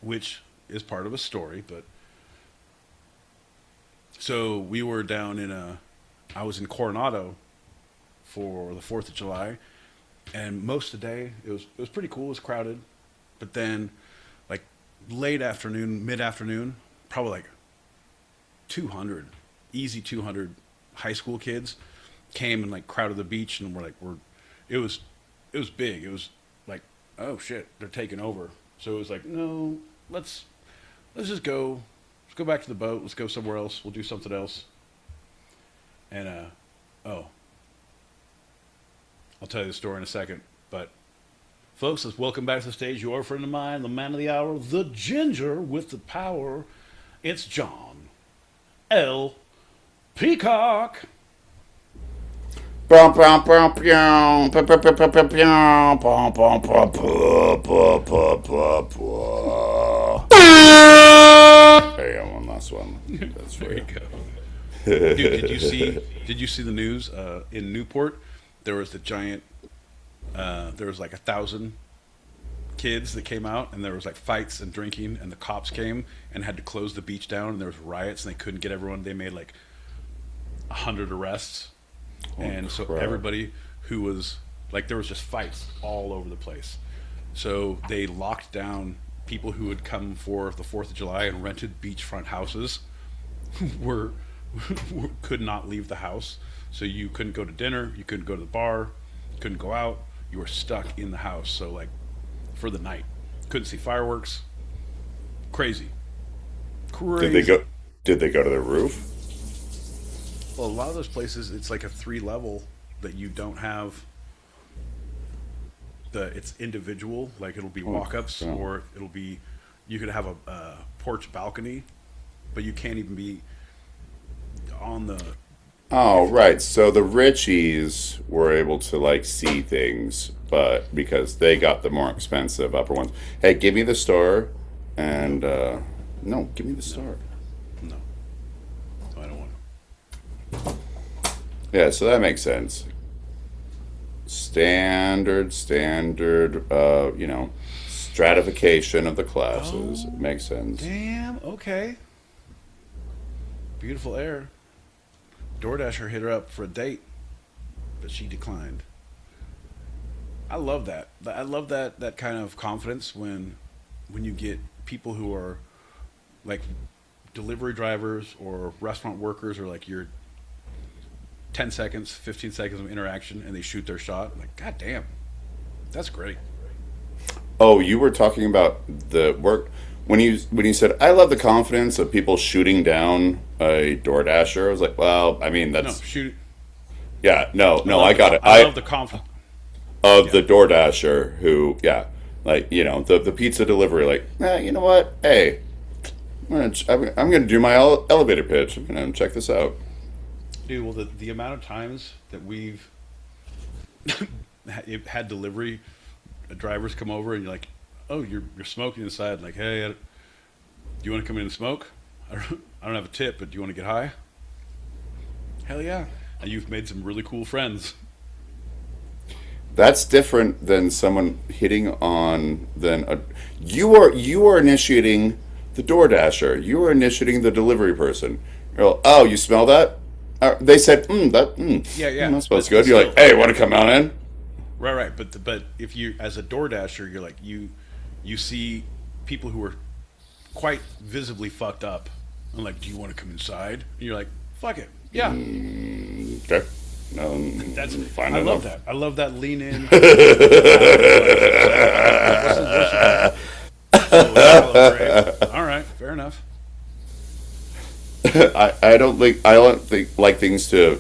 [SPEAKER 4] Which is part of a story, but so we were down I was in Coronado for the 4th of July, and most of the day it was pretty cool. It was crowded, but then like late afternoon, mid-afternoon, probably like 200 high school kids came and like crowded the beach, and it was big. It was like, oh shit, they're taking over. So it was like, no, let's just go. Let's go back to the boat. Let's go somewhere else. We'll do something else. And I'll tell you the story in a second. But folks, let's welcome back to the stage your friend of mine, the man of the hour, the ginger with the power. It's John L. Peacock.
[SPEAKER 3] Hey, I'm on last one. That's
[SPEAKER 4] There
[SPEAKER 3] right.
[SPEAKER 4] you go. Dude, did you see the news in Newport? There was the giant. There was like 1,000 kids that came out, and there was like fights and drinking, and the cops came and had to close the beach down, and there was riots, and they couldn't get everyone. They made like 100 arrests, and so everybody who was like, there was just fights all over the place. So they locked down people who had come for the 4th of July and rented beachfront houses. Could not leave the house, so you couldn't go to dinner, you couldn't go to the bar, couldn't go out, you were stuck in the house. So like for the night, couldn't see fireworks. Crazy.
[SPEAKER 3] Did they go to the roof?
[SPEAKER 4] Well, a lot of those places, it's like a 3-level that you don't have. It's individual, like it'll be walk-ups, or it'll be, you could have a porch balcony, but you can't even be on the.
[SPEAKER 3] Oh, right. So the Richies were able to like see things, but because they got the more expensive upper ones. Hey, give me the store, and no, give me the store.
[SPEAKER 4] No, I don't want to.
[SPEAKER 3] Yeah, so that makes sense. Standard, stratification of the classes. It makes sense.
[SPEAKER 4] Damn. Okay. Beautiful air. DoorDasher hit her up for a date, but she declined. I love that. I love that kind of confidence when you get people who are like delivery drivers or restaurant workers, or like your 10 seconds, 15 seconds of interaction, and they shoot their shot. Like, god damn, that's great.
[SPEAKER 3] Oh, you were talking about the work when you said I love the confidence of people shooting down a DoorDasher. I was like, well, I mean that's
[SPEAKER 4] shoot.
[SPEAKER 3] Yeah, no, I got it.
[SPEAKER 4] I love the confidence
[SPEAKER 3] of the DoorDasher who, like, the pizza delivery, like, you know what? Hey, I'm gonna do my elevator pitch. I'm gonna check this out.
[SPEAKER 4] Dude, well, the amount of times that we've had delivery drivers come over and you're like, oh, you're smoking inside. Like, hey, do you want to come in and smoke? I don't have a tip, but do you want to get high? Hell yeah. And you've made some really cool friends.
[SPEAKER 3] That's different than someone hitting on you are initiating the DoorDasher. You are initiating the delivery person. You're like, oh, you smell that? They said,
[SPEAKER 4] Yeah.
[SPEAKER 3] That smells good. You're like, hey, want to come on in?
[SPEAKER 4] Right. But if you, as a DoorDasher, you're like, you see people who are quite visibly fucked up. And like, do you want to come inside? And you're like, fuck it. Yeah.
[SPEAKER 3] Okay.
[SPEAKER 4] That's
[SPEAKER 3] fine.
[SPEAKER 4] I love that. I love that lean in. All right, fair enough.
[SPEAKER 3] I don't think like things to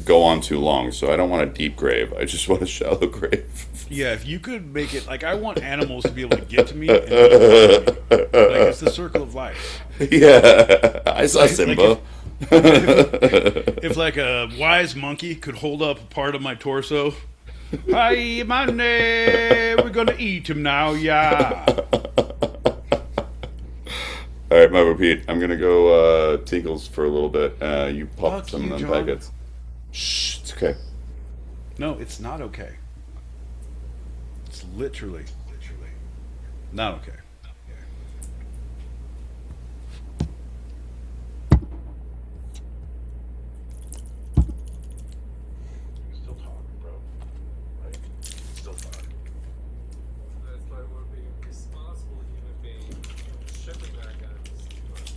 [SPEAKER 3] go on too long, so I don't want a deep grave. I just want a shallow grave.
[SPEAKER 4] Yeah, if you could make it like I want animals to be able to get to me and eat me. Like it's the circle of life.
[SPEAKER 3] Yeah, I saw Simba.
[SPEAKER 4] If like a wise monkey could hold up a part of my torso. Hi, money, we're gonna eat him now, yeah.
[SPEAKER 3] All right, my repeat. I'm gonna go Tinkles for a little bit. You pop
[SPEAKER 4] Fuck
[SPEAKER 3] some
[SPEAKER 4] you,
[SPEAKER 3] of them
[SPEAKER 4] John.
[SPEAKER 3] packets. Shh, it's okay.
[SPEAKER 4] No, it's not okay. It's literally not okay. Still talking, bro. Right? Still talking.
[SPEAKER 10] That's why we're being responsible human beings. Shipping that guy was too much.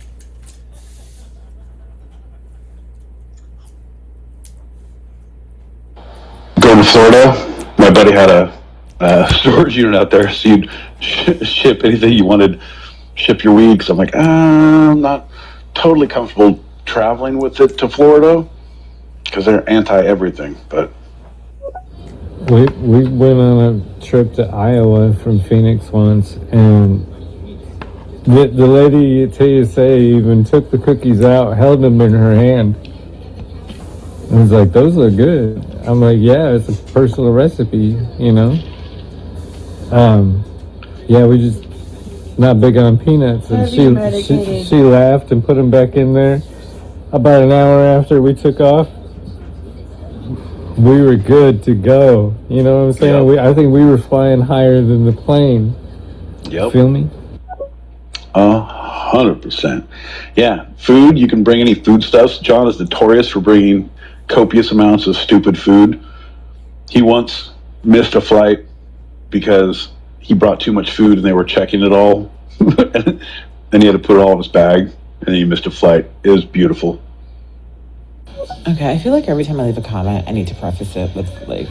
[SPEAKER 9] Going to Florida, my buddy had a storage unit out there, so you'd ship anything you wanted, ship your weed. 'Cause I'm like, I'm not totally comfortable traveling with it to Florida because they're anti everything. But
[SPEAKER 8] we went on a trip to Iowa from Phoenix once, and the lady at TSA even took the cookies out, held them in her hand, and was like, "Those look good." I'm like, "Yeah, it's a personal recipe, you know." Yeah, we just not big on peanuts, and she laughed and put them back in there. About an hour after we took off, we were good to go. You know what I'm saying?
[SPEAKER 9] Yep.
[SPEAKER 8] I think we were flying higher than the plane.
[SPEAKER 9] Yep.
[SPEAKER 8] Feel me?
[SPEAKER 9] 100%. Yeah, food. You can bring any foodstuffs. John is notorious for bringing copious amounts of stupid food. He once missed a flight because he brought too much food and they were checking it all. And he had to put it all in his bag, and he missed a flight. It was beautiful.
[SPEAKER 13] Okay, I feel like every time I leave a comment, I need to preface it with, like,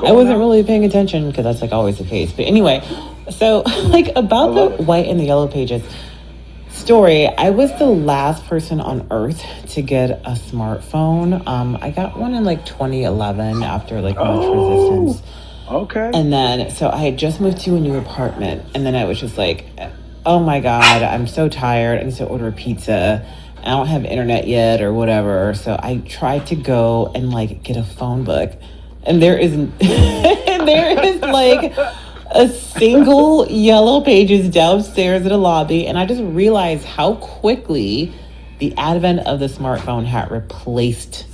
[SPEAKER 13] I wasn't really paying attention, because that's, like, always the case. But anyway, so, like, about the white and the yellow pages story, I was the last person on Earth to get a smartphone. I got one in, like, 2011 after, like, much resistance.
[SPEAKER 9] Okay.
[SPEAKER 13] And then, so I had just moved to a new apartment, and then I was just like, oh my God, I'm so tired. I need to order a pizza. I don't have internet yet or whatever. So I tried to go and like get a phone book, and there is like a single yellow pages downstairs in a lobby. And I just realized how quickly the advent of the smartphone had replaced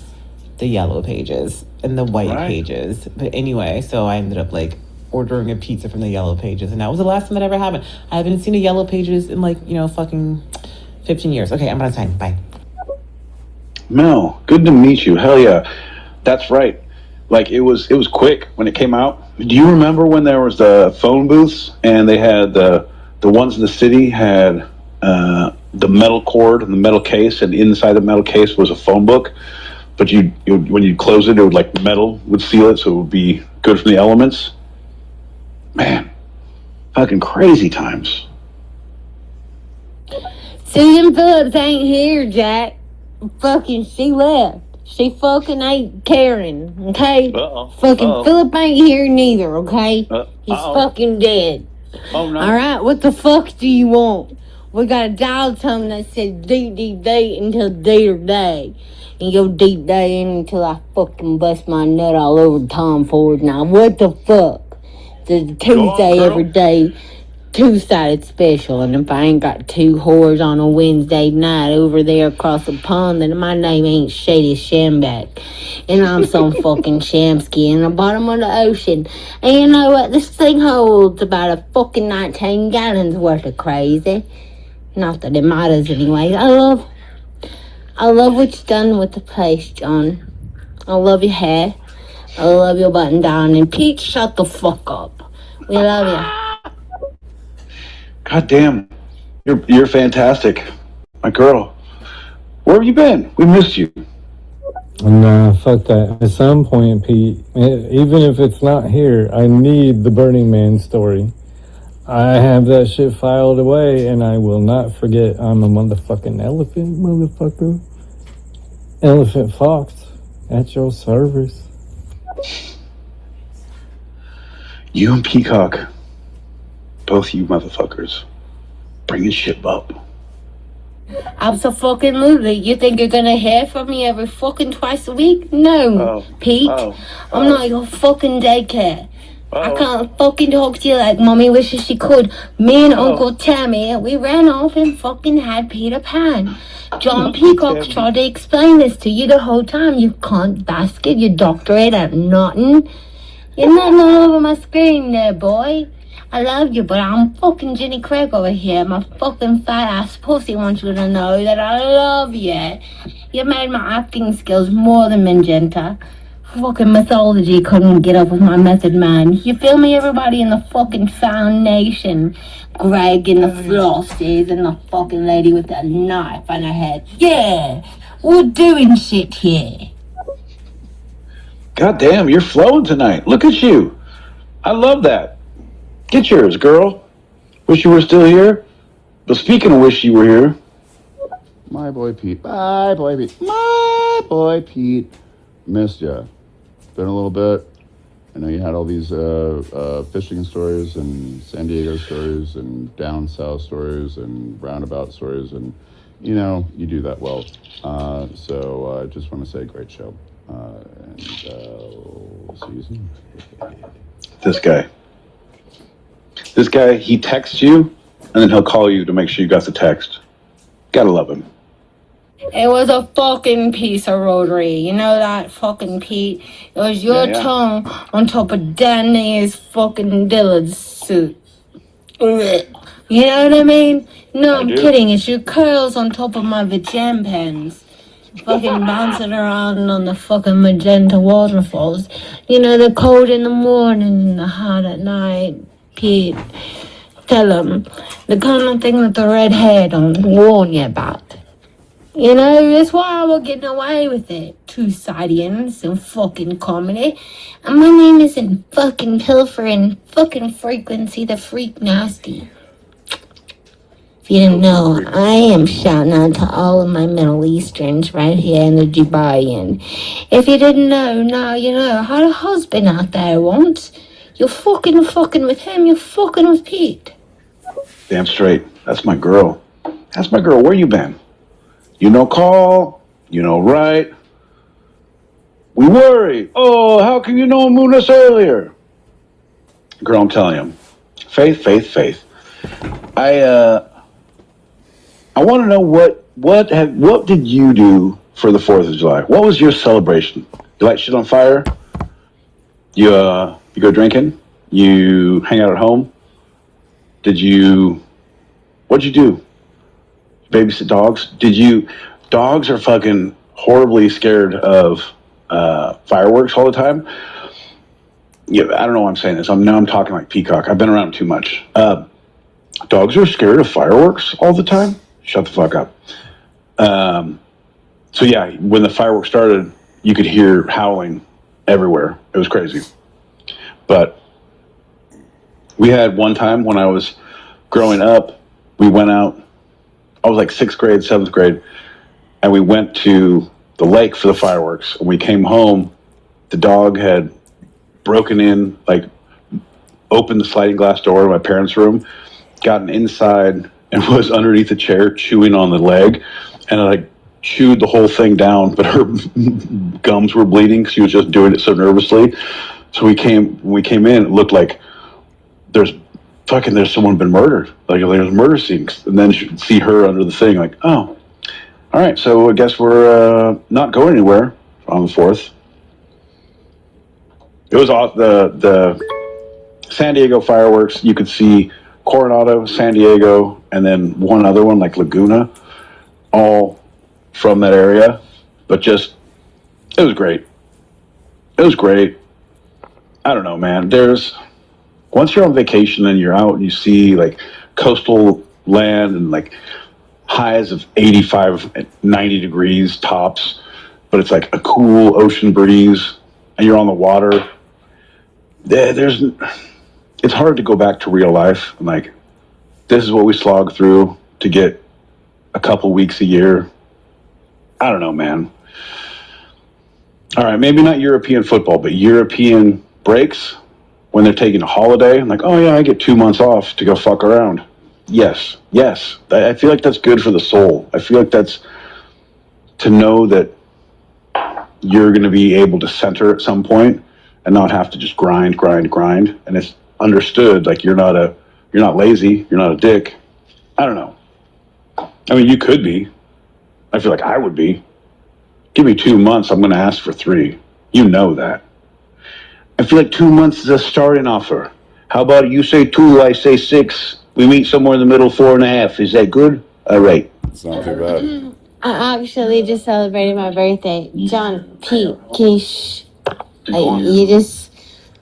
[SPEAKER 13] the yellow pages and the white pages. But anyway, so I ended up like ordering a pizza from the yellow pages, and that was the last time that ever happened. I haven't seen a yellow pages in like, fucking 15 years. Okay, I'm out of time. Bye.
[SPEAKER 9] Mel, good to meet you. Hell yeah. That's right. Like it was quick when it came out. Do you remember when there was the phone booths and they had the ones in the city had the metal cord and the metal case, and inside the metal case was a phone book, but when you close it, it would like metal would seal it, so it would be good from the elements. Man, fucking crazy times.
[SPEAKER 14] Susan Phillips ain't here, Jack. Fucking, she left. She fucking ain't caring, okay? Fucking Philip ain't here neither, okay? He's fucking dead.
[SPEAKER 12] Oh, no.
[SPEAKER 14] Alright, what the fuck do you want? We got a dial tone that says deep, deep day until day or day. And go deep day in until I fucking bust my nut all over Tom Ford. Now, what the fuck? There's a Tuesday every day, two-sided special. And if I ain't got two whores on a Wednesday night over there across the pond, then my name ain't Shady Shamback. And I'm some fucking Shamsky in the bottom of the ocean. And you know what? This thing holds about a fucking 19 gallons worth of crazy. Not that it matters anyway. I love what you've done with the place, John. I love your hair. I love your button down. And Pete, shut the fuck up. We love you.
[SPEAKER 9] God damn, you're fantastic, my girl. Where have you been? We missed you.
[SPEAKER 8] Nah, fuck that. At some point, Pete, even if it's not here, I need the Burning Man story. I have that shit filed away, and I will not forget I'm a motherfucking elephant, motherfucker. Elephant Fox, at your service.
[SPEAKER 9] You and Peacock, both you motherfuckers, bringing shit up.
[SPEAKER 14] Absolutely. You think you're gonna hear from me every fucking twice a week? No, Pete. I'm not your fucking daycare. I can't fucking talk to you like Mommy wishes she could. Me and Uncle Tammy, we ran off and fucking had Peter Pan. John Peacock tried to explain this to you the whole time. You can't basket your doctorate at nothing. You're nothing all over my screen there, boy. I love you, but I'm fucking Jenny Craig over here. My fucking fat ass pussy wants you to know that I love you. You made my acting skills more than magenta. Fucking mythology couldn't get up with my method man. You feel me, everybody in the fucking foundation? Greg and the Flossies and the fucking lady with that knife on her head. Yeah, we're doing shit here.
[SPEAKER 9] God damn, you're flowing tonight. Look at you. I love that. Get yours, girl. Wish you were still here. But speaking of wish you were here.
[SPEAKER 15] My boy Pete. My boy Pete. My boy Pete. Missed ya. Been a little bit. I know you had all these fishing stories and San Diego stories and down south stories and roundabout stories, and you know you do that well. So I just want to say great show. And we'll see you soon.
[SPEAKER 9] This guy, he texts you and then he'll call you to make sure you got the text. Gotta love him.
[SPEAKER 14] It was a fucking piece of rotary. You know that, fucking Pete? It was your tongue on top of Danny's fucking Dillard's suit. You know what I mean? No, I'm kidding. It's your curls on top of my vajam pens. Fucking bouncing around on the fucking magenta waterfalls. You know, the cold in the morning and the hot at night. Pete, tell him. The kind of thing that the red hair don't warn you about. You know, that's why we're getting away with it. Two Sidians and fucking comedy. And my name isn't fucking Pilfering. Fucking Frequency the Freak Nasty. If you didn't know, I am shouting out to all of my Middle Easterns right here in the Dubai. And if you didn't know, now you know. I had a husband out there once. You're fucking with him. You're fucking with Pete.
[SPEAKER 9] Damn straight. That's my girl. Where you been? You know call. You know right. We worry. Oh, how can you know moon us earlier? Girl, I'm telling you. Faith. I want to know what what did you do for the 4th of July? What was your celebration? You light shit on fire? You go drinking? You hang out at home? What'd you do? Babysit dogs? Dogs are fucking horribly scared of fireworks all the time. Yeah, I don't know why I'm saying this. I'm talking like Peacock. I've been around too much. Dogs are scared of fireworks all the time? Shut the fuck up. So yeah, when the fireworks started, you could hear howling everywhere. It was crazy. But we had one time when I was growing up, we went out. I was like 6th grade, 7th grade, and we went to the lake for the fireworks. And we came home. The dog had broken in, like opened the sliding glass door of my parents' room, gotten inside, and was underneath the chair chewing on the leg, and like chewed the whole thing down, but her gums were bleeding. She was just doing it so nervously. So when we came in, it looked like there's someone been murdered. Like there's a murder scene. And then you see her under the thing, like, oh, all right. So I guess we're not going anywhere on the 4th. It was off the San Diego fireworks. You could see Coronado, San Diego, and then one other one like Laguna, all from that area. But it was great. It was great. I don't know, man. Once you're on vacation and you're out and you see like coastal land and like highs of 85, 90 degrees tops, but it's like a cool ocean breeze and you're on the water, it's hard to go back to real life. And like, this is what we slog through to get a couple weeks a year. I don't know, man. All right, maybe not European football, but European breaks when they're taking a holiday. I'm like, oh yeah, I get 2 months off to go fuck around. Yes. I feel like that's good for the soul. I feel like that's to know that you're going to be able to center at some point and not have to just grind. And it's understood, like you're not lazy, you're not a dick. I don't know. I mean, you could be. I feel like I would be. Give me 2 months, I'm going to ask for 3. You know that. I feel like 2 months is a starting offer. How about you say 2, I say 6. We meet somewhere in the middle, 4.5. Is that good? All right.
[SPEAKER 3] It's not too bad.
[SPEAKER 14] I actually just celebrated my birthday. John, Pete, Kish. It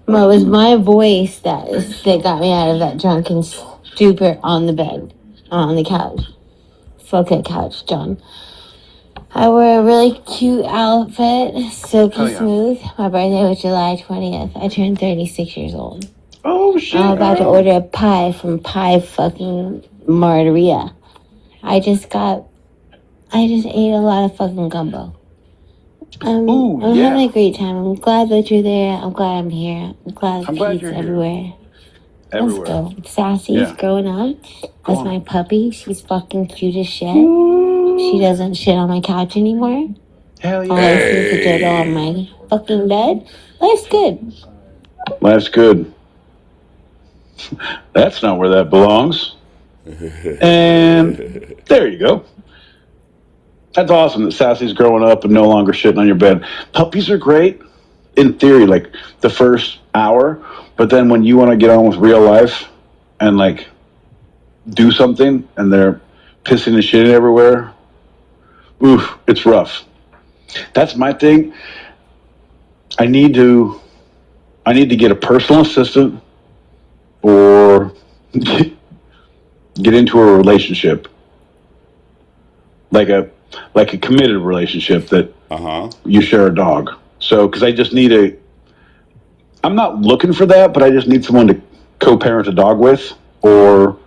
[SPEAKER 14] was my voice that got me out of that drunken stupor on the bed, on the couch. Fuck that couch, John. I wore a really cute outfit, silky smooth. My birthday was July 20th. I turned 36 years old.
[SPEAKER 9] Oh, shit.
[SPEAKER 14] I'm about to order a pie from Pie fucking Margarita. I just ate a lot of fucking gumbo. I'm having a great time. I'm glad that you're there. I'm glad I'm here. I'm glad Pete's everywhere. Let's go. Sassy's growing up. That's my puppy. She's fucking cute as shit. She doesn't shit on my couch anymore.
[SPEAKER 9] Hell yeah.
[SPEAKER 14] All I see is the dirt on my fucking bed. Life's good.
[SPEAKER 9] Life's good. That's not where that belongs. And there you go. That's awesome that Sassy's growing up and no longer shitting on your bed. Puppies are great in theory, like the first hour, but then when you want to get on with real life and like do something and they're pissing and shitting everywhere, oof, it's rough. That's my thing. I need to get a personal assistant or get into a relationship, like a committed relationship that you share a dog. So, because I just need I'm not looking for that, but I just need someone to co-parent a dog with, or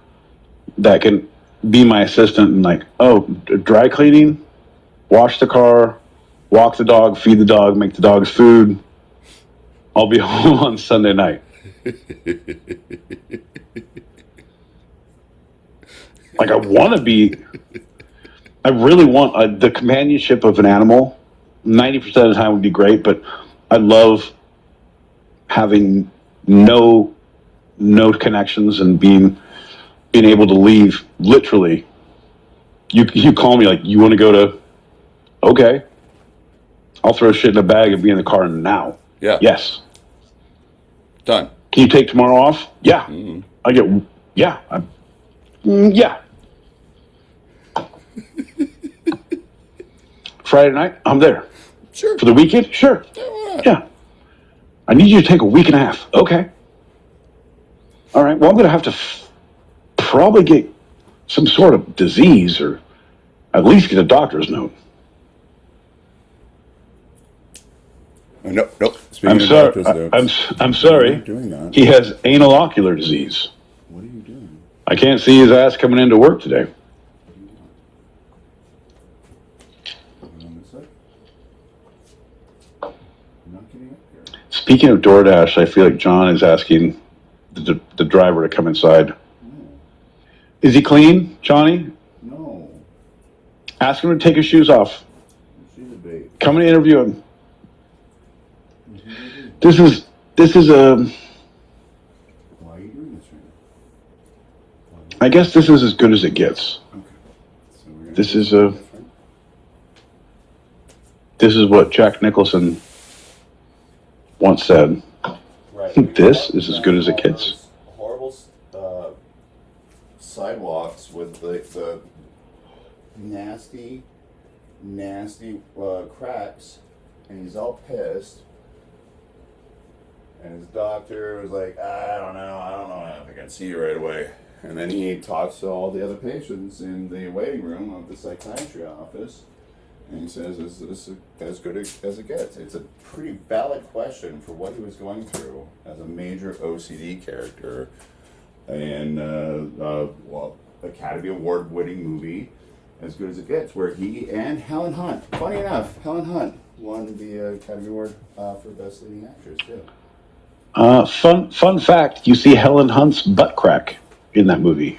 [SPEAKER 9] that can be my assistant and like, dry cleaning, wash the car, walk the dog, feed the dog, make the dog's food. I'll be home on Sunday night. Like I really want the companionship of an animal. 90% of the time would be great, but I love having no connections and being able to leave literally You call me like, you want to go to? Okay, I'll throw shit in a bag and be in the car now.
[SPEAKER 3] Yeah.
[SPEAKER 9] Yes.
[SPEAKER 3] Done.
[SPEAKER 9] Can you take tomorrow off? Yeah. I get. Yeah. Yeah. Friday night, I'm there.
[SPEAKER 3] Sure.
[SPEAKER 9] For the weekend, sure. Yeah. I need you to take a week and a half. Okay. All right. Well, I'm going to have to probably get some sort of disease, or at least get a doctor's note.
[SPEAKER 3] Nope. Speaking
[SPEAKER 9] I'm
[SPEAKER 3] of
[SPEAKER 9] sorry.
[SPEAKER 3] doctor's notes,
[SPEAKER 9] I'm sorry.
[SPEAKER 3] Why are you doing that?
[SPEAKER 9] He has anal ocular disease.
[SPEAKER 3] What are you doing?
[SPEAKER 9] I can't see his ass coming into work today. Speaking of DoorDash, I feel like John is asking the driver to come inside.
[SPEAKER 3] No.
[SPEAKER 9] Is he clean, Johnny?
[SPEAKER 3] No.
[SPEAKER 9] Ask him to take his shoes off.
[SPEAKER 3] She's a bait.
[SPEAKER 9] Come and interview him. This is a.
[SPEAKER 3] Why are you doing this right now?
[SPEAKER 9] I guess this is as good as it gets.
[SPEAKER 3] Okay. So we're gonna
[SPEAKER 9] This
[SPEAKER 3] do
[SPEAKER 9] is
[SPEAKER 3] something different.
[SPEAKER 9] This is what Jack Nicholson once said.
[SPEAKER 3] Right.
[SPEAKER 9] This is as good as it gets.
[SPEAKER 3] Horrible sidewalks with the nasty cracks, and he's all pissed. And his doctor was like, I don't know if I can see you right away. And then he talks to all the other patients in the waiting room of the psychiatry office. And he says, is this as good as it gets? It's a pretty valid question for what he was going through as a major OCD character. And, Academy Award winning movie, As Good as It Gets, where he and Helen Hunt, funny enough, Helen Hunt won the Academy Award for Best Leading Actress, too.
[SPEAKER 9] Fun fact, you see Helen Hunt's butt crack in that movie.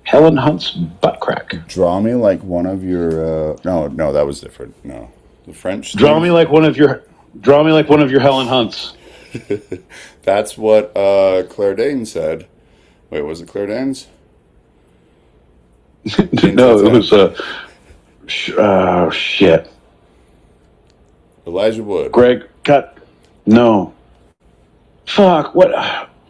[SPEAKER 9] Helen Hunt's butt crack.
[SPEAKER 3] Draw me like one of your no, that was different. No. The French
[SPEAKER 9] Draw me like one of your Helen Hunts.
[SPEAKER 3] That's what Claire Danes said. Wait, was it Claire Danes?
[SPEAKER 9] No, it was shit.
[SPEAKER 3] Elijah Wood.
[SPEAKER 9] Greg, cut. No. Fuck, what?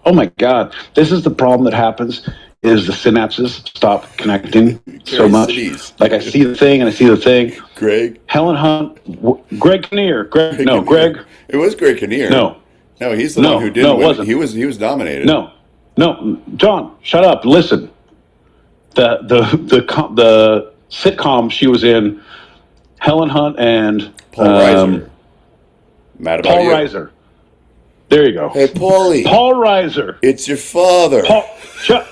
[SPEAKER 9] Oh my God. This is the problem that happens, is the synapses stop connecting so much. Like I see the thing and I see the thing.
[SPEAKER 3] Greg.
[SPEAKER 9] Helen Hunt. Greg Kinnear. Greg.
[SPEAKER 3] It was Greg Kinnear.
[SPEAKER 9] No,
[SPEAKER 3] he's the one who didn't win. It wasn't. He was dominated.
[SPEAKER 9] No. John, shut up. Listen. The sitcom she was in, Helen Hunt and
[SPEAKER 3] Paul Reiser. Mad about
[SPEAKER 9] Paul
[SPEAKER 3] you.
[SPEAKER 9] Reiser. There you go.
[SPEAKER 3] Hey, Paulie.
[SPEAKER 9] Paul Reiser.
[SPEAKER 3] It's your father.
[SPEAKER 9] Shut.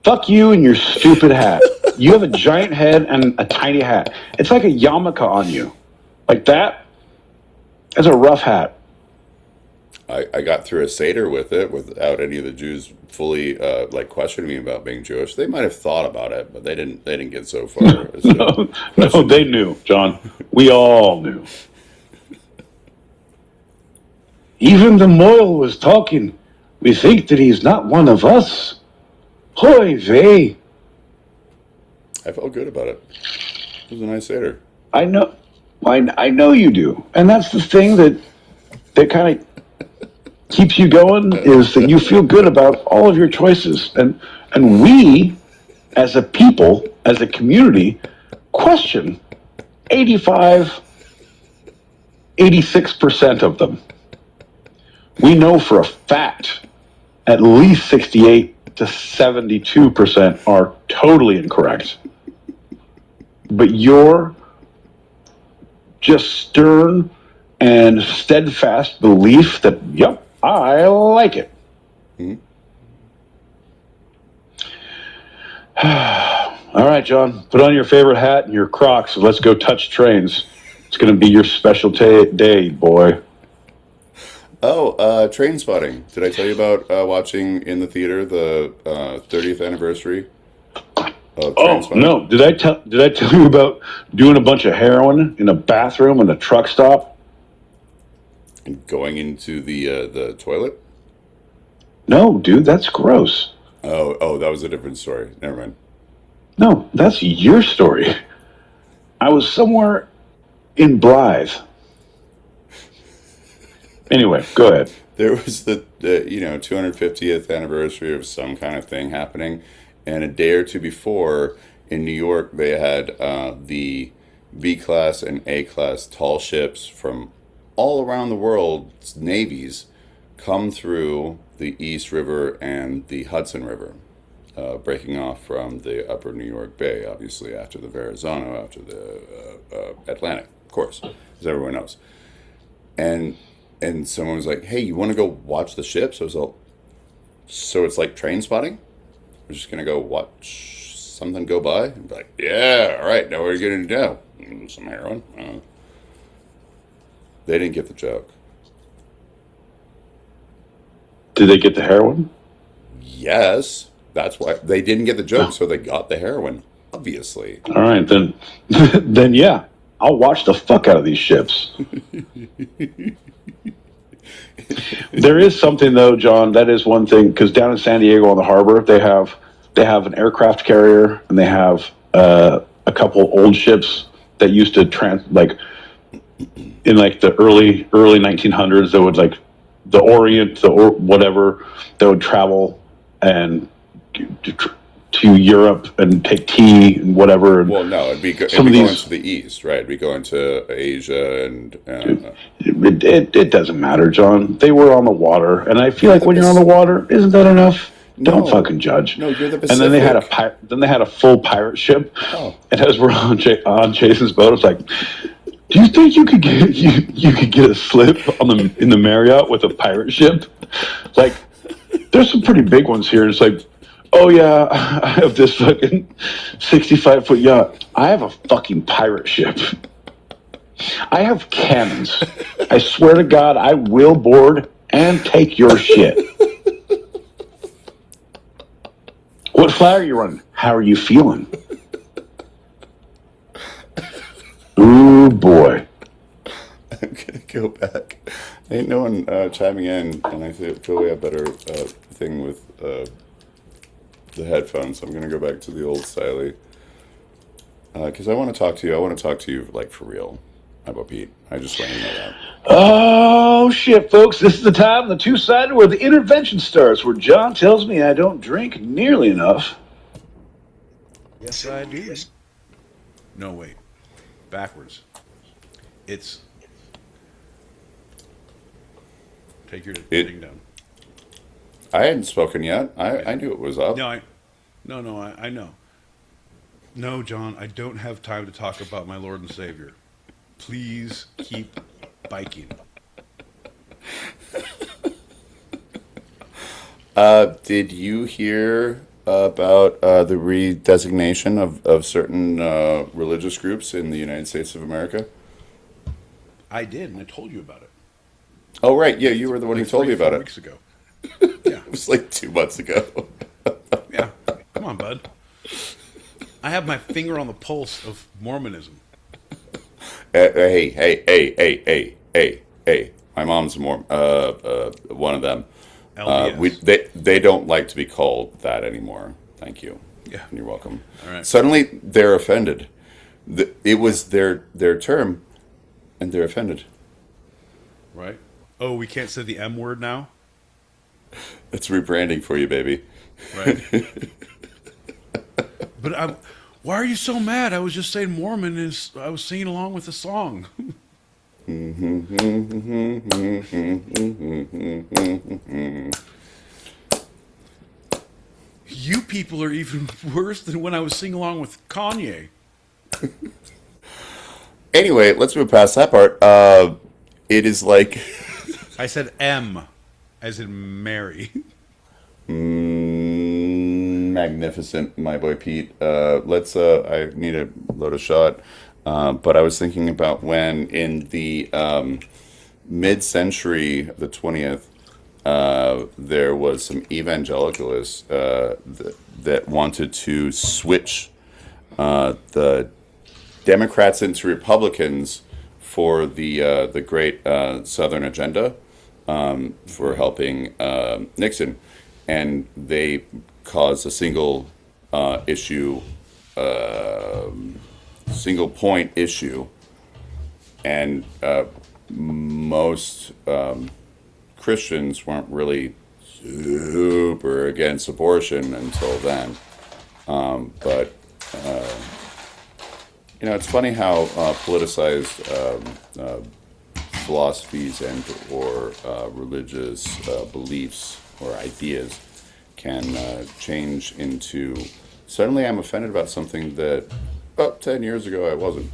[SPEAKER 9] Fuck you and your stupid hat. You have a giant head and a tiny hat. It's like a yarmulke on you. Like that? That's a rough hat.
[SPEAKER 3] I got through a Seder with it without any of the Jews fully questioning me about being Jewish. They might have thought about it, but they didn't get so far.
[SPEAKER 9] No, they knew, John. We all knew. Even the Moyle was talking. We think that he's not one of us. Hoy vey.
[SPEAKER 3] I felt good about it. It was a nice Seder.
[SPEAKER 9] I know you do. And that's the thing that kind of keeps you going, is that you feel good about all of your choices. And we, as a people, as a community, question 86% of them. We know for a fact at least 68 to 72% are totally incorrect. But your just stern and steadfast belief that, yep, I like it.
[SPEAKER 3] Mm-hmm.
[SPEAKER 9] All right, John, put on your favorite hat and your Crocs. Let's go touch trains. It's going to be your special day, boy.
[SPEAKER 3] Oh, Train Spotting. Did I tell you about watching in the theater the 30th anniversary of Train Spotting?
[SPEAKER 9] No. Did I tell you about doing a bunch of heroin in a bathroom in a truck stop?
[SPEAKER 3] And going into the toilet?
[SPEAKER 9] No, dude, that's gross.
[SPEAKER 3] Oh, that was a different story. Never mind.
[SPEAKER 9] No, that's your story. I was somewhere in Blythe. Anyway, go ahead.
[SPEAKER 3] There was the 250th anniversary of some kind of thing happening, and a day or two before in New York they had the B class and A class tall ships from all around the world's navies come through the East River and the Hudson River, breaking off from the upper New York Bay, obviously after the Verrazano, after the Atlantic, of course, as everyone knows. And someone was like, "Hey, you want to go watch the ships?" I was like, "So it's like train spotting? We're just gonna go watch something go by?" And be like, "Yeah, all right. Now what are you gonna do? Some heroin?" They didn't get the joke.
[SPEAKER 9] Did they get the heroin?
[SPEAKER 3] Yes, that's why they didn't get the joke. So they got the heroin, obviously.
[SPEAKER 9] All right, then. Then yeah, I'll watch the fuck out of these ships. There is something though, John. That is one thing, because down in San Diego on the harbor, they have an aircraft carrier, and they have a couple old ships that used to in like the early 1900s. That would like the Orient, or whatever, that would travel and to Europe and take tea and whatever. And
[SPEAKER 3] well, no, it'd be going to the east, right? It'd be going to Asia and.
[SPEAKER 9] It doesn't matter, John. They were on the water, and I feel like when you're on the water, isn't that enough? Don't fucking judge.
[SPEAKER 3] No, you're the Pacific.
[SPEAKER 9] And then they had a full pirate ship.
[SPEAKER 3] Oh.
[SPEAKER 9] And as we're on Jason's boat, it's like, do you think you could get a slip in the Marriott with a pirate ship? Like, there's some pretty big ones here. It's like, oh yeah, I have this fucking 65-foot yacht. I have a fucking pirate ship. I have cannons. I swear to God, I will board and take your shit. What flag are you running? How are you feeling? Ooh, boy.
[SPEAKER 3] I'm going to go back. Ain't no one chiming in, and I feel we have better thing with the headphones. So I'm going to go back to the old styly. Because I want to talk to you. I want to talk to you, like, for real. How about Pete? I just want to know that.
[SPEAKER 9] Oh, shit, folks. This is the time, the two-sided, where the intervention starts, where John tells me I don't drink nearly enough.
[SPEAKER 4] Yes, I do. No, wait. Backwards. It's... Take your thing down.
[SPEAKER 3] I hadn't spoken yet. I knew it was up.
[SPEAKER 4] No, I know. No, John, I don't have time to talk about my Lord and Savior. Please keep biking.
[SPEAKER 3] Did you hear about the redesignation of certain religious groups in the United States of America?
[SPEAKER 4] I did, and I told you about it.
[SPEAKER 3] Oh, right. Yeah, you were the one who told me about it.
[SPEAKER 4] 3 weeks ago.
[SPEAKER 3] Yeah. It was like 2 months ago.
[SPEAKER 4] Yeah. Come on, bud. I have my finger on the pulse of Mormonism.
[SPEAKER 3] Hey. My mom's one of them. They don't like to be called that anymore. Thank you.
[SPEAKER 4] Yeah.
[SPEAKER 3] You're welcome.
[SPEAKER 4] All right.
[SPEAKER 3] Suddenly, they're offended. It was their term, and they're offended.
[SPEAKER 4] Right? Oh, we can't say the M word now?
[SPEAKER 3] That's rebranding for you, baby.
[SPEAKER 4] Right. But why are you so mad? I was just saying Mormon is... I was singing along with the song. You people are even worse than when I was singing along with Kanye.
[SPEAKER 3] Anyway, let's move past that part. It is like...
[SPEAKER 4] I said M, as in Mary.
[SPEAKER 3] Magnificent, my boy Pete. Let's. I need a load of shot. But I was thinking about when in the mid-century, the 20th, there was some evangelicalists that wanted to switch the Democrats into Republicans for the great Southern agenda, for helping Nixon. and they cause a single issue, single point issue, and most Christians weren't really super against abortion until then. But it's funny how politicized philosophies and or religious beliefs or ideas can change into suddenly I'm offended about something that about 10 years ago I wasn't.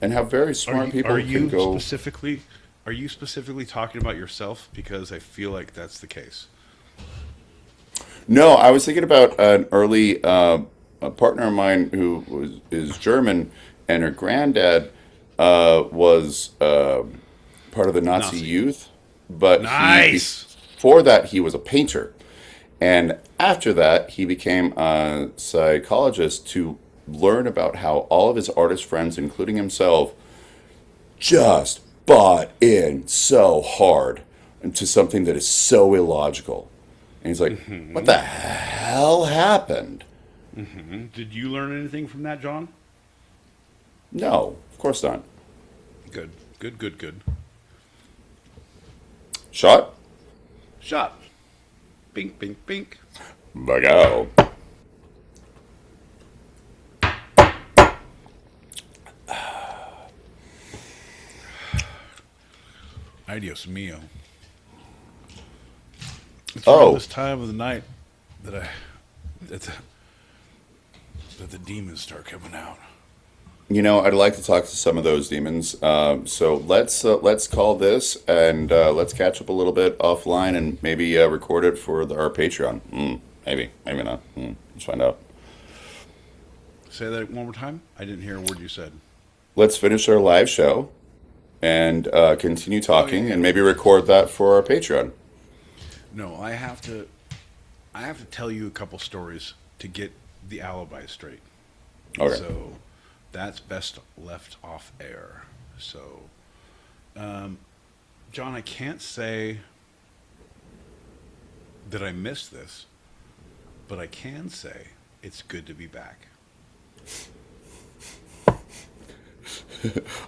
[SPEAKER 3] And how very smart people can go.
[SPEAKER 4] Are you specifically talking about yourself? Because I feel like that's the case.
[SPEAKER 3] No, I was thinking about an early a partner of mine who is German, and her granddad was part of the Nazi youth, but
[SPEAKER 4] Nice.
[SPEAKER 3] before that he was a painter, and after that he became a psychologist to learn about how all of his artist friends, including himself, just bought in so hard into something that is so illogical. And he's like, what the hell happened?
[SPEAKER 4] Did you learn anything from that, John?
[SPEAKER 3] No, of course not.
[SPEAKER 4] Good.
[SPEAKER 3] Shot?
[SPEAKER 4] Shot. Bink, bink, bink.
[SPEAKER 3] Bug out.
[SPEAKER 4] Adios mio. It's around this time of the night that the demons start coming out.
[SPEAKER 3] I'd like to talk to some of those demons. So let's call this and let's catch up a little bit offline and maybe record it for our Patreon. Maybe not. Let's find out.
[SPEAKER 4] Say that one more time. I didn't hear a word you said.
[SPEAKER 3] Let's finish our live show and continue talking and maybe record that for our Patreon.
[SPEAKER 4] No, I have to tell you a couple stories to get the alibi straight.
[SPEAKER 3] Okay.
[SPEAKER 4] So that's best left off air. So, John, I can't say that I missed this, but I can say it's good to be back.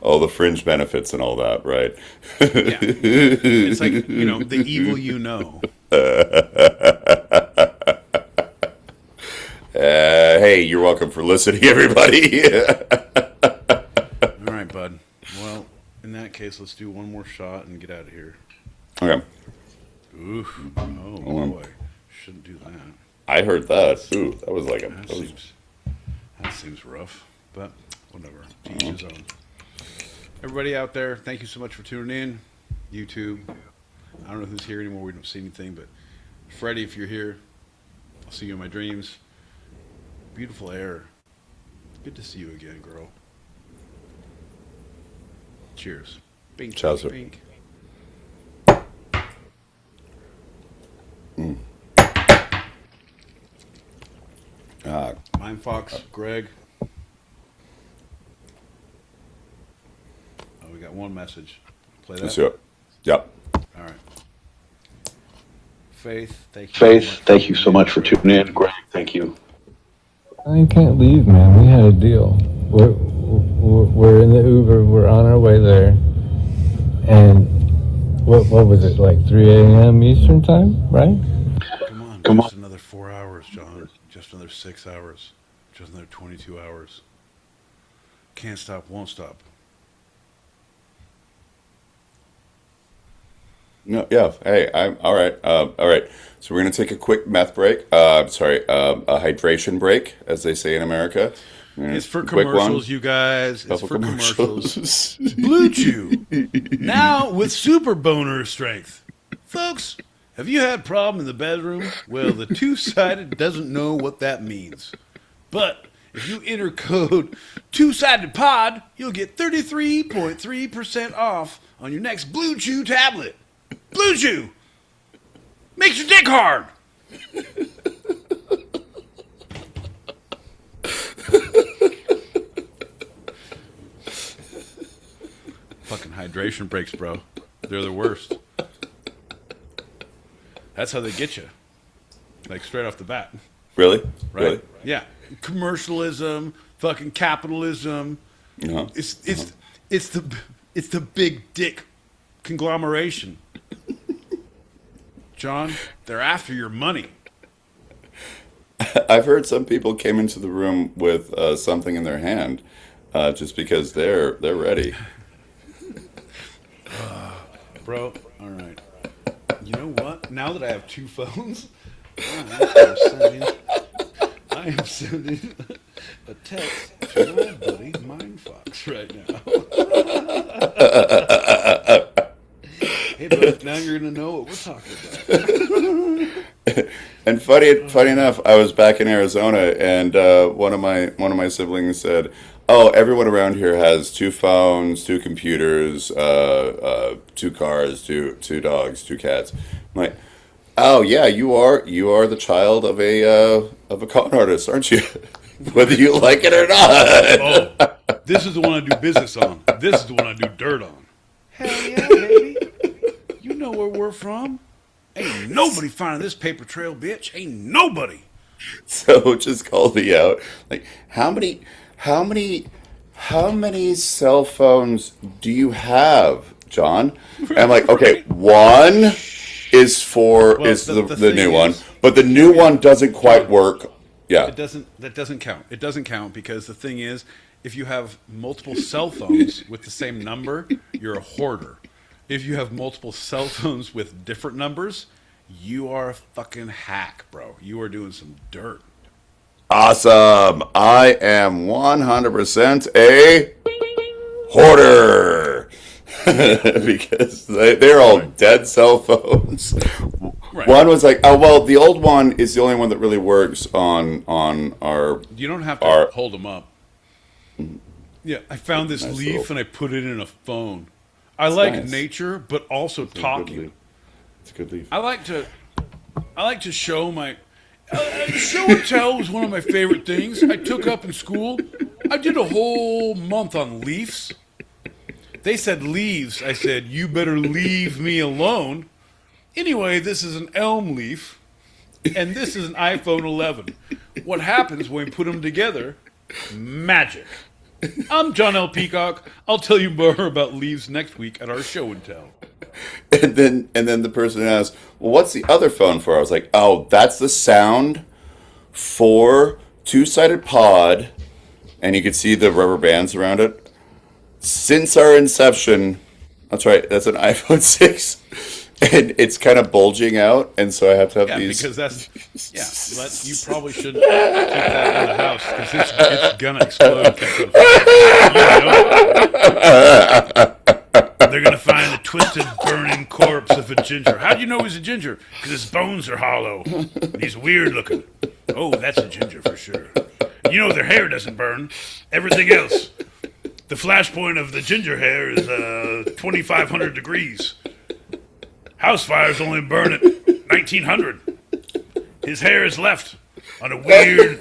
[SPEAKER 3] All the fringe benefits and all that, right?
[SPEAKER 4] Yeah. It's like, the evil you know.
[SPEAKER 3] Hey, you're welcome for listening, everybody.
[SPEAKER 4] All right, bud. Well, in that case, let's do one more shot and get out of here.
[SPEAKER 3] Okay.
[SPEAKER 4] Oof. Oh, boy. Shouldn't do that.
[SPEAKER 3] I heard that. Ooh, that was like
[SPEAKER 4] that seems rough, but whatever. To each his own. Everybody out there, thank you so much for tuning in. YouTube. I don't know who's here anymore. We don't see anything, but Freddie, if you're here, I'll see you in my dreams. Beautiful air. Good to see you again, girl. Cheers. Bink,
[SPEAKER 3] Ciao, sir.
[SPEAKER 4] bink. Mind Fox, Greg. Oh, we got one message. Play that.
[SPEAKER 3] Let's do it. Yep.
[SPEAKER 4] All right. Faith,
[SPEAKER 9] Thank you so much for tuning in. Greg, thank you.
[SPEAKER 8] I can't leave, man. We had a deal. We're in the Uber. We're on our way there. And what was it, like 3 a.m. Eastern time, right?
[SPEAKER 4] Come on. Just another 4 hours, John. Just another 6 hours. Just another 22 hours. Can't stop, won't stop.
[SPEAKER 3] No, yeah. Hey, I'm all right. All right. So we're gonna take a quick meth break. A hydration break, as they say in America.
[SPEAKER 4] It's for commercials, you guys. It's for commercials. Blue Chew. Now with super boner strength. Folks, have you had a problem in the bedroom? Well, the two-sided doesn't know what that means. But if you enter code two-sided pod, you'll get 33.3% off on your next Blue Chew tablet. Blue Chew makes your dick hard. Fucking hydration breaks, bro. They're the worst. That's how they get you, like straight off the bat.
[SPEAKER 3] Really?
[SPEAKER 4] Right?
[SPEAKER 3] Really?
[SPEAKER 4] Yeah. Commercialism, fucking capitalism.
[SPEAKER 3] Uh-huh.
[SPEAKER 4] It's the big dick conglomeration. John, they're after your money.
[SPEAKER 3] I've heard some people came into the room with something in their hand, just because they're ready.
[SPEAKER 4] Bro, all right. You know what? Now that I have two phones, I am sending a text to my buddy Mindfox right now. Hey, bud, now you're gonna know what we're talking about.
[SPEAKER 3] And funny enough, I was back in Arizona, and one of my siblings said, "Oh, everyone around here has two phones, two computers, two cars, two dogs, two cats." I'm like, "Oh yeah, you are the child of a con artist, aren't you? Whether you like it or not."
[SPEAKER 4] Oh, this is the one I do business on. This is the one I do dirt on. Hell yeah, baby. You know where we're from. Ain't nobody finding this paper trail, bitch. Ain't nobody.
[SPEAKER 3] So just call me out. Like, how many cell phones do you have, John? And I'm like, okay, one is the new one, but the new one doesn't quite work. Yeah.
[SPEAKER 4] That doesn't count. It doesn't count because the thing is, if you have multiple cell phones with the same number, you're a hoarder. If you have multiple cell phones with different numbers, you are a fucking hack, bro. You are doing some dirt.
[SPEAKER 3] Awesome. I am 100% a hoarder. Because they're all dead cell phones.
[SPEAKER 4] Right.
[SPEAKER 3] One was like, oh, well, the old one is the only one that really works on our...
[SPEAKER 4] You don't have to hold them up.
[SPEAKER 3] Mm-hmm.
[SPEAKER 4] Yeah, I found this
[SPEAKER 3] Nice
[SPEAKER 4] leaf
[SPEAKER 3] little-
[SPEAKER 4] and I put it in a phone. I
[SPEAKER 3] It's
[SPEAKER 4] like
[SPEAKER 3] nice.
[SPEAKER 4] nature, but also
[SPEAKER 3] It's a good
[SPEAKER 4] talking.
[SPEAKER 3] leaf. It's a good leaf.
[SPEAKER 4] I like to show my show and tell was one of my favorite things I took up in school. I did a whole month on leaves. They said leaves. I said, you better leave me alone. Anyway, this is an elm leaf, and this is an iPhone 11. What happens when we put them together? Magic. I'm John L. Peacock. I'll tell you more about leaves next week at our show and tell.
[SPEAKER 3] And then the person asked, well, what's the other phone for? I was like, oh, that's the sound for two-sided pod, and you could see the rubber bands around it. Since our inception, that's right, that's an iPhone 6, and it's kind of bulging out, and so I have to have these.
[SPEAKER 4] Because you probably shouldn't keep that in the house because it's gonna explode. They're gonna find the twisted, burning corpse of a ginger. How do you know he's a ginger? Because his bones are hollow. And he's weird looking. Oh, that's a ginger for sure. You know their hair doesn't burn. Everything else. The flashpoint of the ginger hair is 2,500 degrees. House fires only burn at 1,900. His hair is left on a weird,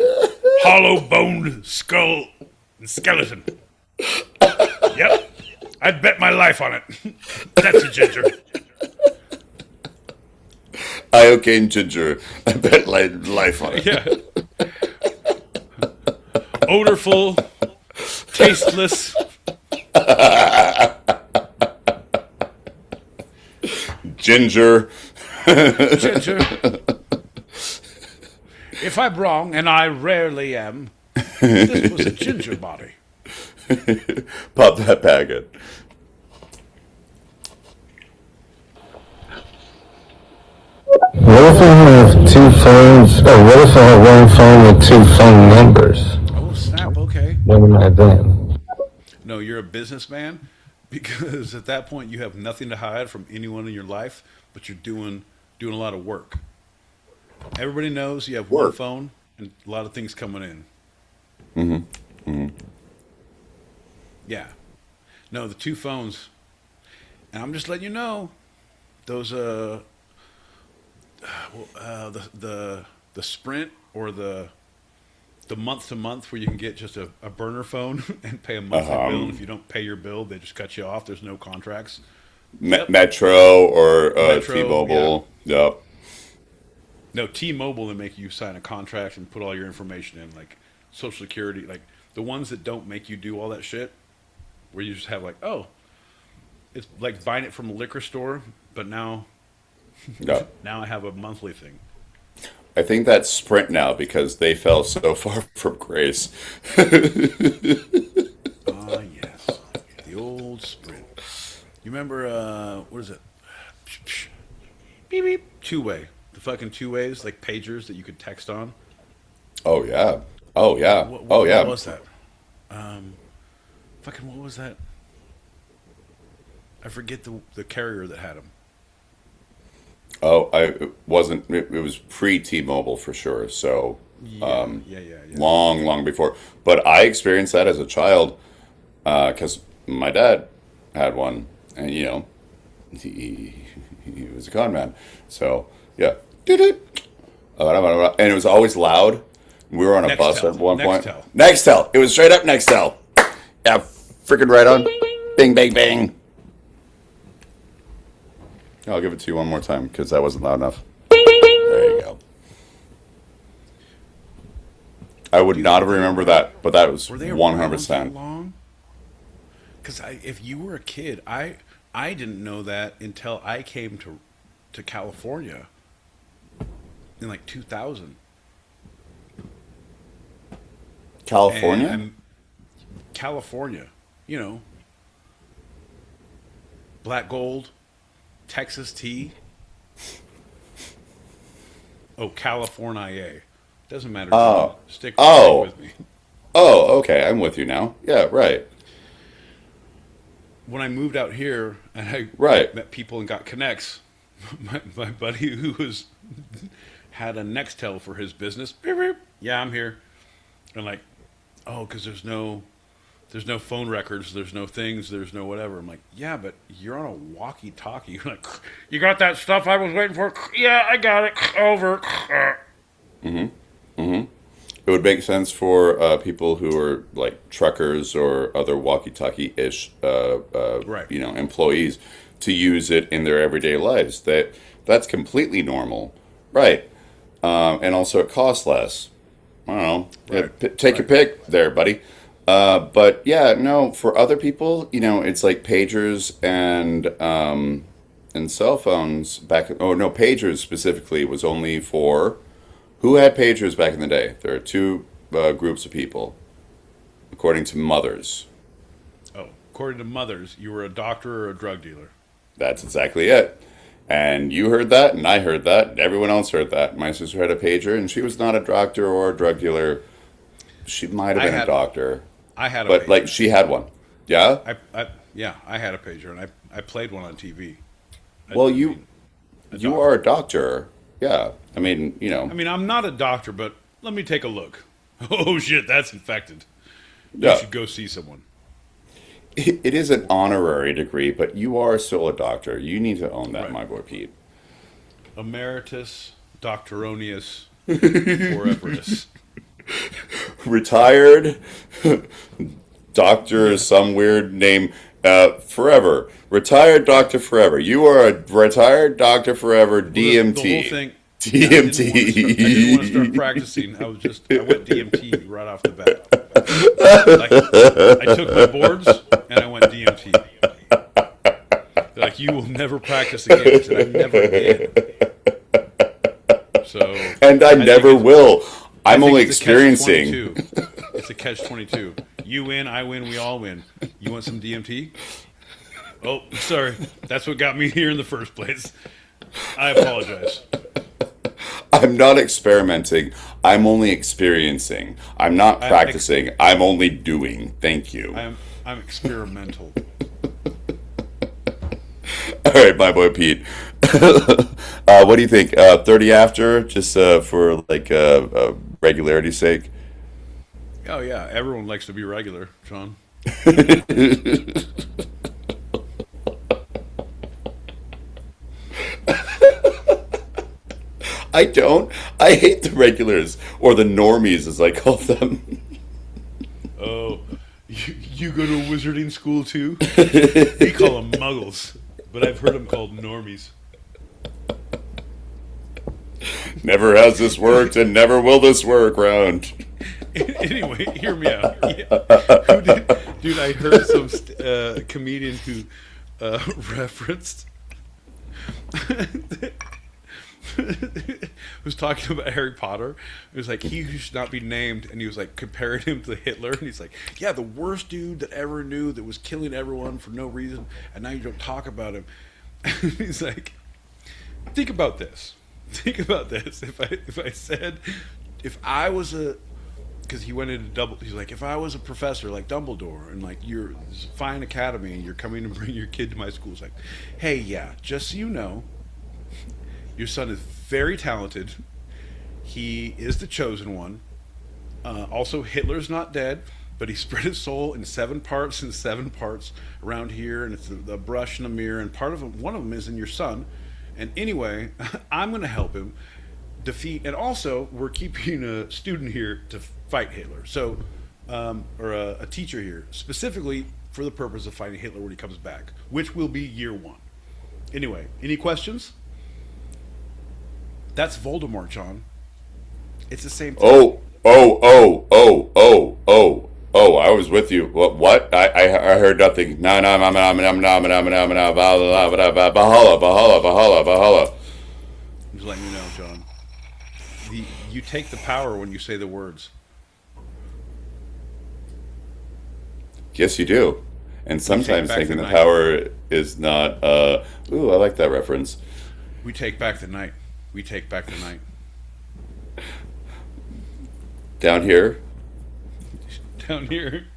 [SPEAKER 4] hollow-boned skull and skeleton. Yep. I'd bet my life on it. That's a ginger.
[SPEAKER 3] Iocane ginger. I bet life on it.
[SPEAKER 4] Yeah. Odorful, tasteless.
[SPEAKER 3] Ginger.
[SPEAKER 4] Ginger. If I'm wrong, and I rarely am, this was a ginger body.
[SPEAKER 3] Pop that packet.
[SPEAKER 8] What if I have two phones, or what if I have one phone with two phone numbers?
[SPEAKER 4] Oh, snap, okay.
[SPEAKER 8] What am I then?
[SPEAKER 4] No, you're a businessman because at that point you have nothing to hide from anyone in your life, but you're doing a lot of work. Everybody knows you have one phone and a lot of things coming in.
[SPEAKER 3] Mm-hmm. Mm-hmm.
[SPEAKER 4] Yeah. No, the two phones. And I'm just letting you know, those the Sprint or the month to month where you can get just a burner phone and pay a monthly bill. And if you don't pay your bill, they just cut you off. There's no contracts.
[SPEAKER 3] Metro or
[SPEAKER 4] Metro,
[SPEAKER 3] T-Mobile.
[SPEAKER 4] Yeah.
[SPEAKER 3] Yep.
[SPEAKER 4] No, T-Mobile, they make you sign a contract and put all your information in, like Social Security, like the ones that don't make you do all that shit, where you just have like, oh, it's like buying it from a liquor store, but now,
[SPEAKER 3] No.
[SPEAKER 4] now I have a monthly thing.
[SPEAKER 3] I think that's Sprint now because they fell so far from grace.
[SPEAKER 4] Ah, yes, the old Sprint. You remember what is it? Beep beep. Two-way. The fucking two-ways, like pagers that you could text on.
[SPEAKER 3] Oh yeah. Oh yeah.
[SPEAKER 4] What was that? Fucking what was that? I forget the carrier that had them.
[SPEAKER 3] Oh, it wasn't. It was pre T-Mobile for sure. So,
[SPEAKER 4] Yeah.
[SPEAKER 3] long before. But I experienced that as a child because my dad had one, and you know, he was a con man. So yeah, and it was always loud. We were on a bus at one point. Nextel. It was straight up Nextel. Yeah, freaking right on. Bing, bang, bang. I'll give it to you one more time because that wasn't loud enough. There you go. I would not have remembered that, but that was 100%.
[SPEAKER 4] Long? Because if you were a kid, I didn't know that until I came to California in like 2000.
[SPEAKER 3] California?
[SPEAKER 4] And California, you know, Black Gold, Texas tea. Oh, California. Doesn't matter.
[SPEAKER 3] Oh.
[SPEAKER 4] Stick with me.
[SPEAKER 3] Oh, okay. I'm with you now. Yeah, right.
[SPEAKER 4] When I moved out here and I met people and got connects, my buddy who had a Nextel for his business. Beep, beep. Yeah, I'm here. And like, oh, because there's no phone records, there's no things, there's no whatever. I'm like, yeah, but you're on a walkie-talkie. You're like, you got that stuff I was waiting for? Yeah, I got it. Over.
[SPEAKER 3] It would make sense for people who are like truckers or other walkie-talkie-ish, employees to use it in their everyday lives. That's completely normal, right? And also it costs less. I don't know. Take your pick, there, buddy. But yeah, no. For other people, it's like pagers and cell phones back. Oh no, pagers specifically was only for. Who had pagers back in the day? There are two groups of people, according to mothers.
[SPEAKER 4] Oh, according to mothers, you were a doctor or a drug dealer.
[SPEAKER 3] That's exactly it. And you heard that, and I heard that, and everyone else heard that. My sister had a pager, and she was not a doctor or a drug dealer. She might have been a doctor.
[SPEAKER 4] I had a
[SPEAKER 3] but
[SPEAKER 4] pager.
[SPEAKER 3] like she had one. Yeah?
[SPEAKER 4] I had a pager, and I played one on TV.
[SPEAKER 3] Well, you are a doctor. Yeah. I mean,
[SPEAKER 4] I'm not a doctor, but let me take a look. Oh, shit, that's infected. You
[SPEAKER 3] Yeah.
[SPEAKER 4] should go see someone.
[SPEAKER 3] It is an honorary degree, but you are still a doctor. You need to own that, my boy Pete.
[SPEAKER 4] Emeritus, Doctoronius, Foreverus.
[SPEAKER 3] Retired doctor, some weird name, forever. Retired doctor forever. You are a retired doctor forever, DMT.
[SPEAKER 4] The whole thing.
[SPEAKER 3] DMT.
[SPEAKER 4] I didn't want to start practicing. I went DMT right off the bat. I took my boards and I went DMT. They're like, you will never practice again. I said, I never did. So,
[SPEAKER 3] and I never will. I'm only
[SPEAKER 4] it's
[SPEAKER 3] experiencing.
[SPEAKER 4] It's a catch-22. You win, I win, we all win. You want some DMT? Oh, sorry. That's what got me here in the first place. I apologize.
[SPEAKER 3] I'm not experimenting. I'm only experiencing. I'm not practicing. I'm only doing. Thank you.
[SPEAKER 4] I'm experimental.
[SPEAKER 3] All right, my boy Pete. What do you think? 30 after, just for like regularity's sake?
[SPEAKER 4] Oh, yeah. Everyone likes to be regular, Sean.
[SPEAKER 3] I don't. I hate the regulars, or the normies, as I call them.
[SPEAKER 4] Oh, you go to a wizarding school too? We call them muggles, but I've heard them called normies.
[SPEAKER 3] Never has this worked and never will this work round.
[SPEAKER 4] Anyway, hear me out. Dude, I heard some comedian who referenced was talking about Harry Potter. It was like he who should not be named, and he was like comparing him to Hitler, and he's like, yeah, the worst dude that ever knew, that was killing everyone for no reason, and now you don't talk about him. And he's like, think about this. Think about this. If I said, if I was a, because he went into double, he's like, if I was a professor like Dumbledore, and like you're this fine academy, and you're coming to bring your kid to my school, it's like, hey, yeah, just so you know, your son is very talented. He is the chosen one. Also, Hitler's not dead, but he spread his soul in 7 parts and 7 parts around here, and it's the brush and a mirror, and part of them, one of them is in your son. And anyway, I'm going to help him defeat, and also we're keeping a student here to fight Hitler. So, or a teacher here, specifically for the purpose of fighting Hitler when he comes back, which will be year 1. Anyway, any questions? That's Voldemort, John. It's the same thing.
[SPEAKER 3] Oh, I was with you. What? I heard nothing. No, Valhalla.
[SPEAKER 4] Just letting you know, John. You take the power when you say the words.
[SPEAKER 3] Yes, you do. And sometimes taking the power is not, ooh, I like that reference.
[SPEAKER 4] We take back the night. We take back the night.
[SPEAKER 3] Down here.
[SPEAKER 4] Down here.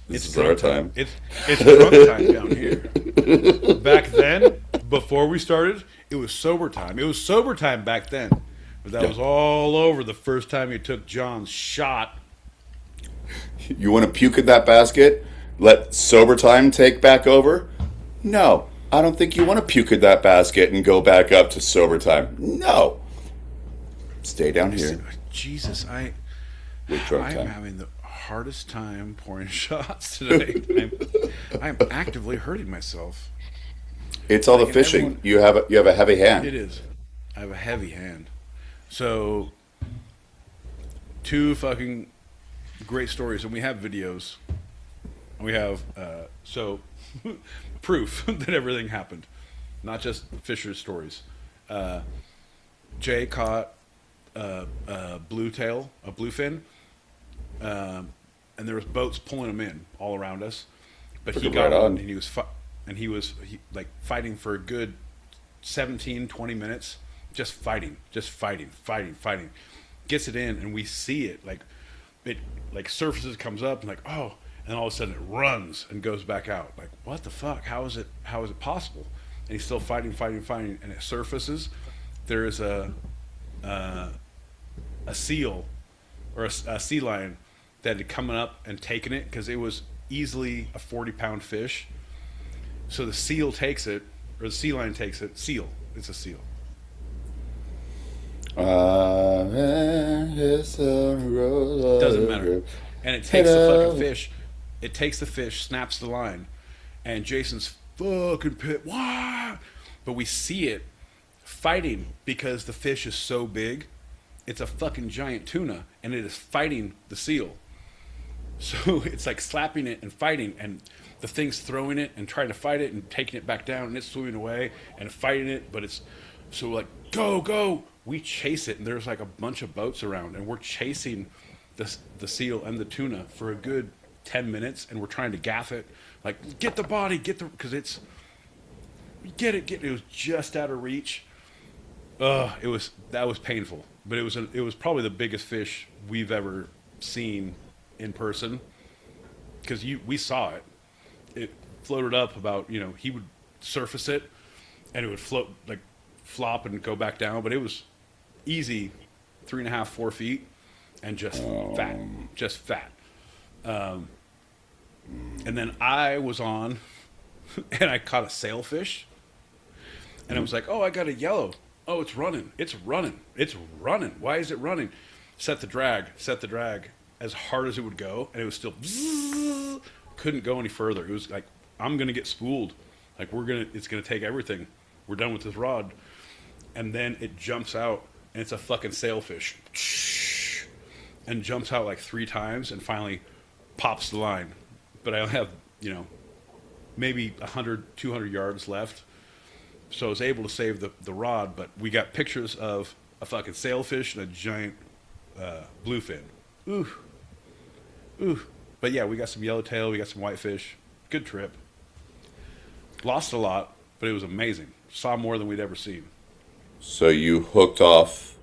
[SPEAKER 3] This is our time.
[SPEAKER 4] It's drunk time down here. Back then, before we started, it was sober time. It was sober time back then. But that was all over the first time you took John's shot.
[SPEAKER 3] You want to puke in that basket? Let sober time take back over? No. I don't think you want to puke in that basket and go back up to sober time. No. Stay down here.
[SPEAKER 4] Jesus, I'm
[SPEAKER 3] time.
[SPEAKER 4] having the hardest time pouring shots today. I'm actively hurting myself.
[SPEAKER 3] It's all the fishing. You have a heavy hand.
[SPEAKER 4] It is. I have a heavy hand. So, 2 fucking great stories, and we have videos. We have proof that everything happened, not just Fisher's stories. Jay caught a bluefin, and there was boats pulling him in all around us. But he got on, and he was fighting for a good 17-20 minutes, just fighting. Gets it in, and we see it it surfaces, comes up, and oh. And all of a sudden it runs and goes back out. Like, what the fuck? How is it possible? And he's still fighting, and it surfaces. There is a seal or a sea lion that had come up and taken it because it was easily a 40-pound fish. So the seal takes it, or the sea lion takes it. Seal. It's a seal. Doesn't matter. And it takes the fucking fish. It takes the fish, snaps the line, and Jason's fucking pissed. Why? But we see it fighting because the fish is so big. It's a fucking giant tuna, and it is fighting the seal. So it's like slapping it and fighting, and the thing's throwing it and trying to fight it and taking it back down, and it's swimming away and fighting it. But it's so like, go. We chase it, and there's like a bunch of boats around, and we're chasing the seal and the tuna for a good 10 minutes, and we're trying to gaff it, like, get the body, because it was just out of reach. That was painful, but it was probably the biggest fish we've ever seen in person, because we saw it floated up about, he would surface it and it would float, like flop and go back down, but it was easy 3.5, 4 feet, and just fat. And then I was on, and I caught a sailfish, and I was like, oh, I got a yellow. Oh, it's running. Why is it running? Set the drag as hard as it would go, and it was still couldn't go any further. It was like, I'm gonna get spooled. Like it's gonna take everything. We're done with this rod. And then it jumps out and it's a fucking sailfish, and jumps out like 3 times and finally pops the line. But I have, maybe 100, 200 yards left. So I was able to save the rod, but we got pictures of a fucking sailfish and a giant bluefin. Ooh. Ooh. But yeah, we got some yellowtail, we got some whitefish. Good trip. Lost a lot, but it was amazing. Saw more than we'd ever seen.
[SPEAKER 3] So you hooked off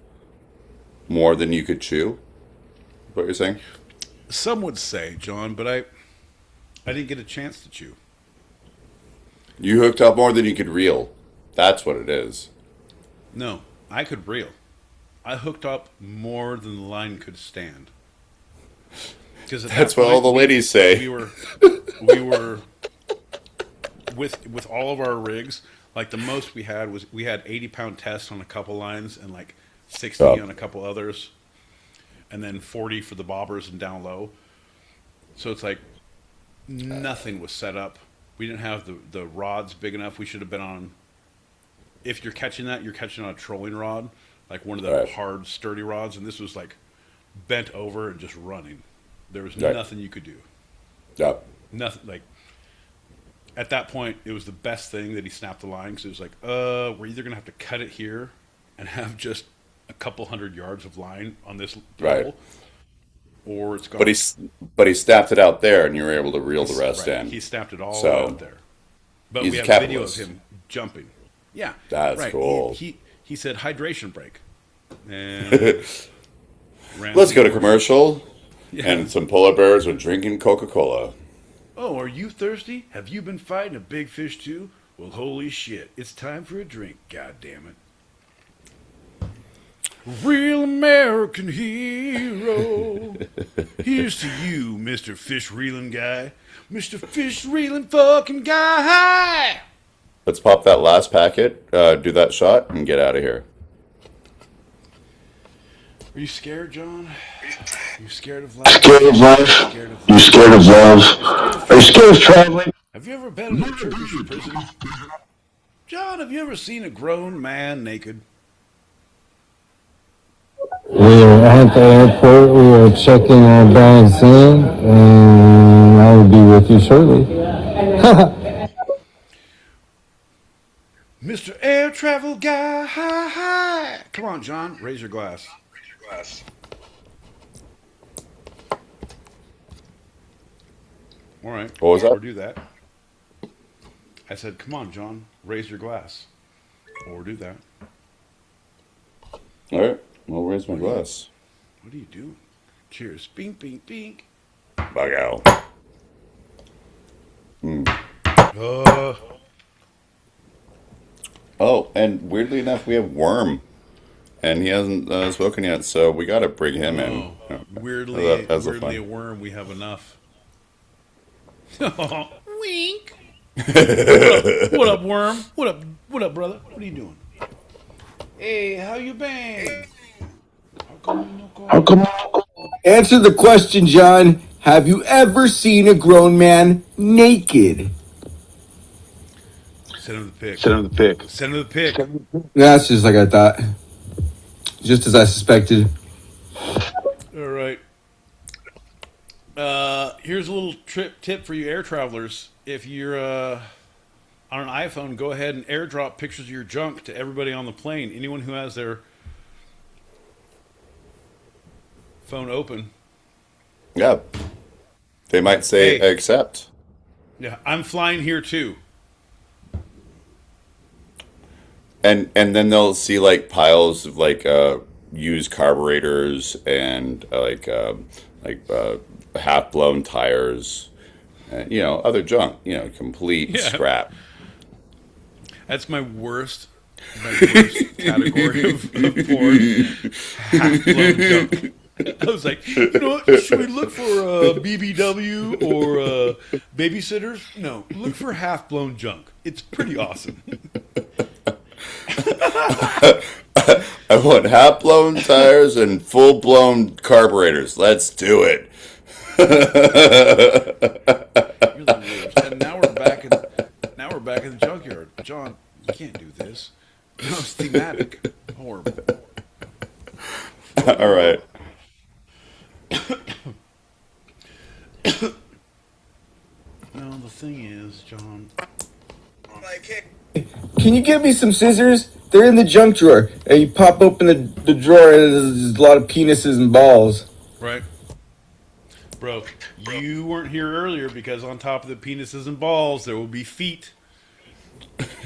[SPEAKER 3] more than you could chew? What you're saying?
[SPEAKER 4] Some would say, John, but I didn't get a chance to chew.
[SPEAKER 3] You hooked up more than you could reel. That's what it is.
[SPEAKER 4] No, I could reel. I hooked up more than the line could stand.
[SPEAKER 3] That's what all the ladies say.
[SPEAKER 4] We were with all of our rigs. Like the most we had 80-pound tests on a couple lines and like 60 on a couple others, and then 40 for the bobbers and down low. So it's like nothing was set up. We didn't have the rods big enough. We should have been on. If you're catching that, you're catching on a trolling rod, like one of the hard, sturdy rods, and this was like bent over and just running. There was nothing you could do.
[SPEAKER 3] Yep.
[SPEAKER 4] Nothing. Like at that point, it was the best thing that he snapped the line, because it was like, we're either gonna have to cut it here and have just a couple hundred yards of line on this level, or it's gone.
[SPEAKER 3] But he snapped it out there, and you were able to reel the rest in.
[SPEAKER 4] He snapped it all out there. But we have video of him jumping. Yeah,
[SPEAKER 3] that's cool.
[SPEAKER 4] He said hydration break, and
[SPEAKER 3] let's go to commercial. Yeah. And some polar bears are drinking Coca-Cola.
[SPEAKER 4] Oh, are you thirsty? Have you been fighting a big fish too? Well, holy shit, it's time for a drink. God damn it. Real American hero. Here's to you, Mr. Fish Reeling Guy. Mr. Fish Reeling fucking guy.
[SPEAKER 3] Let's pop that last packet, do that shot, and get out of here.
[SPEAKER 4] Are you scared, John? Are you scared of
[SPEAKER 7] life? Scared of life? You scared of love? Are you scared of traveling?
[SPEAKER 4] Have you ever been in a Turkish prison? John, have you ever seen a grown man naked?
[SPEAKER 8] We were at the airport, we were checking our bags in, and I will be with you shortly.
[SPEAKER 4] Mr. Air Travel Guy. Come on, John, raise your glass. All right.
[SPEAKER 3] What was that?
[SPEAKER 4] Or do that. I said, come on, John, raise your glass. Or do that.
[SPEAKER 3] All right. I'll raise my glass.
[SPEAKER 4] What are you doing? Cheers. Bink, bink, bink.
[SPEAKER 3] Bug out. Oh, and weirdly enough, we have Worm. And he hasn't spoken yet, so we got to bring him in.
[SPEAKER 4] Weirdly, a worm, we have enough. Wink. What up, Worm? What up, brother? What are you doing? Hey, how you been?
[SPEAKER 16] How come? Answer the question, John. Have you ever seen a grown man naked?
[SPEAKER 4] Send him the pic.
[SPEAKER 9] Send him the pic.
[SPEAKER 4] Send him the pic.
[SPEAKER 16] That's just like I thought. Just as I suspected.
[SPEAKER 4] All right. Here's a little tip for you air travelers. If you're on an iPhone, go ahead and airdrop pictures of your junk to everybody on the plane. Anyone who has their phone open.
[SPEAKER 3] Yeah. They might say accept.
[SPEAKER 4] Yeah, I'm flying here too.
[SPEAKER 3] And then they'll see like piles of like used carburetors and half blown tires, and other junk, complete scrap.
[SPEAKER 4] That's my worst category of porn. Half blown junk. I was like, what? Should we look for BBW or babysitters? No, look for half blown junk. It's pretty awesome.
[SPEAKER 3] I want half-blown tires and full-blown carburetors. Let's do it.
[SPEAKER 4] You're the worst. And now we're back in the junkyard. John, you can't do this. No, it's thematic. Horrible.
[SPEAKER 3] All right.
[SPEAKER 4] No, the thing is, John.
[SPEAKER 16] Can you give me some scissors? They're in the junk drawer. And you pop open the drawer and there's a lot of penises and balls.
[SPEAKER 4] Right. Bro, you weren't here earlier because on top of the penises and balls, there will be feet.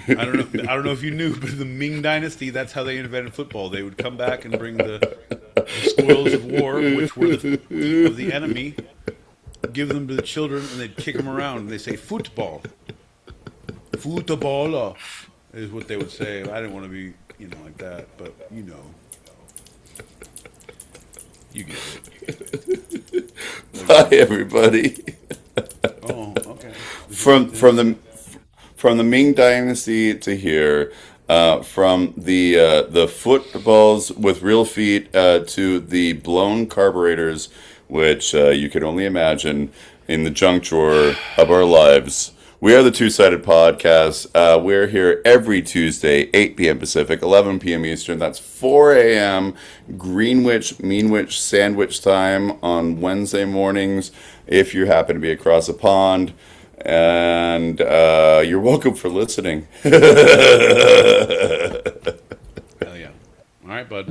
[SPEAKER 4] I don't know if you knew, but in the Ming Dynasty, that's how they invented football. They would come back and bring the spoils of war, which were the feet of the enemy, give them to the children, and they'd kick them around. And they say football. Football is what they would say. I didn't want to be, like that, but you get it.
[SPEAKER 3] Bye, everybody.
[SPEAKER 4] Oh, okay.
[SPEAKER 3] From the Ming Dynasty to here, from the footballs with real feet to the blown carburetors, which you can only imagine in the junk drawer of our lives. We are the Two-Sided Podcast. We're here every Tuesday, 8 p.m. Pacific, 11 p.m. Eastern. That's 4 a.m. Greenwich, Meanwich, Sandwich time on Wednesday mornings if you happen to be across the pond. And you're welcome for listening.
[SPEAKER 4] Hell yeah. All right, bud.